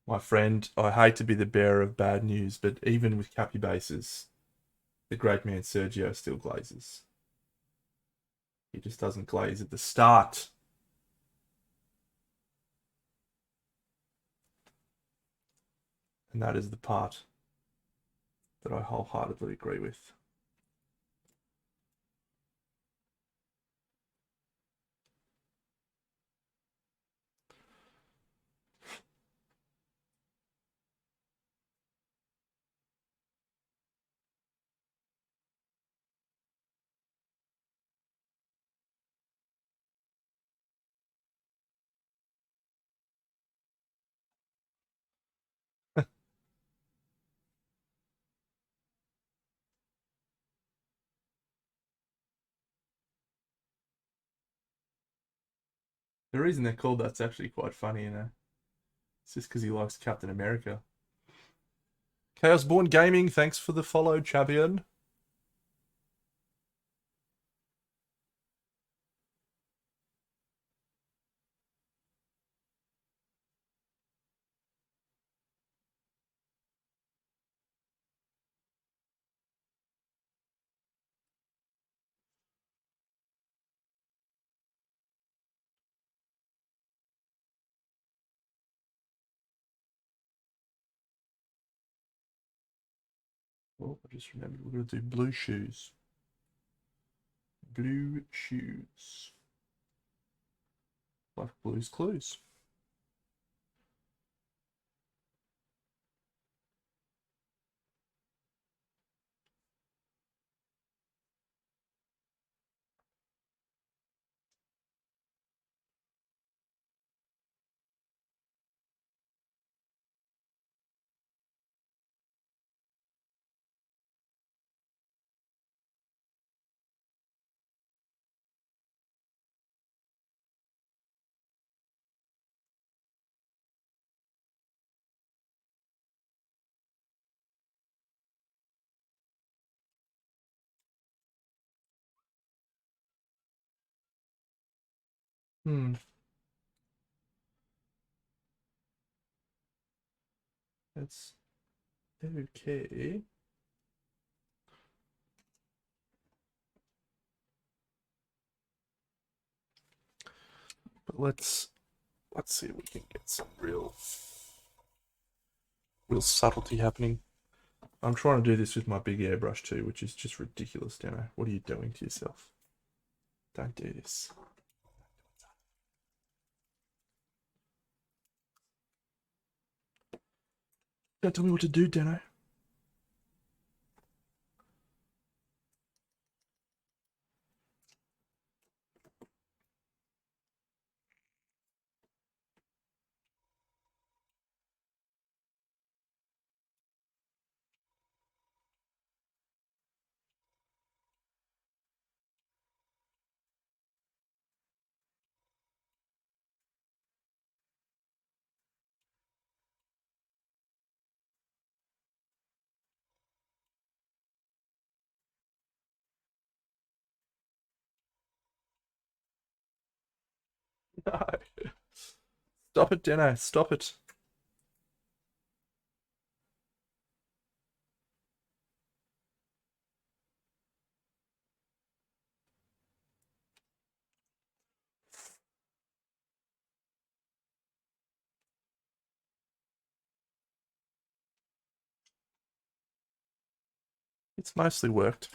Speaker 1: My friend, I hate to be the bearer of bad news, but even with Cappy bases, the great man Sergio still glazes. He just doesn't glaze at the start. And that is the part that I wholeheartedly agree with. The reason they're called that's actually quite funny, you know. It's just because he likes Captain America. Chaosborn Gaming, thanks for the follow, Chabian. Oh, I just remembered we're going to do blue shoes. Blue shoes. Like Blue's Clues. Hmm. That's okay. But let's see if we can get some real subtlety happening. I'm trying to do this with my big airbrush too, which is just ridiculous, Dano. What are you doing to yourself? Don't do this. Don't tell me what to do, Dano. No. Stop it, Dano. Stop it. It's mostly worked.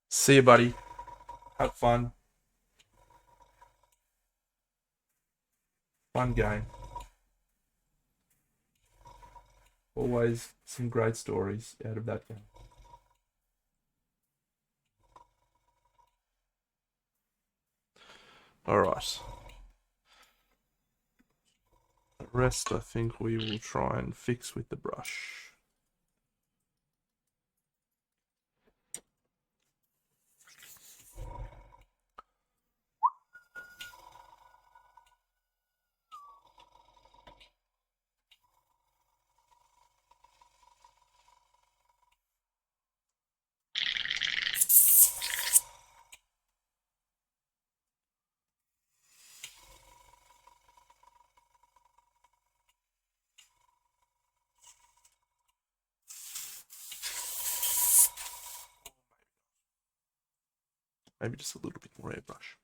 Speaker 1: See you, buddy. Have fun. Fun game. Always some great stories out of that game. Alright. The rest I think we will try and fix with the brush. Maybe just a little bit more airbrush.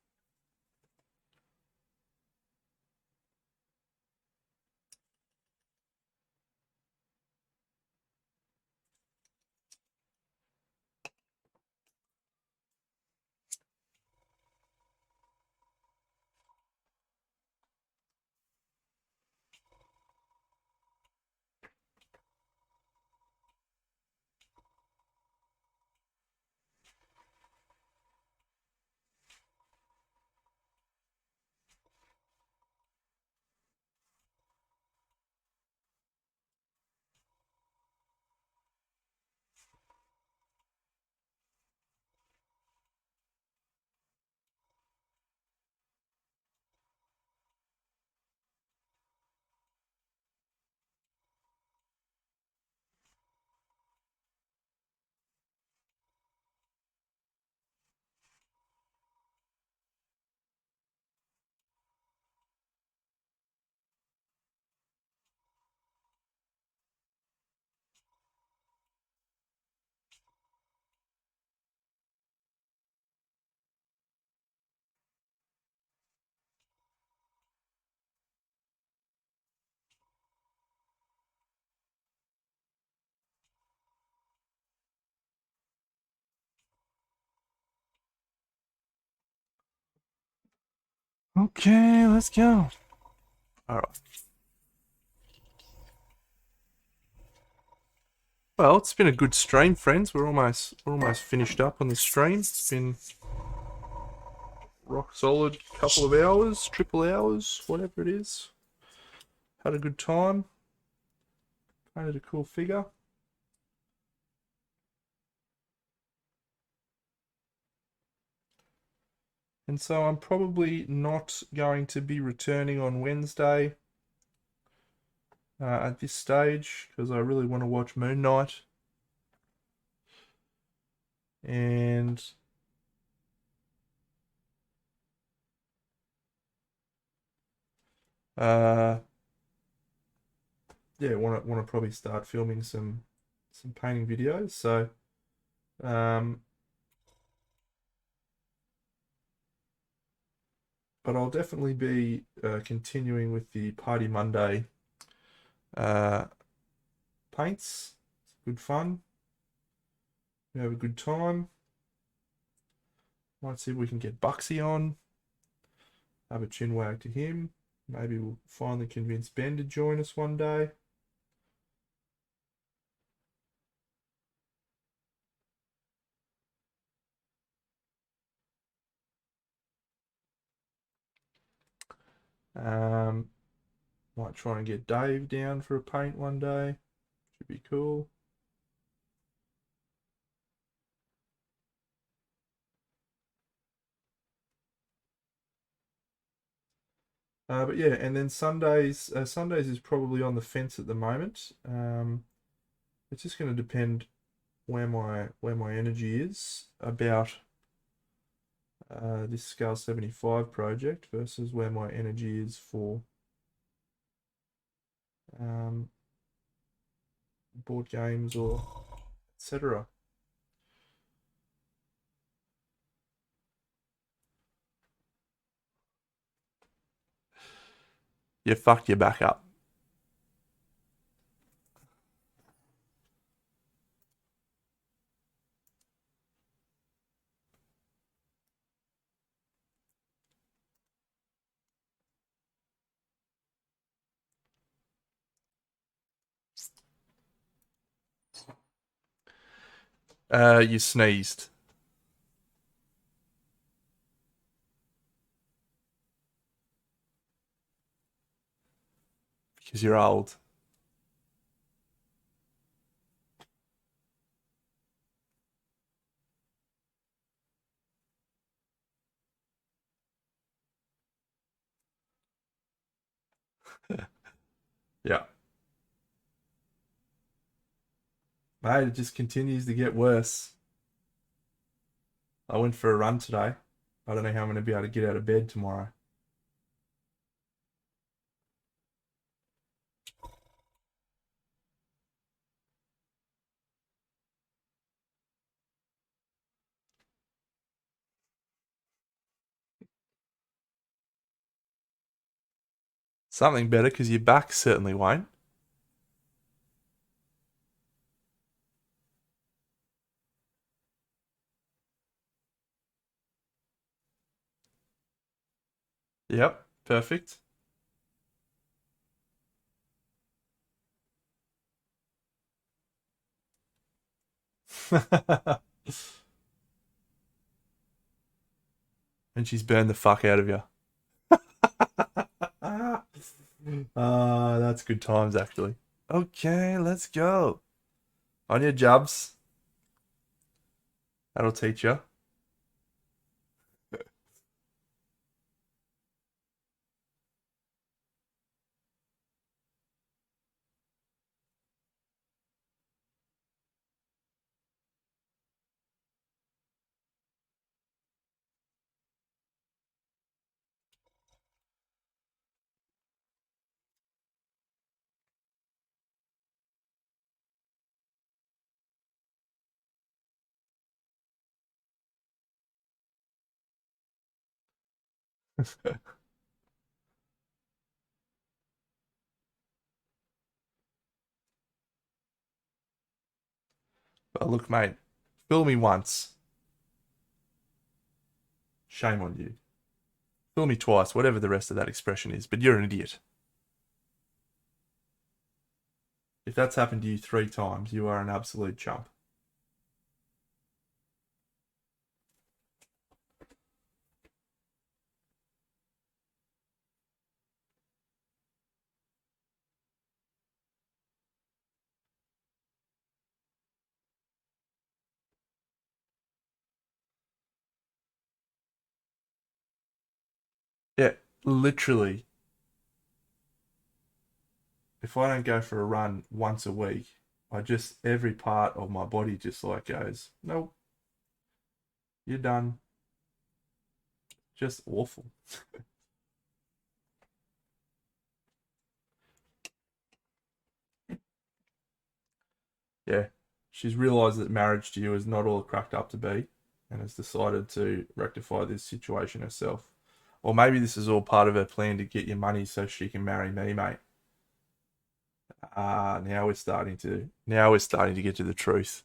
Speaker 1: Okay, let's go. All right. Well, it's been a good stream, friends. We're almost finished up on the stream. It's been rock solid couple of hours, triple hours, whatever it is. Had a good time. Painted a cool figure. And so I'm probably not going to be returning on Wednesday at this stage because I really want to watch Moon Knight. And yeah, want to probably start filming some painting videos. So but I'll definitely be continuing with the Party Monday paints. It's good fun. We have a good time. Might see if we can get Buxy on. Have a chin wag to him. Maybe we'll finally convince Ben to join us one day. Might try and get Dave down for a paint one day. Should be cool. But yeah, and then Sundays. Sundays is probably on the fence at the moment. It's just going to depend where my energy is about this Scale 75 project versus where my energy is for board games or etc. You fucked your back up. You sneezed. Because you're old. Yeah. Mate, it just continues to get worse. I went for a run today. I don't know how I'm going to be able to get out of bed tomorrow. Something better, because your back certainly won't. Yep, perfect. And she's burned the fuck out of you. That's good times, actually. Okay, let's go. On your jabs. That'll teach you. But look, mate, fool me once. Shame on you. Fool me twice, whatever the rest of that expression is, but you're an idiot. If that's happened to you 3 times, you are an absolute chump. Yeah, literally. If I don't go for a run once a week, every part of my body just like goes, nope, you're done. Just awful. Yeah. She's realised that marriage to you is not all it cracked up to be and has decided to rectify this situation herself. Or maybe this is all part of her plan to get your money so she can marry me, mate. Now we're starting to get to the truth.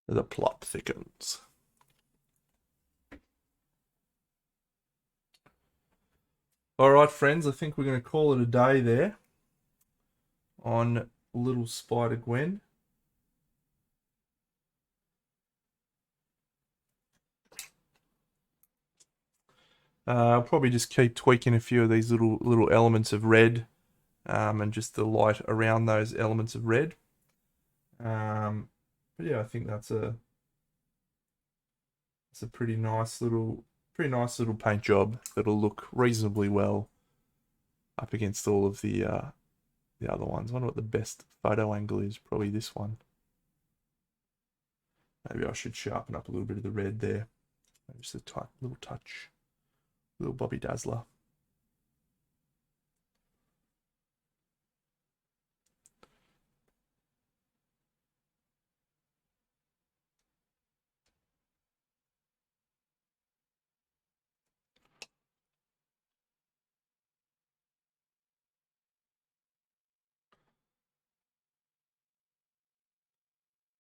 Speaker 1: The plot thickens. All right, friends, I think we're going to call it a day there on little Spider Gwen. I'll probably just keep tweaking a few of these little elements of red, and just the light around those elements of red. But yeah, I think that's a pretty nice little paint job that'll look reasonably well up against all of the other ones. I wonder what the best photo angle is. Probably this one. Maybe I should sharpen up a little bit of the red there. Just a little touch, little Bobby Dazzler.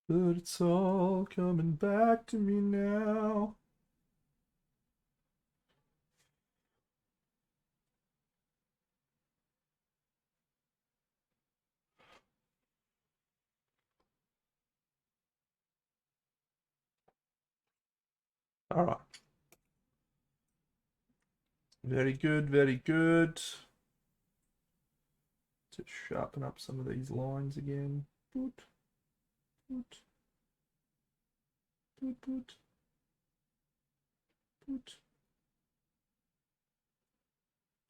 Speaker 1: But it's all coming back to me now. All right. Very good, very good. To sharpen up some of these lines again. Boot, boot, boot, boot, boot,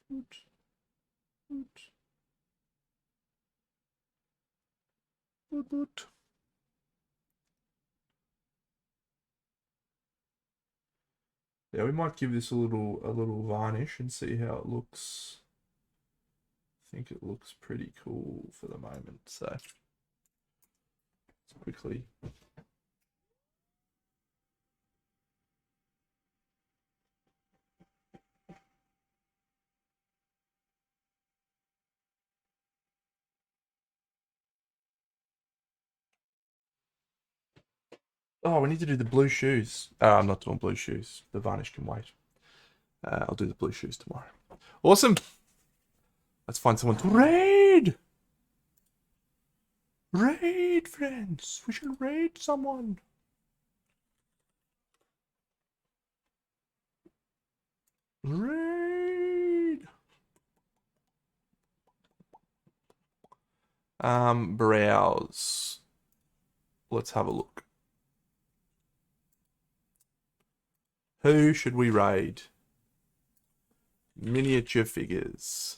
Speaker 1: boot, boot, boot, boot. Yeah, we might give this a little varnish and see how it looks. I think it looks pretty cool for the moment. So let's quickly. Oh, we need to do the blue shoes. I'm not doing blue shoes. The varnish can wait. I'll do the blue shoes tomorrow. Awesome. Let's find someone to raid. Raid, friends. We should raid someone. Raid. Browse. Let's have a look. Who should we raid? Miniature figures.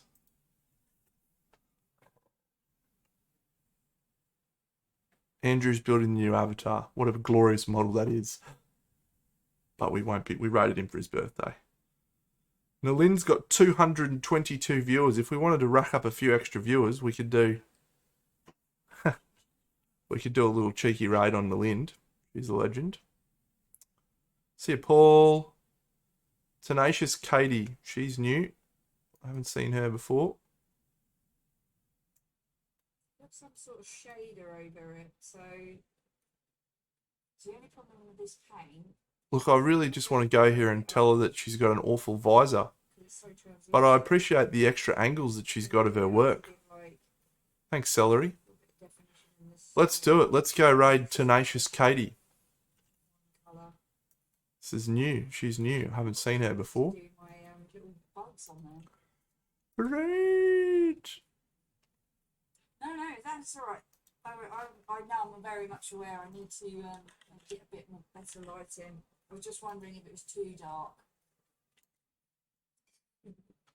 Speaker 1: Andrew's building the new avatar. What a glorious model that is. But we won't be. We rated him for his birthday. Nalin's got 222 viewers. If we wanted to rack up a few extra viewers, we could do. We could do a little cheeky raid on Nalind. She's a legend. See you, Paul. Tenacious Katie. She's new. I haven't seen her before.
Speaker 2: Got some sort of shader over it, so the only problem with this paint.
Speaker 1: Look, I really just want to go here and tell her that she's got an awful visor. But I appreciate the extra angles that she's got of her work. Thanks, Celery. Let's do it. Let's go raid Tenacious Katie. This is new. She's new. I haven't seen her before. Raid!
Speaker 2: No, that's alright. I know I'm very much aware I need to get a bit more better lighting. I was just wondering if it was too dark.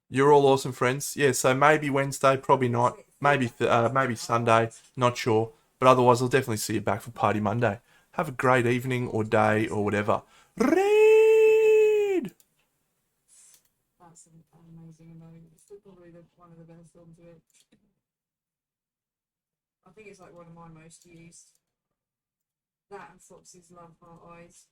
Speaker 1: You're all awesome, friends. Yeah, so maybe Wednesday, probably not. Maybe Sunday, not sure. But otherwise, I'll definitely see you back for Party Monday. Have a great evening or day or whatever. Raid!
Speaker 2: That's an amazing emoji. It's still probably one of the best films of it. I think it's like one of my most used. That and Fox's Love Heart Eyes.